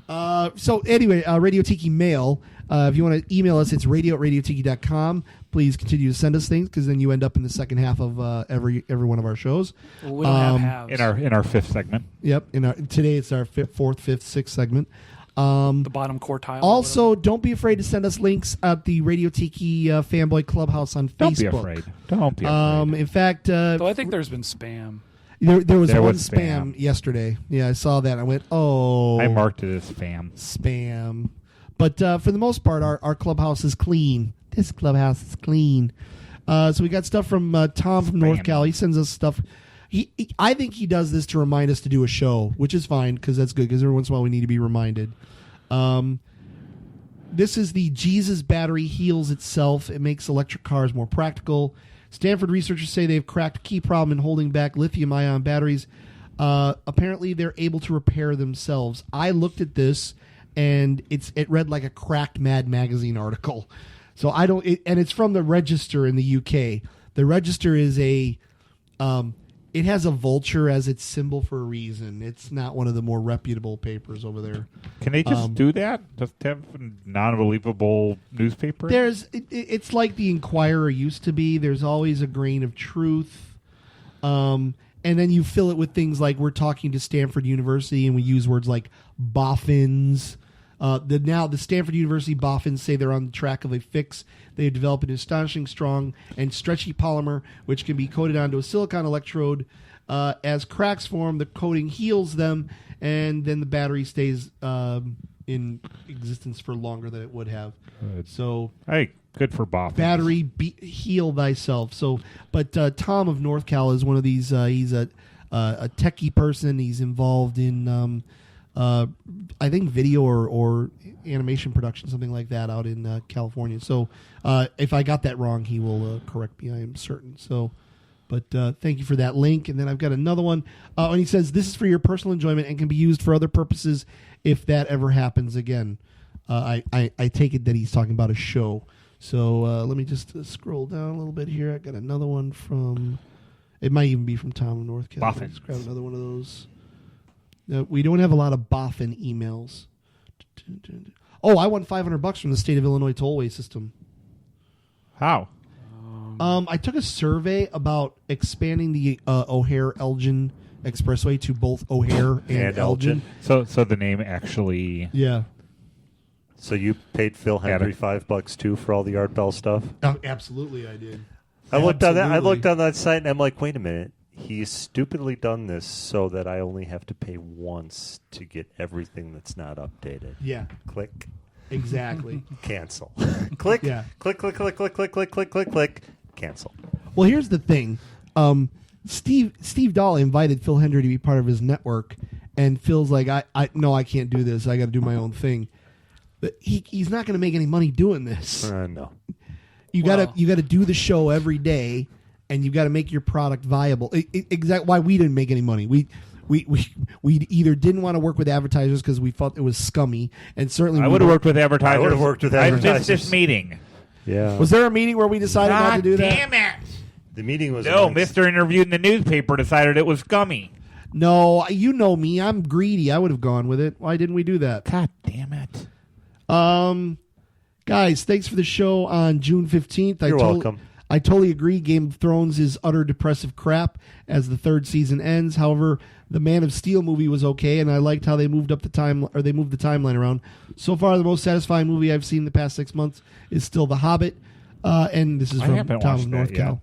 So anyway, Radio Tiki Mail. If you want to email us, it's radio@radiotiki.com. Please continue to send us things because then you end up in the second half of every one of our shows. Well, we don't have halves. in our fifth segment. Yep. Today it's our fourth, fifth, sixth segment. the bottom quartile. or Also, don't be afraid to send us links at the Radio Tiki Fanboy Clubhouse on Don't be Facebook. afraid. Don't be afraid. In fact, whatever. Though I think there's been spam. there was There one was spam spam. yesterday. Yeah, I saw that. I went, oh. I marked it as spam. Spam. But for the most part, our clubhouse is clean. This clubhouse is clean. So we got stuff from Tom from North Spam. Cal. He sends us stuff. I think he does this to remind us to do a show, which is fine because that's good because every once in a while we need to be reminded. This is the Jesus battery heals itself. It makes electric cars more practical. Stanford researchers say they've cracked a key problem in holding back lithium-ion batteries. Apparently, they're able to repair themselves. I looked at this, and it read like a cracked Mad Magazine article. So I don't, and it's from the Register in the UK. The Register is it has a vulture as its symbol for a reason. It's not one of the more reputable papers over there. Can they just do that? Just have a non-believable newspaper? It's like the Inquirer used to be. There's always a grain of truth. And then you fill it with things like we're talking to Stanford University and we use words like boffins. The Stanford University boffins say they're on the track of a fix. They have developed an astonishing strong and stretchy polymer which can be coated onto a silicon electrode. As cracks form, the coating heals them, and then the battery stays in existence for longer than it would have. So Hey, good for Bob. battery heal thyself. So, but Tom of North Cal is one of these. He's a techie person. He's involved in I think video or animation production, something like that, out in California. So if I got that wrong, he will correct me. I am certain. So. But thank you for that link. And then I've got another one. And he says, this is for your personal enjoyment and can be used for other purposes if that ever happens again. I take it that he's talking about a show. So let me just scroll down a little bit here. I got another one from, it might even be from Tom in North Carolina. Boffin. Let's grab another one of those. We don't have a lot of Boffin emails. Oh, I won $500 from the state of Illinois tollway system. How? I took a survey about expanding the O'Hare-Elgin Expressway to both O'Hare and Elgin. So the name actually. Yeah. So you paid Phil Hendry $5 too for all the Art Bell stuff? Oh, absolutely, I did. I looked on that. I Absolutely. looked on that site and I'm like, wait a minute. He's stupidly done this so that I only have to pay once to get everything that's not updated. Yeah, Click, exactly. cancel. Click, Yeah. click, click, click, click, click, click, click, click, click, cancel. Well, here's the thing. Steve Dahl invited Phil Hendry to be part of his network, and Phil's like, I can't do this. I got to do my own thing. But he's not going to make any money doing this. No. You got to do the show every day, and you got to make your product viable. Exactly why we didn't make any money. We either didn't want to work with advertisers because we felt it was scummy, and certainly I would have worked with advertisers. I would have worked with I missed advertisers. this meeting. Yeah. Was there a meeting where we decided not to do that? Damn it! The meeting was No, amongst- Mr. Interviewed in the newspaper decided it was scummy. No, you know me. I'm greedy. I would have gone with it. Why didn't we do that? God damn it. Guys, thanks for the show on June 15th. You're welcome. I totally agree. Game of Thrones is utter depressive crap as the third season ends. However, the Man of Steel movie was okay, and I liked how they moved the timeline around. So far, the most satisfying movie I've seen in the past 6 months is still The Hobbit, and this is I from haven't Tom watched of that North yet. Cal.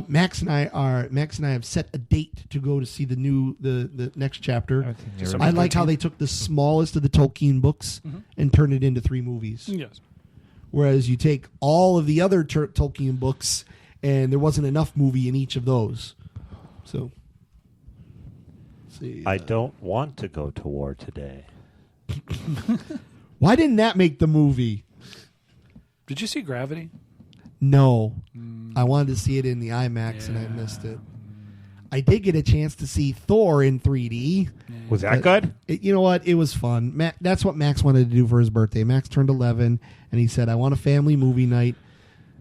Max and I have set a date to go to see the next chapter. I like how they took the smallest of the Tolkien books and turned it into 3 movies. Yes. Whereas you take all of the other Tolkien books, and there wasn't enough movie in each of those. So, let's see. I don't want to go to war today. Why didn't that make the movie? Did you see Gravity? No. I wanted to see it in the IMAX, and I missed it. I did get a chance to see Thor in 3D. Was that good? You know what? It was fun. That's what Max wanted to do for his birthday. Max turned 11, and he said, I want a family movie night.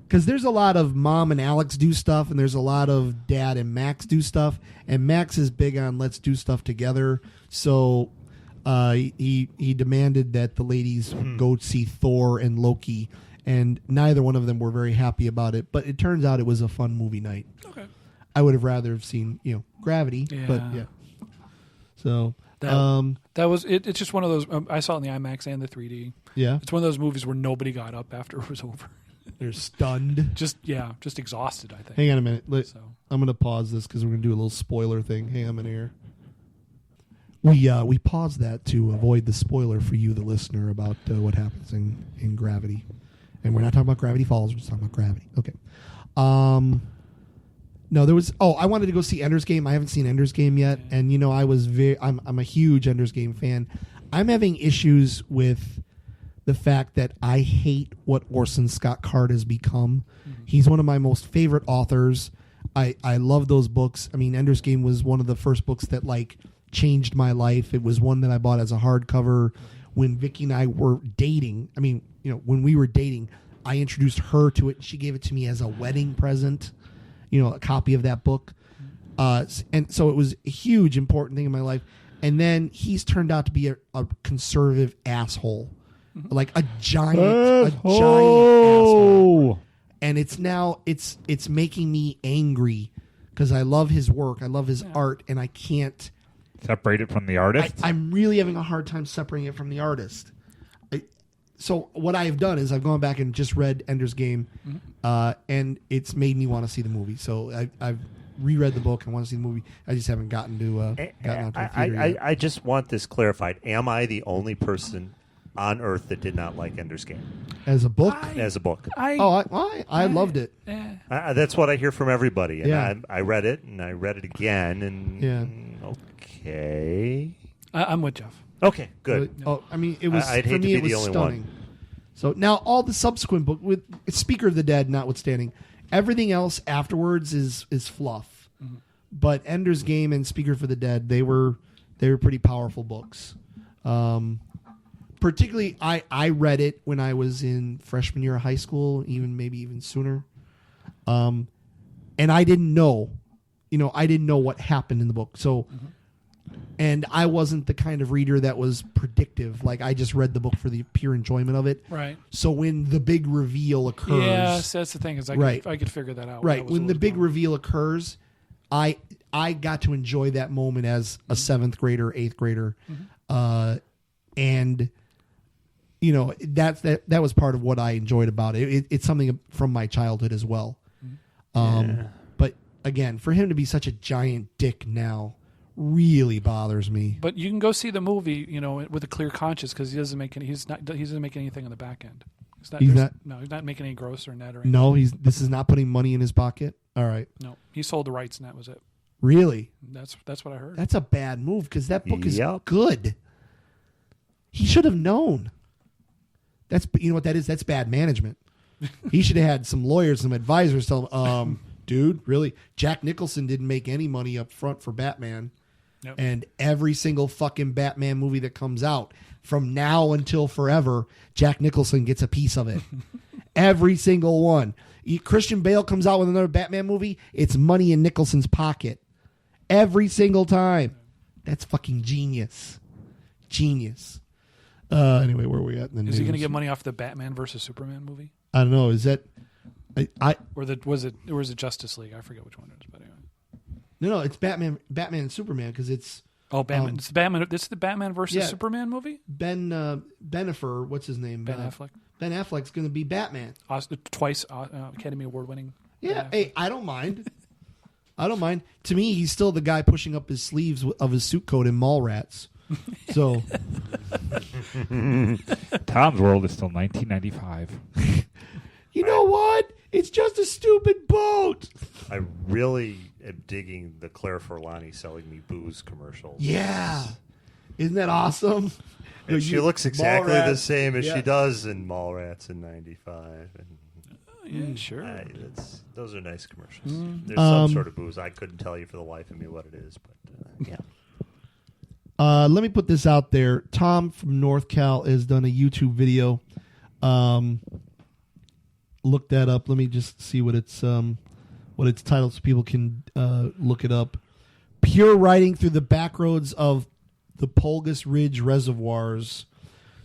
Because there's a lot of Mom and Alex do stuff, and there's a lot of Dad and Max do stuff. And Max is big on let's do stuff together. So he demanded that the ladies go see Thor and Loki. And neither one of them were very happy about it. But it turns out it was a fun movie night. Okay. I would have rather have seen, Gravity. Yeah. But, yeah. So, That was it. It's just one of those. I saw it in the IMAX and the 3D. yeah. It's one of those movies where nobody got up after it was over. They're stunned. Just exhausted. I think. Hang on a minute. So I'm going to pause this because we're going to do a little spoiler thing. Hang on a minute here. We paused that to avoid the spoiler for you, the listener, about what happens in Gravity. And we're not talking about Gravity Falls. We're just talking about Gravity. Okay. No, there was. Oh, I wanted to go see Ender's Game. I haven't seen Ender's Game yet, and I'm a huge Ender's Game fan. I'm having issues with the fact that I hate what Orson Scott Card has become. He's one of my most favorite authors. I love those books. I mean, Ender's Game was one of the first books that changed my life. It was one that I bought as a hardcover when Vicky and I were dating. I mean, when we were dating, I introduced her to it. She gave it to me as a wedding present. A copy of that book. And so it was a huge, important thing in my life. And then he's turned out to be a conservative asshole. Like a giant asshole. And it's making me angry because I love his work. I love his art, and I can't Separate it from the artist? I'm really having a hard time separating it from the artist. So what I've done is I've gone back and just read Ender's Game, and it's made me want to see the movie. So I've reread the book and want to see the movie. I just haven't gotten out to the theater yet. I just want this clarified. Am I the only person on Earth that did not like Ender's Game As a book? as a book? I I loved it. That's what I hear from everybody. And Yeah. I read it, and I read it again, and okay. I'm with Jeff. Okay, good. Oh, I mean, it was I'd for hate to me. be It was the only stunning. one. So now all the subsequent book with Speaker of the Dead notwithstanding, everything else afterwards is fluff. Mm-hmm. But Ender's Game and Speaker for the Dead, they were pretty powerful books. Particularly, I read it when I was in freshman year of high school, maybe even sooner. And I didn't know, what happened in the book. So, and I wasn't the kind of reader that was predictive. Like, I just read the book for the pure enjoyment of it. Right. So when the big reveal occurs, Yes, that's the thing. Is I could figure that out. right, That was when what the was big going on. reveal occurs, I got to enjoy that moment as a 7th grader, 8th grader, and that was part of what I enjoyed about it. It's something from my childhood as well. But again, for him to be such a giant dick now really bothers me. But you can go see the movie, with a clear conscience because he doesn't make anything on the back end. He's not making any gross or net or anything. No, this is not putting money in his pocket. All right, No, he sold the rights and that was it. really, That's what I heard. that's a bad move because that book is Yep. good. He should have known. You know what that is? That's bad management. He should have had some lawyers, some advisors tell him, dude, really, Jack Nicholson didn't make any money up front for Batman. Nope. And every single fucking Batman movie that comes out from now until forever, Jack Nicholson gets a piece of it. Every single one. Christian Bale comes out with another Batman movie, it's money in Nicholson's pocket. Every single time. That's fucking genius. Genius. Anyway, where are we at in the Is he going to news? get money off the Batman versus Superman movie, I don't know. Is that or was it Justice League? I forget which one it is, but anyway. no? It's Batman and Superman because it's Batman. It's Batman. This is the Batman versus yeah. Superman movie. Ben Benifer. What's his name? Ben Affleck. Ben Affleck's going to be Batman. Twice Academy Award winning. Yeah. Ben Affleck. Hey, I don't mind. I don't mind. To me, he's still the guy pushing up his sleeves of his suit coat in Mallrats. So Tom's World is still 1995. you know what? It's just a stupid boat. I really am digging the Claire Forlani selling me booze commercials. Yeah. Isn't that awesome? And she looks exactly the Mallrats. same as Yeah. she does in Mallrats in '95. Yeah, sure. Those are nice commercials. There's some sort of booze. I couldn't tell you for the life of me what it is, but yeah. Let me put this out there. Tom from North Cal has done a YouTube video. Look that up. Let me just see what it's titled so people can look it up. Pure riding through the back roads of the Polgus Ridge reservoirs.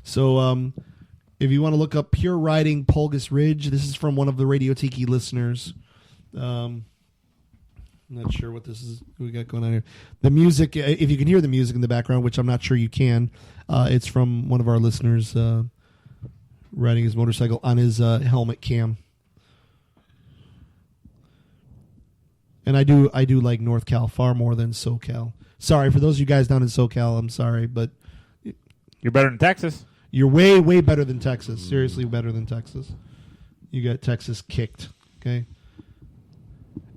So if you want to look up Pure Riding Polgus Ridge, this is from one of the Radio Tiki listeners. I'm not sure what this is we got going on here. The music, if you can hear the music in the background, which I'm not sure you can, it's from one of our listeners riding his motorcycle on his helmet cam. And I do like North Cal far more than SoCal. Sorry for those of you guys down in SoCal. I'm sorry, but You're better than Texas. you're way, way better than Texas. Seriously, better than Texas. You got Texas kicked. Okay.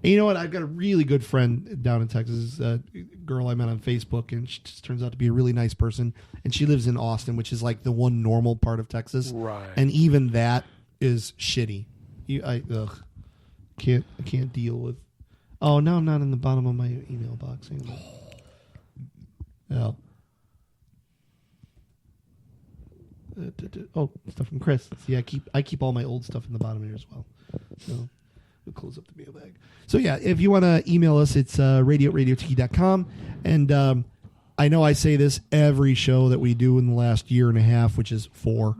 And you know what? I've got a really good friend down in Texas, a girl I met on Facebook, and she just turns out to be a really nice person. And she lives in Austin, which is like the one normal part of Texas. Right. And even that is shitty. I can't deal with. Oh, now I'm not in the bottom of my email box anymore. Oh. Oh, stuff from Chris. See, I keep all my old stuff in the bottom here as well. So we'll close up the mailbag. So yeah, if you want to email us, it's radio@radiotiki.com. And I know I say this every show that we do in the last year and a half, which is 4.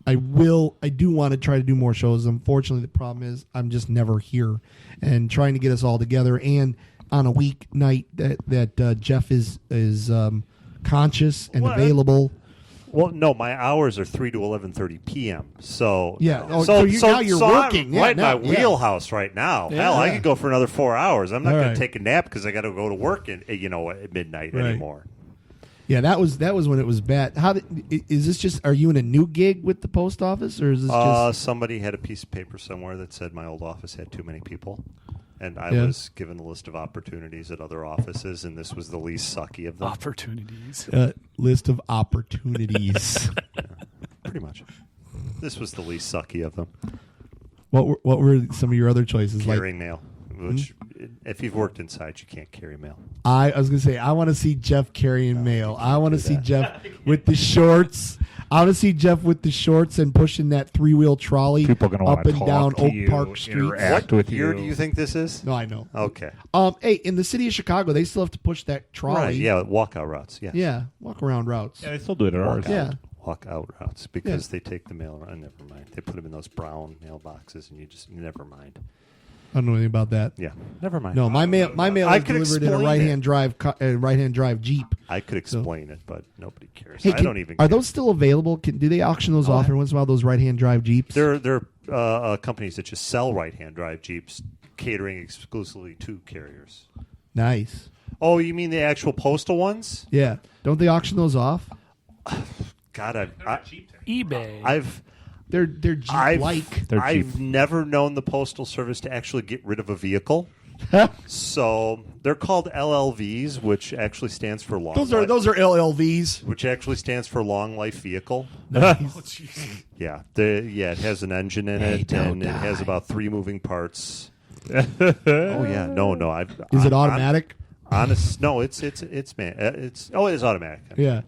I do want to try to do more shows. Unfortunately, the problem is I'm just never here, and trying to get us all together and on a weeknight that Jeff is conscious and What? available. Well, no, my hours are 3 to 11:30 p.m. So Yeah. Oh, so now you're working. I'm Yeah, right in now- my yeah. wheelhouse right now. Yeah. Hell, I Yeah. could go for another 4 hours. I'm not All going right. to take a nap because I got to go to work at midnight Right. anymore. Yeah, that was when it was bad. Is this just? Are you in a new gig with the post office, or is this just? Somebody had a piece of paper somewhere that said my old office had too many people, and I Yeah. was given a list of opportunities at other offices, and this was the least sucky of them. Opportunities. List of opportunities. Pretty much. This was the least sucky of them. What were some of your other choices? Carrying mail, which if you've worked inside, you can't carry mail. I was gonna say I want to see Jeff carrying mail. I want to see Jeff with the shorts. I want to see Jeff with the shorts and pushing that 3-wheel trolley People are going to up want to and talk down to Oak you, Park Street. interact with year you. do you think this is? No, I know. Okay. Hey, in the city of Chicago, they still have to push that trolley. Right. Yeah. Walkout routes. Yes. Yeah, walk around routes. Yeah, they still do it at ours. Yeah. Walkout routes because they take the mail around. Never mind. They put them in those brown mailboxes, and you just never mind. I don't know anything about that. Yeah. Never mind. No, my mail I is could delivered in a explain right hand drive Jeep. I could explain it, but nobody cares. Hey, I don't even. Are care. those still available? Do they auction those off every once in a while? Those right hand drive Jeeps. They're companies that just sell right-hand drive Jeeps, catering exclusively to carriers. Nice. Oh, you mean the actual postal ones? Yeah. Don't they auction those off? God, eBay. They're Jeep like. They're I've cheap. never known the postal service to actually get rid of a vehicle. So they're called LLVs, which actually stands for long. Those are LLVs. which actually stands for long life vehicle. Yeah, it has an engine in it, and it has about 3 moving parts. Oh yeah, no, Is it automatic? Honest, no, it's it is automatic. Yeah.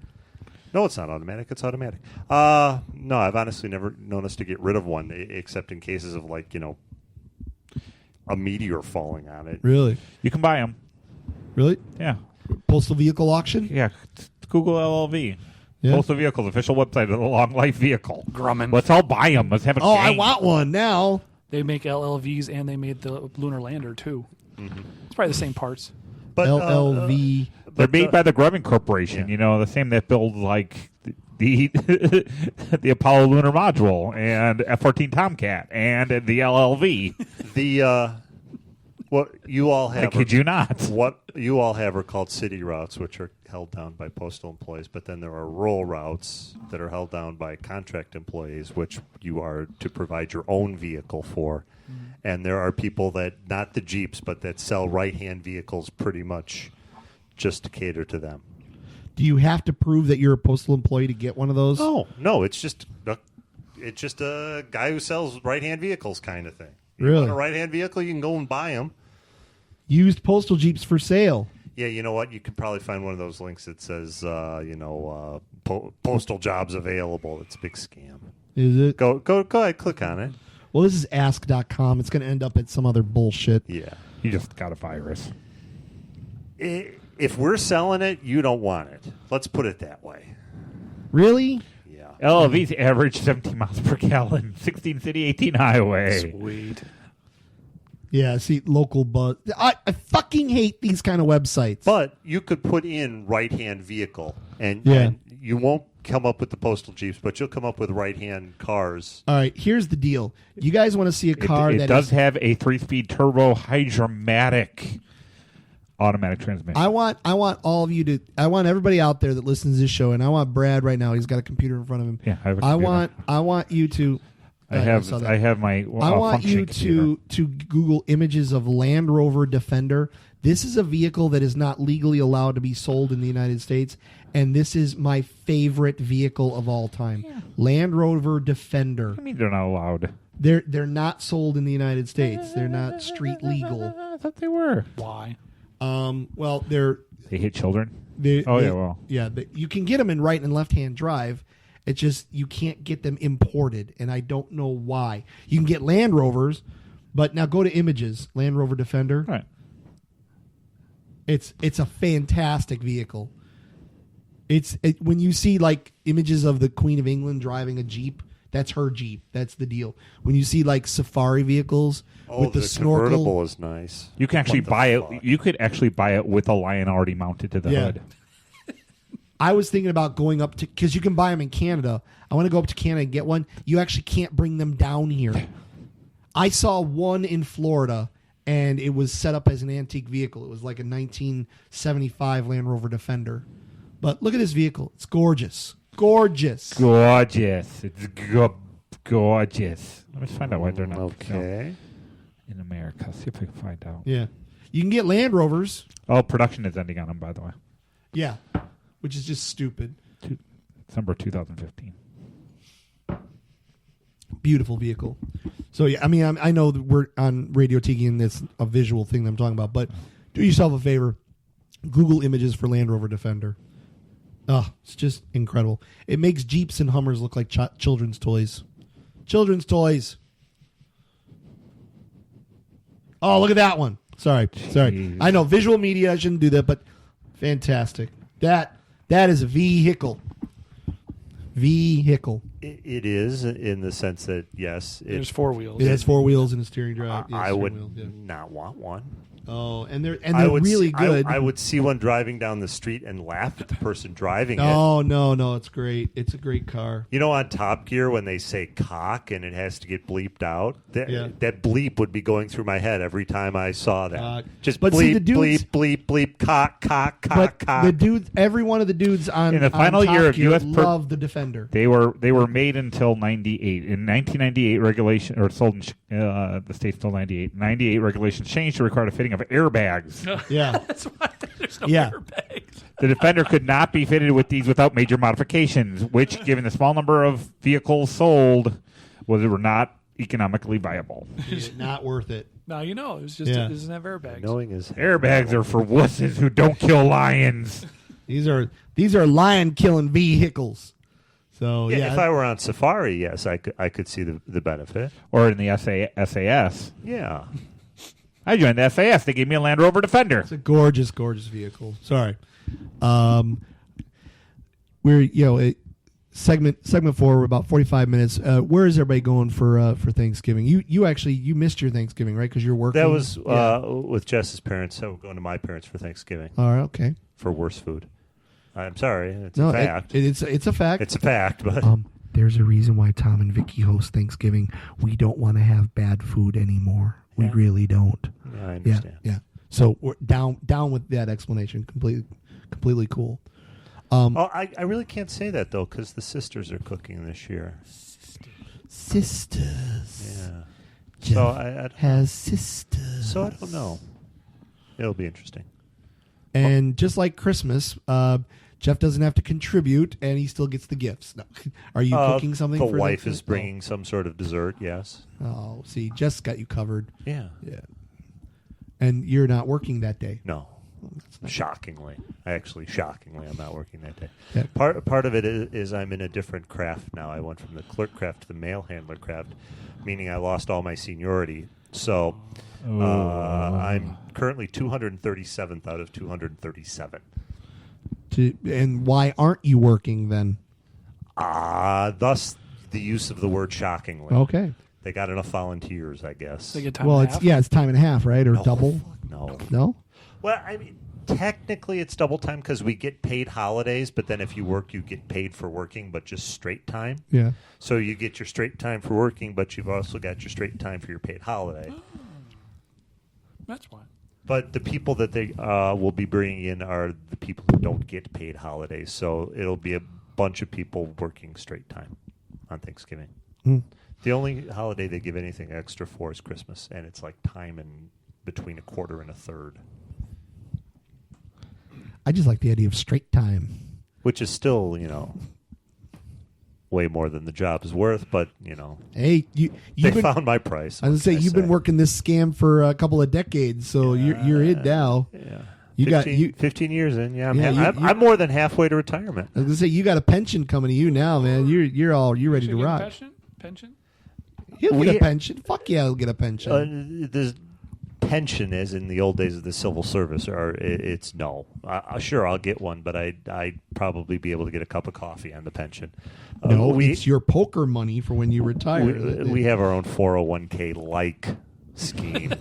No, it's not automatic. It's automatic. No, I've honestly never known us to get rid of one, except in cases of a meteor falling on it. Really? You can buy them. Really? Yeah. Postal vehicle auction? Yeah. Google LLV. Yeah. Postal Vehicles, official website of the long life vehicle. Grumman. Let's all buy them. Let's have a Oh, I gang. want one now. They make LLVs and they made the lunar lander too. It's probably the same parts. But LLV. They're made by the Grumman Corporation. You know, the same that builds the the Apollo lunar module and F-14 Tomcat and the LLV. what you all I have. kid you not. What you all have are called city routes, which are held down by postal employees. But then there are rural routes that are held down by contract employees, which you are to provide your own vehicle for. And there are people that, not the Jeeps, but that sell right-hand vehicles pretty much just to cater to them. Do you have to prove that you're a postal employee to get one of those? No, it's just a guy who sells right-hand vehicles kind of thing. You Really? want a right-hand vehicle, you can go and buy them. Used postal Jeeps for sale. Yeah, you know what? You could probably find one of those links that says, postal jobs available. It's a big scam. Is it? Go ahead, click on it. Well, this is ask.com. It's going to end up at some other bullshit. Yeah. You just got a virus. If we're selling it, you don't want it. Let's put it that way. Really? Yeah. LLV's average 17 miles per gallon, 16 city, 18 highway. Sweet. Yeah, see, local buzz. I fucking hate these kind of websites. But you could put in right-hand vehicle, and you won't come up with the postal Jeeps, but you'll come up with right-hand cars. All right, here's the deal. You guys want to see a car It that does is- have a 3-speed turbo hydromatic automatic transmission. I want all of you to. I want everybody out there that listens to this show, and I want Brad right now. He's got a computer in front of him. Yeah, I have a computer. I want you to. I saw that. have my I want functioning you computer. to Google images of Land Rover Defender. This is a vehicle that is not legally allowed to be sold in the United States, and this is my favorite vehicle of all time. Land Rover Defender. I mean, they're not allowed. They're not sold in the United States. They're not street legal. I thought they were. Why? Well, they're They hit children. They, Oh, they- yeah, well. yeah. You can get them in right and left hand drive. It's just you can't get them imported, and I don't know why. You can get Land Rovers, but now go to images. Land Rover Defender. Right. It's a fantastic vehicle. When you see like images of the Queen of England driving a Jeep, that's her Jeep. That's the deal. When you see like safari vehicles with the snorkel, convertible is nice. You can actually What the buy fuck? it. You could actually buy it with a lion already mounted to the Yeah. hood. I was thinking about going up to, because you can buy them in Canada. I want to go up to Canada and get one. You actually can't bring them down here. I saw one in Florida, and it was set up as an antique vehicle. It was like a 1975 Land Rover Defender. But look at this vehicle. It's gorgeous. Gorgeous. Gorgeous. It's gorgeous. Let me find out why they're not Okay. in America. See if I can find out. Yeah. You can get Land Rovers. Oh, production is ending on them, by the way. Yeah. Which is just stupid. December 2015. Beautiful vehicle. So, yeah, I mean, I know that we're on Radio Tiki and it's a visual thing that I'm talking about, but do yourself a favor. Google images for Land Rover Defender. Oh, it's just incredible. It makes Jeeps and Hummers look like children's toys. Children's toys. Oh, look at that one. Sorry. Jeez. I know, visual media, I shouldn't do that, but fantastic. That is a vehicle. Vehicle. It is in the sense that, yes, There's four wheels. It has four wheels and a steering drive. I steering would wheel, yeah. not want one. Oh, and they're I would really see, good. I would see one driving down the street and laugh at the person driving it. Oh, no, it's great. It's a great car. You know, on Top Gear, when they say cock and it has to get bleeped out, that, Yeah. that bleep would be going through my head every time I saw that. Just but bleep, see, the dudes- bleep, cock, cock, But cock. the dudes, every one of the dudes on In the final on Top year of Gear US love the Defender. They were made until 98. In 1998, regulation or sold in the states till 98. 98 regulations changed to require the fitting of airbags. Yeah, That's why there's no Yeah. airbags. The Defender could not be fitted with these without major modifications, which, given the small number of vehicles sold, were not economically viable. not worth it. Now you know. It was just Yeah. it doesn't have airbags. Knowing is Airbags are for wusses who don't kill lions. These are lion killing vehicles. So Yeah, yeah, if I were on Safari, yes, I could see the benefit. Or in the SAS. Yeah. I joined the SAS. They gave me a Land Rover Defender. it's a gorgeous vehicle. Sorry, we're segment 4. We're about 45 minutes. Where is everybody going for Thanksgiving? You actually missed your Thanksgiving, right? Because you're working. That was Yeah. with Jess's parents, so we're going to my parents for Thanksgiving All right. Okay. for worse food. I'm sorry, it's No, a fact. it's a fact. It's a fact, but There's a reason why Tom and Vicky host Thanksgiving. We don't want to have bad food anymore. We Yeah. really don't. yeah, I Yeah, understand. yeah. So we're down with that explanation. Completely cool. I really can't say that, though, because the sisters are cooking this year. Sisters. Yeah. Jeff So I has sisters. so I don't know. It'll be interesting. And just like Christmas, Jeff doesn't have to contribute, and he still gets the gifts. No. Are you cooking something? The for wife Thanksgiving? is bringing some sort of dessert, yes. Oh, see, Jess got you covered. Yeah. Yeah. And you're not working that day. No. Shockingly. Shockingly, I'm not working that day. Yeah. Part of it is I'm in a different craft now. I went from the clerk craft to the mail handler craft, meaning I lost all my seniority. So I'm currently 237th out of 237. And why aren't you working then? Thus the use of the word shockingly. Okay. They got enough volunteers, I guess. They get time Well, and a it's half. it's time and a half, right? Or No, double? fuck no. No? Well, I mean, technically it's double time because we get paid holidays, but then if you work, you get paid for working, but just straight time. Yeah. So you get your straight time for working, but you've also got your straight time for your paid holiday. That's why. But the people that they will be bringing in are the people who don't get paid holidays. So it'll be a bunch of people working straight time on Thanksgiving. Hmm. The only holiday they give anything extra for is Christmas, and it's like time in between a quarter and a third, I just like the idea of straight time. which is still, way more than the job is worth. But, Hey, they you've been, found my price. I was what gonna say can I you've been working this scam for a couple of decades, so you're it now. Yeah. You 15 years in. Yeah, Yeah, I'm more than halfway to retirement. I was gonna say you got a pension coming to you now, man. You're ready Should to get a rock. pension? He'll We- get a pension. Fuck yeah, he'll get a pension. The pension, as in the old days of the civil service, it's no. Sure, I'll get one, but I'd probably be able to get a cup of coffee on the pension. No, it's your poker money for when you retire. we have our own 401k like scheme.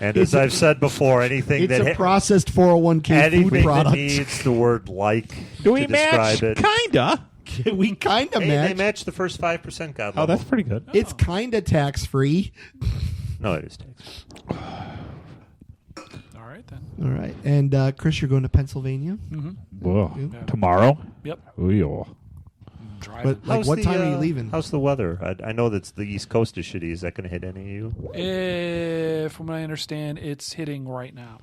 And as I've said before, anything It's that a processed 401k food anything that product. needs the word "like" Do we to describe match? it. Kinda. We kind of Hey, they match. match the first 5% God Oh, level. that's pretty good. It's kind of tax free. No, it is tax. All right then. All right, and Chris, you're going to Pennsylvania. Whoa. Yeah. Tomorrow? Yep. Ooh, yeah. Driving. But like, How's what the, time are you leaving? How's the weather? I know that the East Coast is shitty. Is that going to hit any of you? From what I understand, it's hitting right now.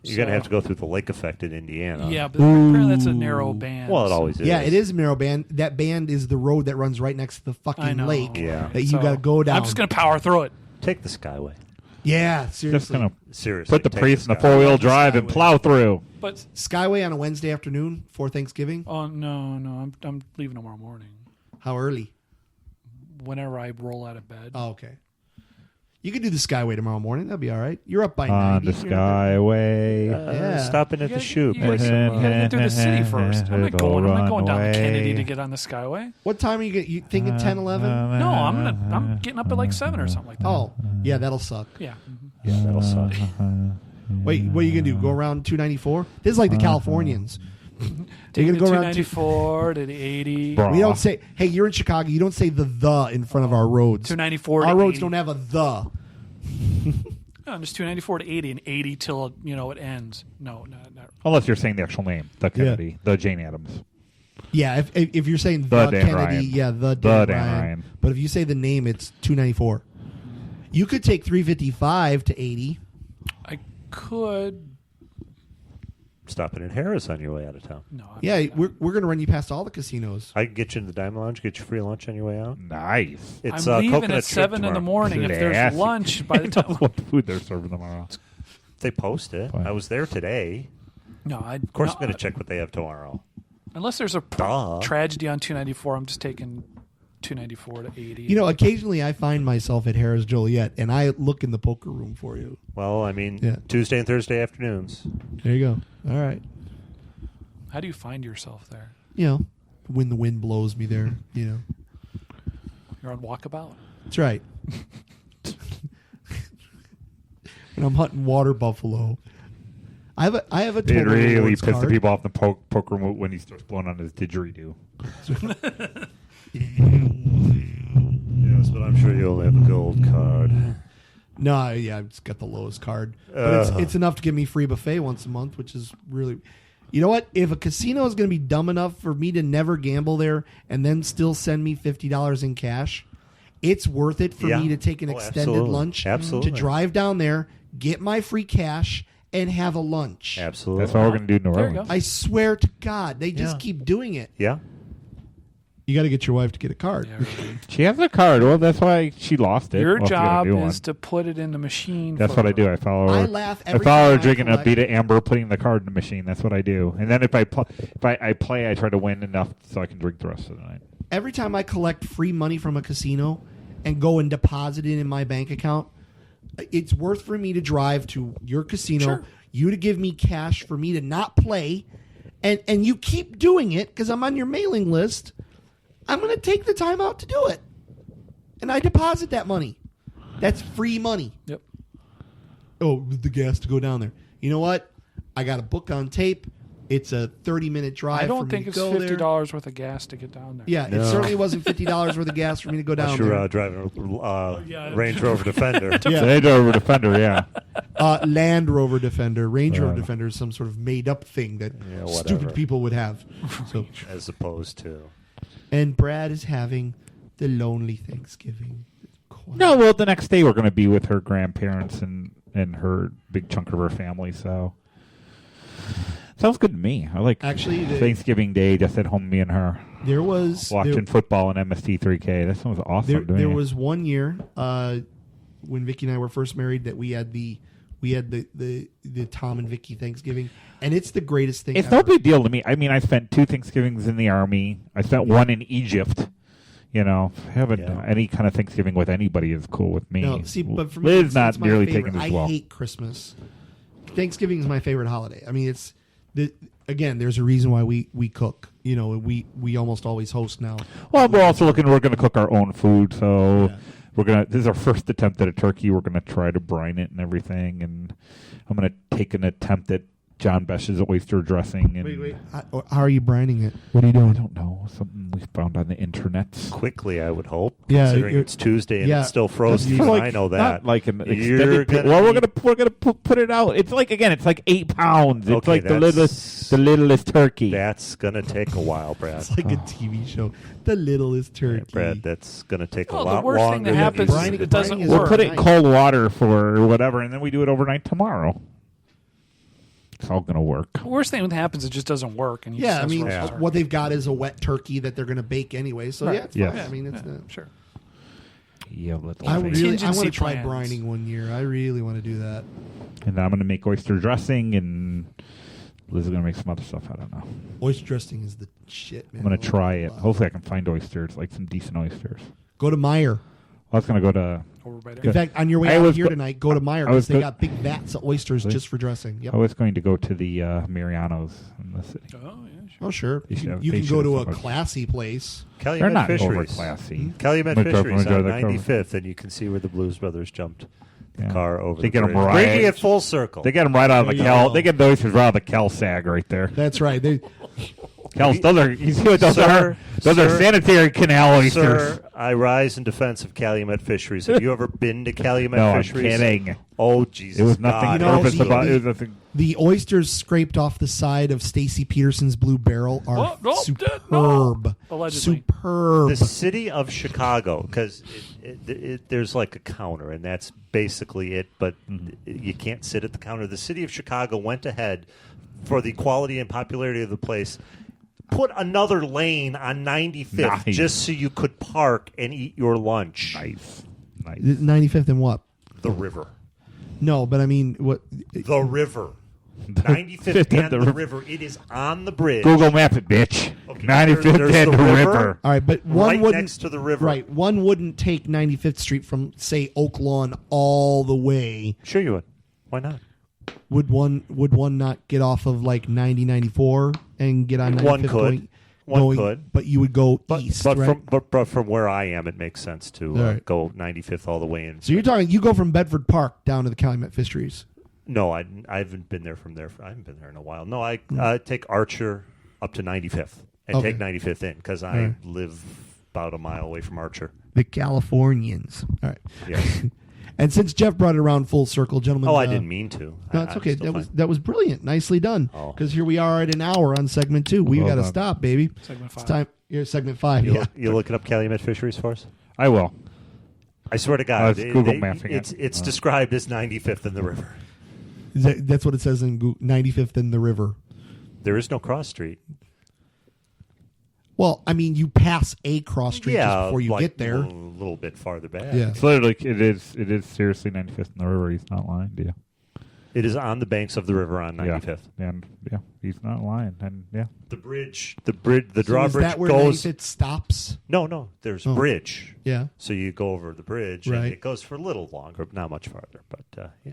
You're going to have to go through the lake effect in Indiana. Yeah, but apparently that's a narrow band. Well, it always is. Yeah, it is a narrow band. That band is the road that runs right next to the I fucking know. lake. Yeah. that you So, got to go down. I'm just gonna power through it. Take the Skyway. Yeah, Just seriously. going to Seriously. put the take Prius in the Skyway. four-wheel drive and Skyway. plow through. But Skyway on a Wednesday afternoon for Thanksgiving. oh no, I'm leaving tomorrow morning. How early? Whenever I roll out of bed. Oh, okay. You could do the Skyway tomorrow morning. That'll be all right. You're up by On 90. the Skyway. Yeah. Stopping at the shoe. You gotta get through the city first. I'm not It'll going down run the away. Kennedy to get on the Skyway. What time are you thinking? 10, 11? No, I'm getting up at like 7 or something like that. Oh, yeah, that'll suck. Yeah. Yeah, that'll suck. Wait, what are you gonna do? Go around 294? This is like the Californians. You're gonna Taking go the around. 294 to the 80. Bro. We don't say. Hey, you're in Chicago. You don't say the in front of our roads. 294 Our to roads 80. don't have a the. No, just 294 to 80 and 80 till it ends. No, not. Unless you're saying the actual name. The Kennedy. The Jane Addams. Yeah, if you're saying The the Dan Kennedy, Ryan. yeah, the The Dan Dan Ryan. Ryan. But if you say the name, it's 294. You could take 355 to 80. I could. Stopping in Harris on your way out of town. No. Yeah, we're gonna run you past all the casinos. I can get you in the Diamond Lounge, get you free lunch on your way out. Nice. It's I'm leaving coconut at strip 7 in the tomorrow. morning. If there's Classy. lunch by the Who knows time. what food they're serving tomorrow. They post it. Fine. I was there today. No, Of course, I'm going to check what they have tomorrow. Unless there's a Duh. tragedy on 294, I'm just taking 294 to 80. You know, occasionally I find myself at Harris Joliet, and I look in the poker room for you. Well, I mean, Yeah. Tuesday and Thursday afternoons. There you go. All right. How do you find yourself there? You know, when the wind blows me there. You know, You're on walkabout. that's right. When I'm hunting water buffalo, I have a It total really rewards pissed the card. people off the poker room when he starts blowing on his didgeridoo. Yes, but I'm sure you'll have a gold card. No, yeah, I've just got the lowest card, but it's enough to give me free buffet once a month, which is really. You know what? If a casino is going to be dumb enough for me to never gamble there and then still send me $50 in cash, it's worth it for Yeah. me to take an Oh, extended absolutely. lunch, Absolutely. to drive down there, get my free cash, and have a lunch. Absolutely. That's what we're going to do in New There you Orleans. go. I swear to God, they just Yeah. keep doing it. Yeah. You got to get your wife to get a card. Yeah, really. She has a card. Well, that's why she lost it. Your Well, if you're gonna job do one. is to put it in the machine. That's for what I do. her. I follow her. I laugh I every follow time her I drinking a collect- beat of amber, putting the card in the machine. That's what I do. And then if I play, I try to win enough so I can drink the rest of the night. Every time I collect free money from a casino and go and deposit it in my bank account, it's worth for me to drive to your casino, Sure. you to give me cash for me to not play, and you keep doing it because I'm on your mailing list. I'm going to take the time out to do it. And I deposit that money. That's free money. Yep. Oh, the gas to go down there. You know what? I got a book on tape. It's a 30-minute drive. I for don't me think to it's go there. $50 worth of gas to get down there. Yeah, it No. certainly wasn't $50 worth of gas for me to go down Unless there. you're driving a yeah. Range Rover Defender. Yeah. Range Rover Defender, yeah. Land Rover Defender, Range Rover Defender is some sort of made-up thing that Yeah, stupid whatever. people would have. So, As opposed to. and Brad is having the lonely Thanksgiving. Quiet. No, well, the next day we're going to be with her grandparents and her big chunk of her family, so. Sounds good to me. I like Actually, Thanksgiving Day just at home, me and her. there was Watching football and MST3K. That sounds awesome there, to me. there was one year when Vicky and I were first married that we had the Tom and Vicky Thanksgiving, and it's the greatest thing. It's ever. no big deal to me. I mean, I spent 2 Thanksgivings in the Army. I spent one in Egypt. You know, having Yeah. any kind of Thanksgiving with anybody is cool with me. No, see, but for me, Liz it's not my nearly favorite. taking it as I well. hate Christmas. Thanksgiving is my favorite holiday. I mean, it's again. There's a reason why we cook. You know, we almost always host now. Well, we're also we're going to cook our own food, so Yeah. This is our first attempt at a turkey. We're gonna try to brine it and everything, and I'm gonna take an attempt at John Besh's oyster dressing. And Wait. How are you brining it? What are you I doing? don't know, something we found on the internet. Quickly, I would hope. Yeah, considering you're- it's Tuesday and yeah, it's still frozen. for Even I know that. Not like an You're extended. Pit. gonna Well, need- we're gonna put it out. It's like it's like 8 pounds. It's Okay, like the that's- littlest turkey. That's gonna take a while, Brad. It's like a TV show. The littlest turkey. Brad, that's gonna take Well, a the lot worst thing longer that than happens you is think. it doesn't Brining is We'll work. put it in overnight. cold water for whatever, and then we do it overnight tomorrow. It's all gonna work. The worst thing that happens, it just doesn't work. And you Yeah, I just mean, have to- what they've got is a wet turkey that they're going to bake anyway. So Right. yeah, it's Yes. fine. I mean, it's Yeah, not. sure. Yeah, little I thing. really, I want Contingency to try plans. brining one year. I really want to do that. And then I'm gonna make oyster dressing, and Liz is gonna make some other stuff. I don't know. Oyster dressing is the shit, man. I'm gonna Oh, try it. wow. Hopefully, I can find oysters, like some decent oysters. Go to Meyer. I was gonna go to. Over by there. In fact, on your way I out was here go- tonight, go to Meyer I was because they go- got big vats of oysters Really? just for dressing. Yep. I was going to go to the Mariano's in the city. Oh, yeah, sure. Oh, sure. They should have- You they can should go have to a somebody. classy place. They're Calumet not Fisheries. over classy. Calumet My girlfriend Fisheries would go on to that 95th, and you can see where the Blues Brothers jumped the Yeah. car over They the get 'em bridge. right- Bringing it full circle. They get them right out of the There you Cal. go. They get the oysters right out of the Cal sag right there. That's right. They, Those are you see what those Sir, are? Those are sir, sanitary canal oysters. Sir, I rise in defense of Calumet Fisheries. Have you ever been to Calumet No, I'm Fisheries? kidding. Oh, Jesus It was nothing God. You know, purpose the- about the- it. Was nothing. the oysters scraped off the side of Stacy Peterson's Blue Barrel are Oh, no, superb. no. Allegedly. Superb. The city of Chicago, because there's like a counter, and that's basically it, but you can't sit at the counter. The city of Chicago went ahead for the quality and popularity of the place, put another lane on 95th Nice. just so you could park and eat your lunch. Nice. 95th and what? The river. No, but I mean, what? The river. 95th and the river. It is on the bridge. Google Map it, bitch. Okay, 95th there's and the the river. river. All right, but one Right wouldn't next to the river. Right, one wouldn't take 95th Street from say Oak Lawn all the way. Sure you would. Why not? Would one not get off of like 90-94 and get on 95th One could. One could. but you would go But, east, but, right? but from where I am, it makes sense to All right. go 95th all the way in. So you're talking you go from Bedford Park down to the Calumet Fisheries. No, I haven't been there from there. I haven't been there in a while. No, I take Archer up to 95th and Okay. take 95th in because I Right. live about a mile away from Archer. The Californians. All right. Yes. And since Jeff brought it around full circle, gentlemen. Oh, I didn't mean to. No, it's I'm okay. still That was fine. that was brilliant. Nicely done. Oh. Because here we are at an hour on segment 2. We've Well got to done. stop, baby. Segment 5. It's time. You're segment 5. You, Yeah. you looking up Calumet Fisheries for us? I will. I swear to I God, was Google mapping it. it's described as 95th in the river. That's what it says in Google, 95th in the river. There is no cross street. Well, I mean, you pass a cross street just before you like get there. a little bit farther back. Yeah. It's literally it is seriously 95th in the river. He's not lying, do you? It is on the banks of the river on 95th. Yeah. And yeah, he's not lying. And yeah. The bridge, So the is drawbridge that where goes. 95th stops? No, there's Oh. bridge. Yeah. So you go over the bridge, Right. and it goes for a little longer, not much farther. But yeah,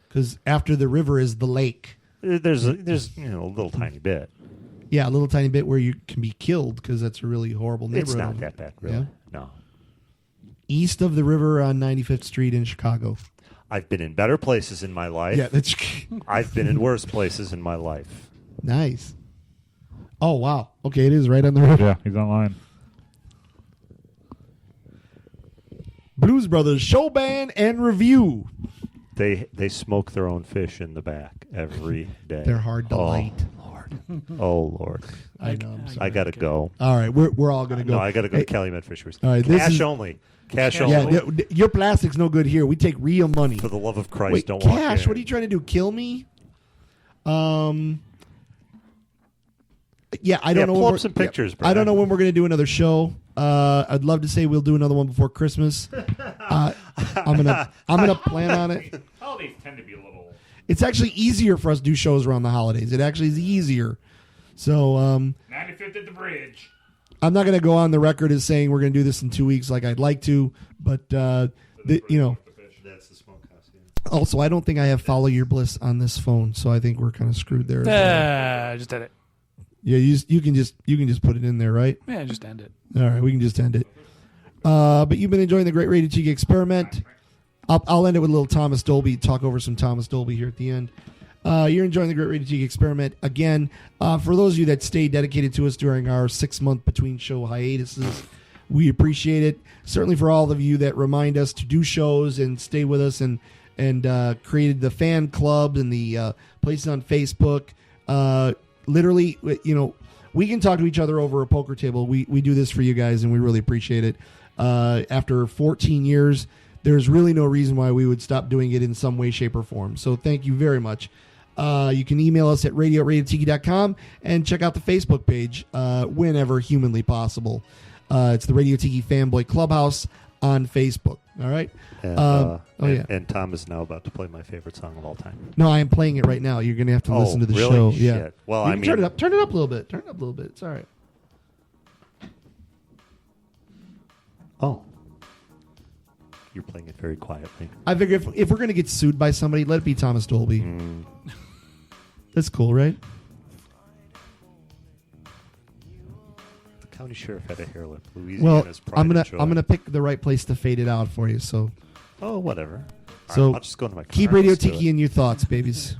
Because after the river is the lake. there's a little tiny bit. Yeah, a little tiny bit where you can be killed because that's a really horrible neighborhood. It's not that bad, really. Yeah. No, East of the river on 95th Street in Chicago. I've been in better places in my life. Yeah, that's I've been in worse places in my life. nice. Oh, wow. Okay, it is right on the river. Yeah, he's not lying. Blues Brothers show band and review. They smoke their own fish in the back every day. They're hard to light. Lord. Oh Lord. I know. I'm sorry. I gotta go. All right, we're all gonna go. No, I gotta go Hey, to Calumet Fisheries. All right, this Cash is- only. Cash Yeah, only. your plastic's no good here. We take real money. For the love of Christ, Wait, don't walk Cash, in. what are you trying to do? Kill me? Yeah, I don't know. pull when up we're- some pictures, I don't Brad. know when we're going to do another show. I'd love to say we'll do another one before Christmas. I'm gonna plan on it. Holidays tend to be a little. It's actually easier for us to do shows around the holidays. It actually is easier. So 95th at the bridge. I'm not going to go on the record as saying we're going to do this in 2 weeks like I'd like to, but you know. That's the smokehouse. Also, I don't think I have Follow Your Bliss on this phone, so I think we're kind of screwed there. As well. Just end it. Yeah, you can just put it in there, right? Yeah, just end it. All right, we can just end it. But you've been enjoying the Great Radio Tiki Experiment. I'll end it with a little Thomas Dolby, talk over some Thomas Dolby here at the end. You're enjoying the Great Radio Tiki Experiment. Again, for those of you that stay dedicated to us during our 6-month between show hiatuses, we appreciate it. Certainly for all of you that remind us to do shows and stay with us and created the fan club and the places on Facebook. Literally, we can talk to each other over a poker table. We do this for you guys, and we really appreciate it. After 14 years, there's really no reason why we would stop doing it in some way, shape, or form. So thank you very much. You can email us at radio@radiotiki.com and check out the Facebook page whenever humanly possible. It's the Radio Tiki Fanboy Clubhouse on Facebook. All right? And, and Tom is now about to play my favorite song of all time. No, I am playing it right now. You're going to have to listen to the really? show. Shit. Yeah. Well, You I can mean, turn it up. Turn it up a little bit. Turn it up a little bit. It's all right. Oh. You're playing it very quietly. I figure if we're going to get sued by somebody, let it be Thomas Dolby. That's cool, right? The county sheriff had a hair lip. Well, Louisiana's pride I'm and joy. gonna pick the right place to fade it out for you. So Oh, whatever. All So, right, I'll just go to my car. keep Radio Let's do Tiki it. in your thoughts, babies.